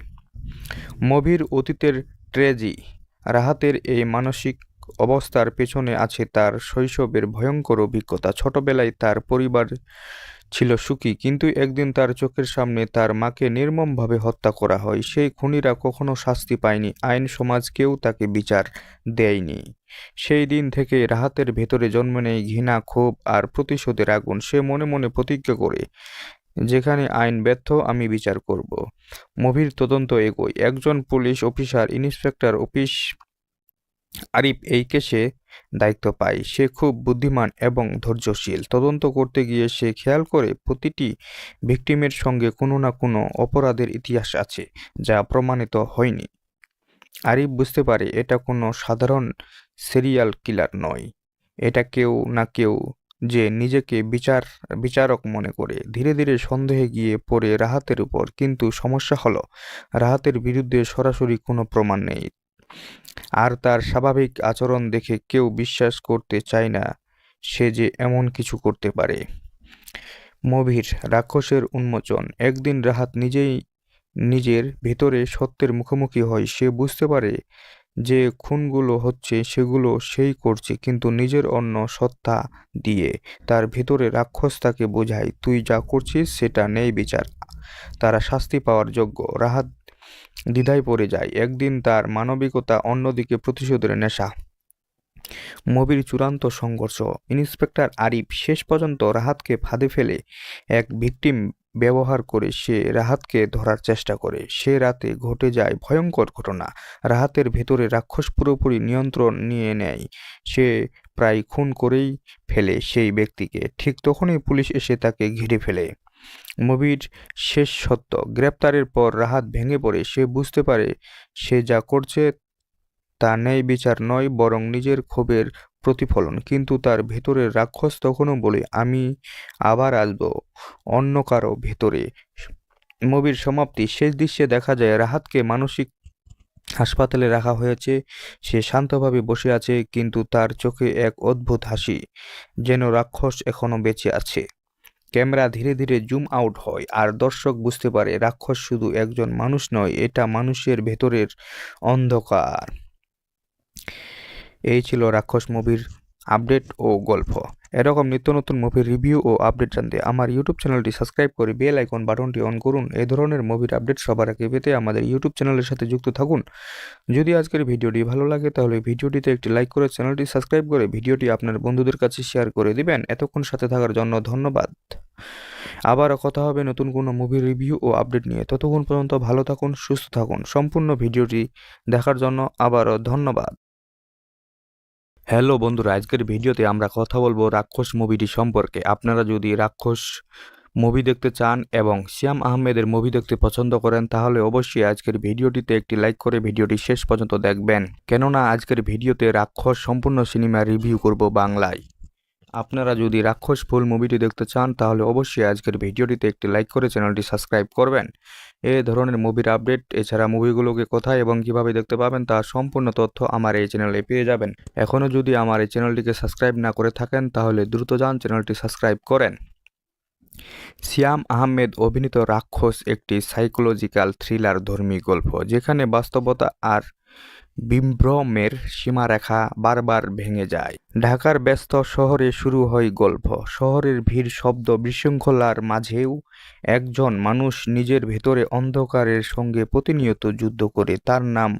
মুভির অতীতের ট্র্যাজেডি। রাহাতের এই মানসিক অবস্থার পেছনে আছে তার শৈশবের ভয়ঙ্কর অভিজ্ঞতা। ছোটবেলায় তার পরিবার ছিল সুখী, কিন্তু একদিন তার চোখের সামনে তার মাকে নির্মমভাবে হত্যা করা হয়। সেই খুনিরা কখনো শাস্তি পায়নি, আইন সমাজ কেউ তাকে বিচার দেয়নি। সেই দিন থেকে রাহাতের ভেতরে জন্ম নেয় ঘৃণা, ক্ষোভ আর প্রতিশোধের আগুন। সে মনে মনে প্রতিজ্ঞা করে, যেখানে আইন ব্যর্থ আমি বিচার করব। মুভির তদন্ত এগোয়। একজন পুলিশ অফিসার, ইন্সপেক্টর আরিফ এই কেসে দায়িত্ব পায়। সে খুব বুদ্ধিমান এবং ধৈর্যশীল। তদন্ত করতে গিয়ে সে খেয়াল করে প্রতিটি ভিকটিমের সঙ্গে কোনো না কোনো অপরাধের ইতিহাস আছে যা প্রমাণিত হয়নি। আরিফ বুঝতে পারে এটা কোনো সাধারণ সিরিয়াল কিলার নয়, এটা কেউ না কেউ যে নিজেকে বিচারক মনে করে। ধীরে ধীরে সন্দেহে গিয়ে পড়ে রাহাতের উপর। কিন্তু সমস্যা হলো রাহাতের বিরুদ্ধে সরাসরি কোনো প্রমাণ নেই, আর তার স্বাভাবিক আচরণ দেখে কেউ বিশ্বাস করতে চায় না সে যে এমন কিছু করতে পারে। মুভির রাক্ষসের উন্মোচন। একদিন রাহাত নিজেই নিজের ভেতরে সত্যের মুখোমুখি হয়। সে বুঝতে পারে যে খুনগুলো হচ্ছে সেগুলো সেই করছে, কিন্তু নিজের অন্য সত্তা দিয়ে। তার ভেতরে রাক্ষস তাকে বোঝায়, তুই যা করছিস সেটা নেই বিচার, তারা শাস্তি পাওয়ার যোগ্য। রাহাত দ্বিধায় পড়ে যায়। একদিন তার মানবিকতা, অন্যদিকে প্রতিশোধের নেশা। মুভির চূড়ান্ত সংঘর্ষ। ইন্সপেক্টর আরিফ শেষ পর্যন্ত রাহাতকে ফাঁদে ফেলে এক ভিকটিম ব্যবহার করে সে রাহাতকে ধরার চেষ্টা করে। সে রাতে ঘটে যায় ভয়ঙ্কর ঘটনা। রাহাতের ভেতরে রাক্ষস পুরোপুরি নিয়ন্ত্রণ নিয়ে নেয়। সে প্রায় খুন করেই ফেলে সেই ব্যক্তিকে। ঠিক তখনই পুলিশ এসে তাকে ঘিরে ফেলে। মুভির শেষ সত্য। গ্রেপ্তারের পর রাহাত ভেঙে পড়ে। সে বুঝতে পারে সে যা করছে তা ন্যায় বিচার নয়, বরং নিজের ক্ষোভের প্রতিফলন। কিন্তু তার ভেতরের রাক্ষস তখনও বলে, আমি আবার আসব অন্য কারো ভেতরে। মুভির সমাপ্তি। শেষ দৃশ্যে দেখা যায় রাহাতকে মানসিক হাসপাতালে রাখা হয়েছে। সে শান্তভাবে বসে আছে, কিন্তু তার চোখে এক অদ্ভুত হাসি, যেন রাক্ষস এখনো বেঁচে আছে। ক্যামেরা ধীরে ধীরে জুম আউট হয়, আর দর্শক বুঝতে পারে রাক্ষস শুধু একজন মানুষ নয়, এটা মানুষের ভেতরের অন্ধকার। এই ছিল রাক্ষস মুভির আপডেট ও গল্প। এরকম নিত্য নতুন মুভির রিভিউ ও আপডেট জানতে আমার ইউটিউব চ্যানেলটি সাবস্ক্রাইব করে বেল আইকন বাটনটি অন করুন। এই ধরনের মুভির আপডেট সবার আগে পেতে আমাদের ইউটিউব চ্যানেলের সাথে যুক্ত থাকুন। যদি আজকের ভিডিওটি ভালো লাগে তাহলে ভিডিওটিতে একটি লাইক করে চ্যানেলটি সাবস্ক্রাইব করে ভিডিওটি আপনার বন্ধুদের কাছে শেয়ার করে দিবেন। এতক্ষণ সাথে থাকার জন্য ধন্যবাদ। আবারও কথা হবে নতুন কোনো মুভির রিভিউ ও আপডেট নিয়ে। ততক্ষণ পর্যন্ত ভালো থাকুন, সুস্থ থাকুন। সম্পূর্ণ ভিডিওটি দেখার জন্য আবারও ধন্যবাদ। হ্যালো বন্ধুরা, আজকের ভিডিওতে আমরা কথা বলবো রাক্ষস মুভিটি সম্পর্কে। আপনারা যদি রাক্ষস মুভি দেখতে চান এবং শ্যাম আহমেদের মুভি দেখতে পছন্দ করেন তাহলে অবশ্যই আজকের ভিডিওটিতে একটি লাইক করে ভিডিওটি শেষ পর্যন্ত দেখবেন, কেননা আজকের ভিডিওতে রাক্ষস সম্পূর্ণ সিনেমা রিভিউ করব বাংলায়। আপনারা যদি রাক্ষস ফুল মুভিটি দেখতে চান তাহলে অবশ্যই আজকের ভিডিওটিতে একটি লাইক করে চ্যানেলটি সাবস্ক্রাইব করবেন। এই ধরনের মুভির আপডেট এছাড়া মুভিগুলোকে কোথায় এবং কিভাবে দেখতে পাবেন তার সম্পূর্ণ তথ্য আমার এই চ্যানেলে পেয়ে যাবেন। এখনও যদি আমার এই চ্যানেলটিকে সাবস্ক্রাইব না করে থাকেন তাহলে দ্রুত যান চ্যানেলটি সাবস্ক্রাইব করেন। সিয়াম আহমেদ অভিনীত রাক্ষস একটি সাইকোলজিক্যাল থ্রিলার ধর্মী গল্প, যেখানে বাস্তবতা আর বিভ্রমের সীমারেখা বারবার ভেঙে যায়। ঢাকার ব্যস্ত শহরে শুরু হয় গল্প। শহরের ভিড়, শব্দ, বিশৃঙ্খলার মাঝেও একজন মানুষ নিজের ভেতরে অন্ধকারের সঙ্গে প্রতিনিয়ত যুদ্ধ করে। তার নাম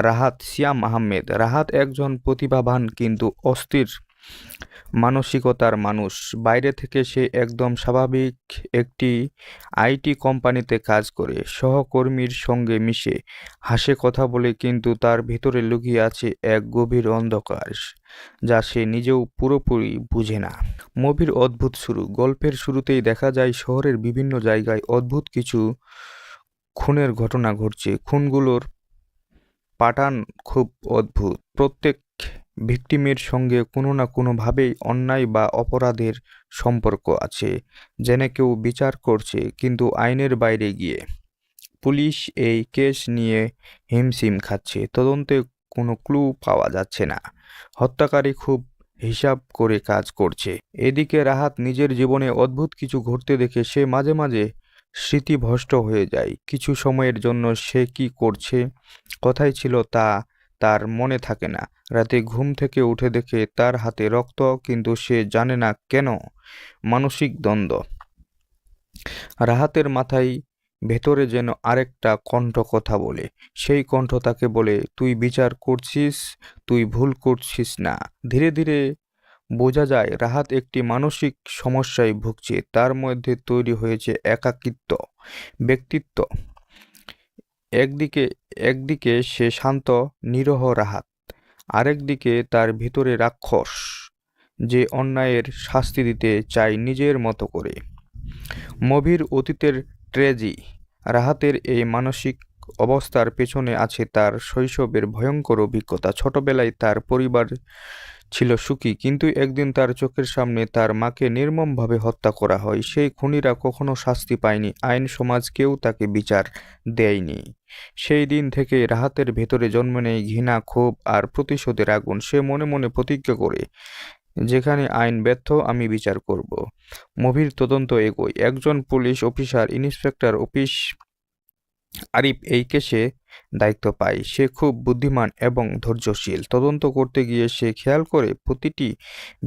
রাহাত। সিয়াম আহমেদ। রাহাত একজন প্রতিভাবান কিন্তু অস্থির মানসিকতার মানুষ। বাইরে থেকে সে একদম স্বাভাবিক একটি আইটি কোম্পানিতে কাজ করে, সহকর্মীর সঙ্গে মিশে, হাসে, কথা বলে, কিন্তু তার ভিতরে লুকিয়ে আছে এক গভীর অন্ধকার যা সে নিজেও পুরোপুরি বুঝে না। মুভির অদ্ভুত শুরু। গল্পের শুরুতেই দেখা যায় শহরের বিভিন্ন জায়গায় অদ্ভুত কিছু খুনের ঘটনা ঘটছে। খুনগুলোর প্যাটার্ন খুব অদ্ভুত। প্রত্যেক ভিকটিমের সঙ্গে কোনো না কোনোভাবেই অন্যায় বা অপরাধের সম্পর্ক আছে, যেন কেউ বিচার করছে কিন্তু আইনের বাইরে গিয়ে। পুলিশ এই কেস নিয়ে হিমশিম খাচ্ছে। তদন্তে কোনো ক্লু পাওয়া যাচ্ছে না। হত্যাকারী খুব হিসাব করে কাজ করছে। এদিকে রাহাত নিজের জীবনে অদ্ভুত কিছু ঘটতে দেখে সে মাঝে মাঝে স্মৃতিভ্রষ্ট হয়ে যায়। কিছু সময়ের জন্য সে কি করছে, কোথায় ছিল তা তার মনে থাকে না। রাতে ঘুম থেকে উঠে দেখে তার হাতে রক্ত, কিন্তু সে জানে না কেন। মানসিক দ্বন্দ্ব। রাহাতের মাথায় ভেতরে যেন আরেকটা কণ্ঠ কথা বলে। সেই কণ্ঠ তাকে বলে, তুই বিচার করছিস, তুই ভুল করছিস না। ধীরে ধীরে বোঝা যায় রাহাত একটি মানসিক সমস্যায় ভুগছে। তার মধ্যে তৈরি হয়েছে একাকিত্ব ব্যক্তিত্ব। একদিকে সে শান্ত নিরহ রাহাত, আরেকদিকে তার ভিতরে রাক্ষস যে অন্যায়ের শাস্তি দিতে চায় নিজের মতো করে। মুভির অতীতের ট্র্যাজেডি। রাহাতের এই মানসিক অবস্থার পেছনে আছে তার শৈশবের ভয়ঙ্কর অভিজ্ঞতা। ছোটবেলায় তার পরিবার ছিল সুখী, কিন্তু একদিন তার চোখের সামনে তার মাকে নির্মমভাবে হত্যা করা হয়। সেই খুনিরা কখনো শাস্তি পায়নি, আইন সমাজ কেউ তাকে বিচার দেয়নি। সেই দিন থেকে রাহাতের ভেতরে জন্ম নেয় ঘৃণা, ক্ষোভ আর প্রতিশোধের আগুন। সে মনে মনে প্রতিজ্ঞা করে, যেখানে আইন ব্যর্থ আমি বিচার করব। মুভির তদন্ত এগোয়। একজন পুলিশ অফিসার, ইন্সপেক্টর আরিফ এই কেসে দায়িত্ব পায়। সে খুব বুদ্ধিমান এবং ধৈর্যশীল। তদন্ত করতে গিয়ে সে খেয়াল করে প্রতিটি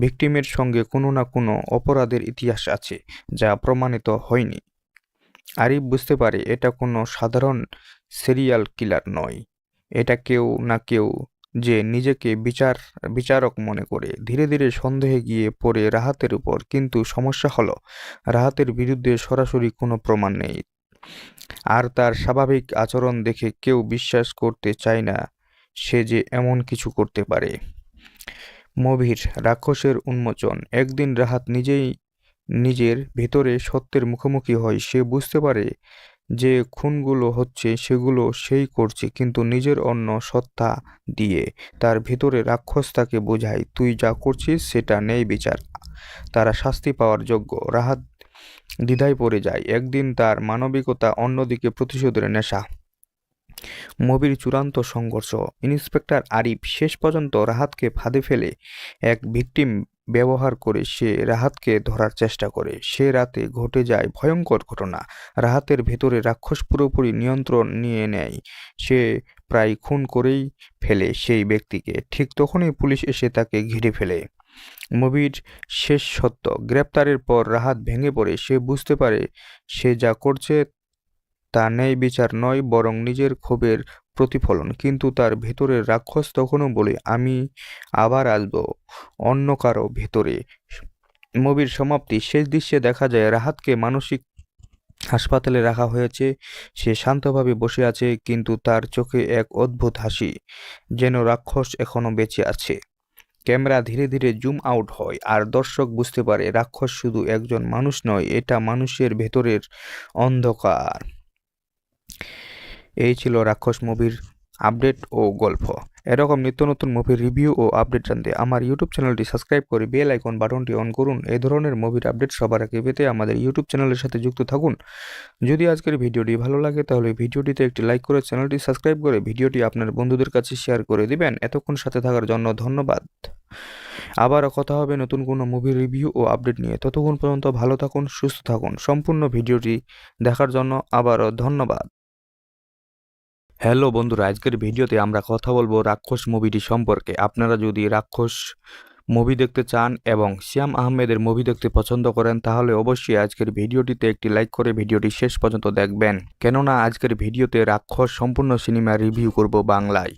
ভিকটিমের সঙ্গে কোনো না কোনো অপরাধের ইতিহাস আছে যা প্রমাণিত হয়নি। আরিফ বুঝতে পারে এটা কোনো সাধারণ সিরিয়াল কিলার নয়, এটা কেউ না কেউ যে নিজেকে বিচারক মনে করে। ধীরে ধীরে সন্দেহে গিয়ে পড়ে রাহাতের উপর। কিন্তু সমস্যা হলো রাহাতের বিরুদ্ধে সরাসরি কোনো প্রমাণ নেই, আর তার স্বাভাবিক আচরণ দেখে কেউ বিশ্বাস করতে চায় না সে যে এমন কিছু করতে পারে। মুভির রাক্ষসের উন্মোচন। একদিন রাহাত নিজেই নিজের ভেতরে সত্যের মুখোমুখি হয়। সে বুঝতে পারে যে খুনগুলো হচ্ছে সেগুলো সেই করছে, কিন্তু নিজের অন্য সত্তা দিয়ে। তার ভেতরে রাক্ষস তাকে বোঝায়, তুই যা করছিস সেটা নেই বিচার, তারা শাস্তি পাওয়ার যোগ্য। রাহাত দ্বিধায় পড়ে যায়। একদিন তার মানবিকতা, অন্যদিকে প্রতিশোধের নেশা। মুভির চূড়ান্ত সংঘর্ষ। ইন্সপেক্টর আরিফ শেষ পর্যন্ত রাহাতকে ফাঁদে ফেলে এক ভিকটিম ব্যবহার করে সে রাহাতকে ধরার চেষ্টা করে। সে রাতে ঘটে যায় ভয়ঙ্কর ঘটনা। রাহাতের ভেতরে রাক্ষস পুরোপুরি নিয়ন্ত্রণ নিয়ে নেয়। সে প্রায় খুন করেই ফেলে সেই ব্যক্তিকে। ঠিক তখনই পুলিশ এসে তাকে ঘিরে ফেলে। মুভির শেষ সত্য। গ্রেপ্তারের পর রাহাত ভেঙে পড়ে। সে বুঝতে পারে সে যা করছে তা ন্যায় বিচার নয়, বরং নিজের ক্ষোভের প্রতিফলন। কিন্তু তার ভেতরের রাক্ষস তখনও বলে, আমি আবার আসব অন্য কারো ভেতরে। মুভির সমাপ্তি। শেষ দৃশ্যে দেখা যায় রাহাতকে মানসিক হাসপাতালে রাখা হয়েছে। সে শান্তভাবে বসে আছে, কিন্তু তার চোখে এক অদ্ভুত হাসি, যেন রাক্ষস এখনো বেঁচে আছে। ক্যামেরা ধীরে ধীরে জুম আউট হয় আর দর্শক বুঝতে পারে রাক্ষস শুধু একজন মানুষ নয়, এটা মানুষের ভেতরের অন্ধকার। এই ছিল রাক্ষস মুভির আপডেট ও গল্প। এরকম নিত্য নতুন মুভির রিভিউ ও আপডেট জানতে আমার ইউটিউব চ্যানেলটি সাবস্ক্রাইব করে বেল আইকন বাটনটি অন করুন। এই ধরনের মুভির আপডেট সবার আগে পেতে আমাদের ইউটিউব চ্যানেলের সাথে যুক্ত থাকুন। যদি আজকের ভিডিওটি ভালো লাগে তাহলে ভিডিওটিতে একটি লাইক করে চ্যানেলটি সাবস্ক্রাইব করে ভিডিওটি আপনার বন্ধুদের কাছে শেয়ার করে দিবেন। এতক্ষণ সাথে থাকার জন্য ধন্যবাদ। আবারও কথা হবে নতুন কোনো মুভির রিভিউ ও আপডেট নিয়ে। ততক্ষণ পর্যন্ত ভালো থাকুন, সুস্থ থাকুন। সম্পূর্ণ ভিডিওটি দেখার জন্য আবারও ধন্যবাদ। হ্যালো বন্ধুরা, আজকের ভিডিওতে আমরা কথা বলবো রাক্ষস মুভিটি সম্পর্কে। আপনারা যদি রাক্ষস মুভি দেখতে চান এবং শ্যাম আহমেদের মুভি দেখতে পছন্দ করেন তাহলে অবশ্যই আজকের ভিডিওটিতে একটি লাইক করে ভিডিওটি শেষ পর্যন্ত দেখবেন, কেননা আজকের ভিডিওতে রাক্ষস সম্পূর্ণ সিনেমা রিভিউ করব বাংলায়।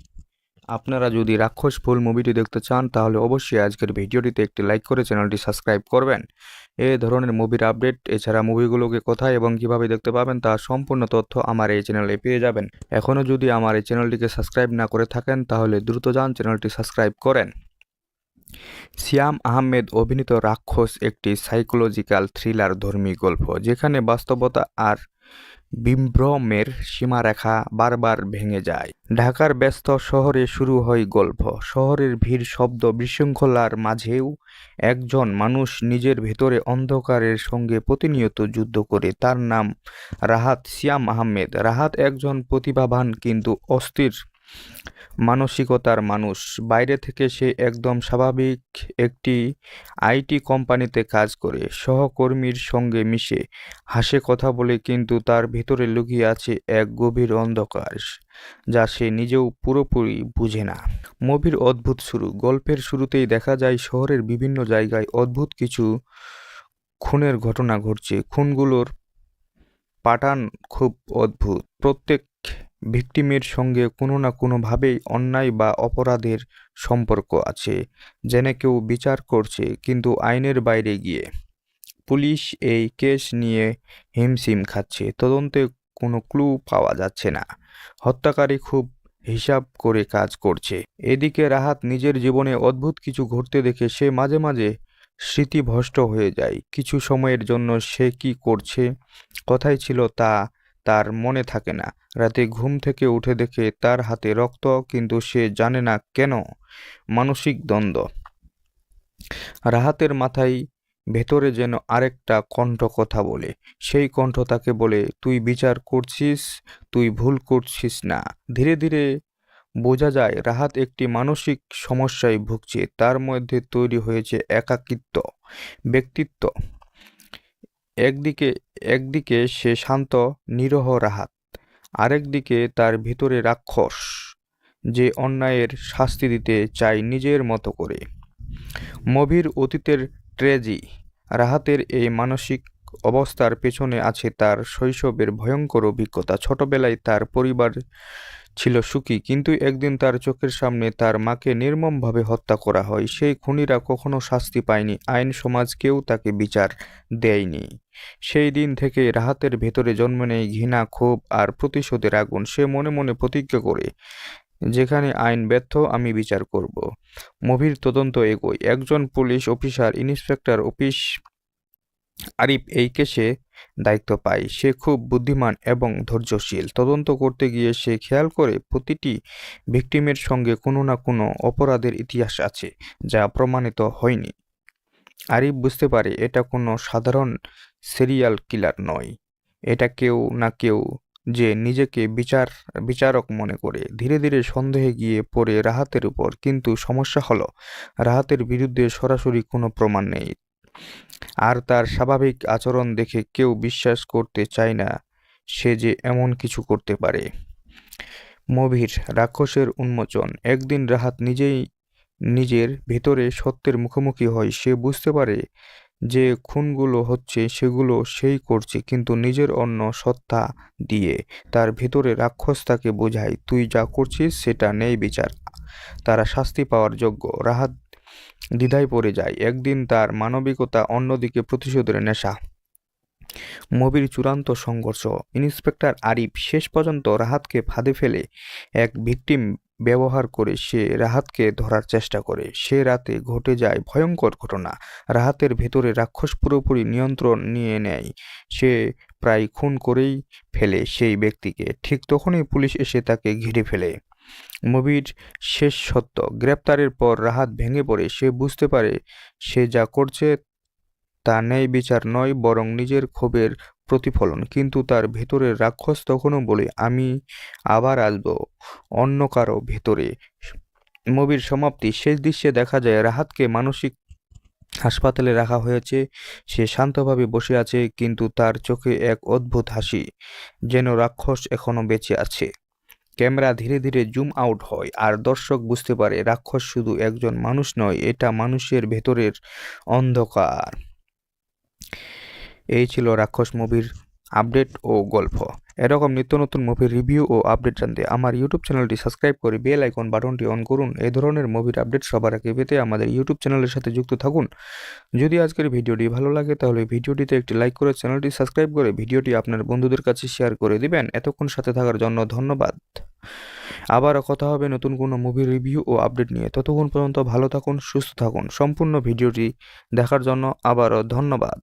আপনারা যদি রাক্ষস ফুল মুভিটি দেখতে চান তাহলে অবশ্যই আজকের ভিডিওটিতে একটি লাইক করে চ্যানেলটি সাবস্ক্রাইব করবেন। এই ধরনের মুভির আপডেট এছাড়া মুভিগুলোকে কোথায় এবং কিভাবে দেখতে পাবেন তার সম্পূর্ণ তথ্য আমার এই চ্যানেলে পেয়ে যাবেন। এখনও যদি আমার এই চ্যানেলটিকে সাবস্ক্রাইব না করে থাকেন তাহলে দ্রুত যান চ্যানেলটি সাবস্ক্রাইব করেন। শ্যাম আহমেদ অভিনীত রাক্ষস একটি সাইকোলজিক্যাল থ্রিলার ধর্মী গল্প, যেখানে বাস্তবতা আর বিভ্রমের সীমারেখা বারবার ভেঙে যায়। ঢাকার ব্যস্ত শহরে শুরু হয় গল্প। শহরের ভিড়, শব্দ, বিশৃঙ্খলার মাঝেও একজন মানুষ নিজের ভেতরে অন্ধকারের সঙ্গে প্রতিনিয়ত যুদ্ধ করে। তার নাম রাহাত। শ্যাম আহমেদ। রাহাত একজন প্রতিভাবান কিন্তু অস্থির মানসিকতার মানুষ। বাইরে থেকে সে একদম স্বাভাবিক একটি আইটি কোম্পানিতে কাজ করে, সহকর্মীর সঙ্গে মিশে, হাসে, কথা বলে, কিন্তু তার ভিতরে লুকিয়ে আছে এক গভীর অন্ধকার যা সে নিজেও পুরোপুরি বুঝে না। মুভির অদ্ভুত শুরু। গল্পের শুরুতেই দেখা যায় শহরের বিভিন্ন জায়গায় অদ্ভুত কিছু খুনের ঘটনা ঘটছে। খুনগুলোর প্যাটার্ন খুব অদ্ভুত। প্রত্যেক ভিকটিমের সঙ্গে কোনো না কোনোভাবেই অন্যায় বা অপরাধের সম্পর্ক আছে, যেন কেউ বিচার করছে কিন্তু আইনের বাইরে গিয়ে। পুলিশ এই কেস নিয়ে হিমশিম খাচ্ছে। তদন্তে কোনো ক্লু পাওয়া যাচ্ছে না। হত্যাকারী খুব হিসাব করে কাজ করছে। এদিকে রাহাত নিজের জীবনে অদ্ভুত কিছু ঘটতে দেখে সে মাঝে মাঝে স্মৃতিভ্রষ্ট হয়ে যায়। কিছু সময়ের জন্য সে কি করছে, কোথায় ছিল তা তার মনে থাকে না। রাতে ঘুম থেকে উঠে দেখে তার হাতে রক্ত, কিন্তু সে জানে না কেন। মানসিক দ্বন্দ্ব। রাহাতের মাথায় ভেতরে যেন আরেকটা কণ্ঠ কথা বলে। সেই কণ্ঠ তাকে বলে, তুই বিচার করছিস, তুই ভুল করছিস না। ধীরে ধীরে বোঝা যায় রাহাত একটি মানসিক সমস্যায় ভুগছে। তার মধ্যে তৈরি হয়েছে একাকিত্ব ব্যক্তিত্ব। একদিকে সে শান্ত নিরহ রাহাত, আরেকদিকে তার ভিতরে রাক্ষস যে অন্যায়ের শাস্তি দিতে চায় নিজের মতো করে। মুভির অতীতের ট্র্যাজেডি। রাহাতের এই মানসিক অবস্থার পেছনে আছে তার শৈশবের ভয়ঙ্কর অভিজ্ঞতা। ছোটবেলায় তার পরিবার ছিল সুখী, কিন্তু একদিন তার চোখের সামনে তার মাকে নির্মমভাবে হত্যা করা হয়। সেই খুনিরা কখনো শাস্তি পায়নি, আইন সমাজ কেউ তাকে বিচার দেয়নি। সেই দিন থেকে রাহাতের ভেতরে জন্ম নেয় ঘৃণা, ক্ষোভ আর প্রতিশোধের আগুন। সে মনে মনে প্রতিজ্ঞা করে, যেখানে আইন ব্যর্থ আমি বিচার করব। মুভির তদন্ত এগোয়। একজন police officer, inspector office Arif এই কেসে দায়িত্ব পায়। সে খুব বুদ্ধিমান এবং ধৈর্যশীল। তদন্ত করতে গিয়ে সে খেয়াল করে প্রতিটি ভিকটিমের সঙ্গে কোনো না কোনো অপরাধের ইতিহাস আছে যা প্রমাণিত হয়নি। আরিফ বুঝতে পারে এটা কোনো সাধারণ সিরিয়াল কিলার নয়, এটা কেউ না কেউ যে নিজেকে বিচারক মনে করে। ধীরে ধীরে সন্দেহে গিয়ে পড়ে রাহাতের উপর। কিন্তু সমস্যা হলো রাহাতের বিরুদ্ধে সরাসরি কোনো প্রমাণ নেই, আর তার স্বাভাবিক আচরণ দেখে কেউ বিশ্বাস করতে চায় না সে যে এমন কিছু করতে পারে। মুভির রাক্ষসের উন্মোচন। একদিন রাহাত নিজের ভেতরে সত্যের মুখোমুখি হয়। সে বুঝতে পারে যে খুনগুলো হচ্ছে সেগুলো সেই করছে, কিন্তু নিজের অন্য সত্তা দিয়ে। তার ভেতরে রাক্ষস তাকে বোঝায়, তুই যা করছিস সেটা নেই বিচার, তারা শাস্তি পাওয়ার যোগ্য। রাহাত দ্বিধায় পড়ে যায়। একদিন তার মানবিকতা, অন্যদিকে প্রতিশোধের নেশা। মুভির চূড়ান্ত সংঘর্ষ। ইন্সপেক্টর আরিফ শেষ পর্যন্ত রাহাতকে ফাঁদে ফেলে এক ভিকটিম ব্যবহার করে সে রাহাতকে ধরার চেষ্টা করে। সে রাতে ঘটে যায় ভয়ঙ্কর ঘটনা। রাহাতের ভেতরে রাক্ষস পুরোপুরি নিয়ন্ত্রণ নিয়ে নেয়। সে প্রায় খুন করেই ফেলে সেই ব্যক্তিকে। ঠিক তখনই পুলিশ এসে তাকে ঘিরে ফেলে। মুভির শেষ সত্য, গ্রেপ্তারের পর রাহাত ভেঙে পড়ে। সে বুঝতে পারে সে যা করছে তা ন্যায় বিচার নয়, বরং নিজের ক্ষোভের প্রতিফলন। কিন্তু তার ভেতরের রাক্ষস তখনও বলে, আমি আবার আসবো অন্য কারো ভেতরে। মুভির সমাপ্তি, শেষ দৃশ্যে দেখা যায় রাহাতকে মানসিক হাসপাতালে রাখা হয়েছে। সে শান্তভাবে বসে আছে, কিন্তু তার চোখে এক অদ্ভুত হাসি, যেন রাক্ষস এখনো বেঁচে আছে। ক্যামেরা ধীরে ধীরে জুম আউট হয়, আর দর্শক বুঝতে পারে রাক্ষস শুধু একজন মানুষ নয়, এটা মানুষের ভেতরের অন্ধকার। এই ছিল রাক্ষস মুভির আপডেট ও গল্প। এরকম নিত্য নতুন মুভির রিভিউ ও আপডেট জানতে আমার ইউটিউব চ্যানেলটি সাবস্ক্রাইব করে বেল আইকন বাটনটি অন করুন। এই ধরনের মুভির আপডেট সবার আগে পেতে আমাদের ইউটিউব চ্যানেলের সাথে যুক্ত থাকুন। যদি আজকের ভিডিওটি ভালো লাগে তাহলে ভিডিওটিতে একটি লাইক করে চ্যানেলটি সাবস্ক্রাইব করে ভিডিওটি আপনার বন্ধুদের কাছে শেয়ার করে দিবেন। এতক্ষণ সাথে থাকার জন্য ধন্যবাদ। আবারও কথা হবে নতুন কোনো মুভির রিভিউ ও আপডেট নিয়ে। ততক্ষণ পর্যন্ত ভালো থাকুন, সুস্থ থাকুন। সম্পূর্ণ ভিডিওটি দেখার জন্য আবারও ধন্যবাদ।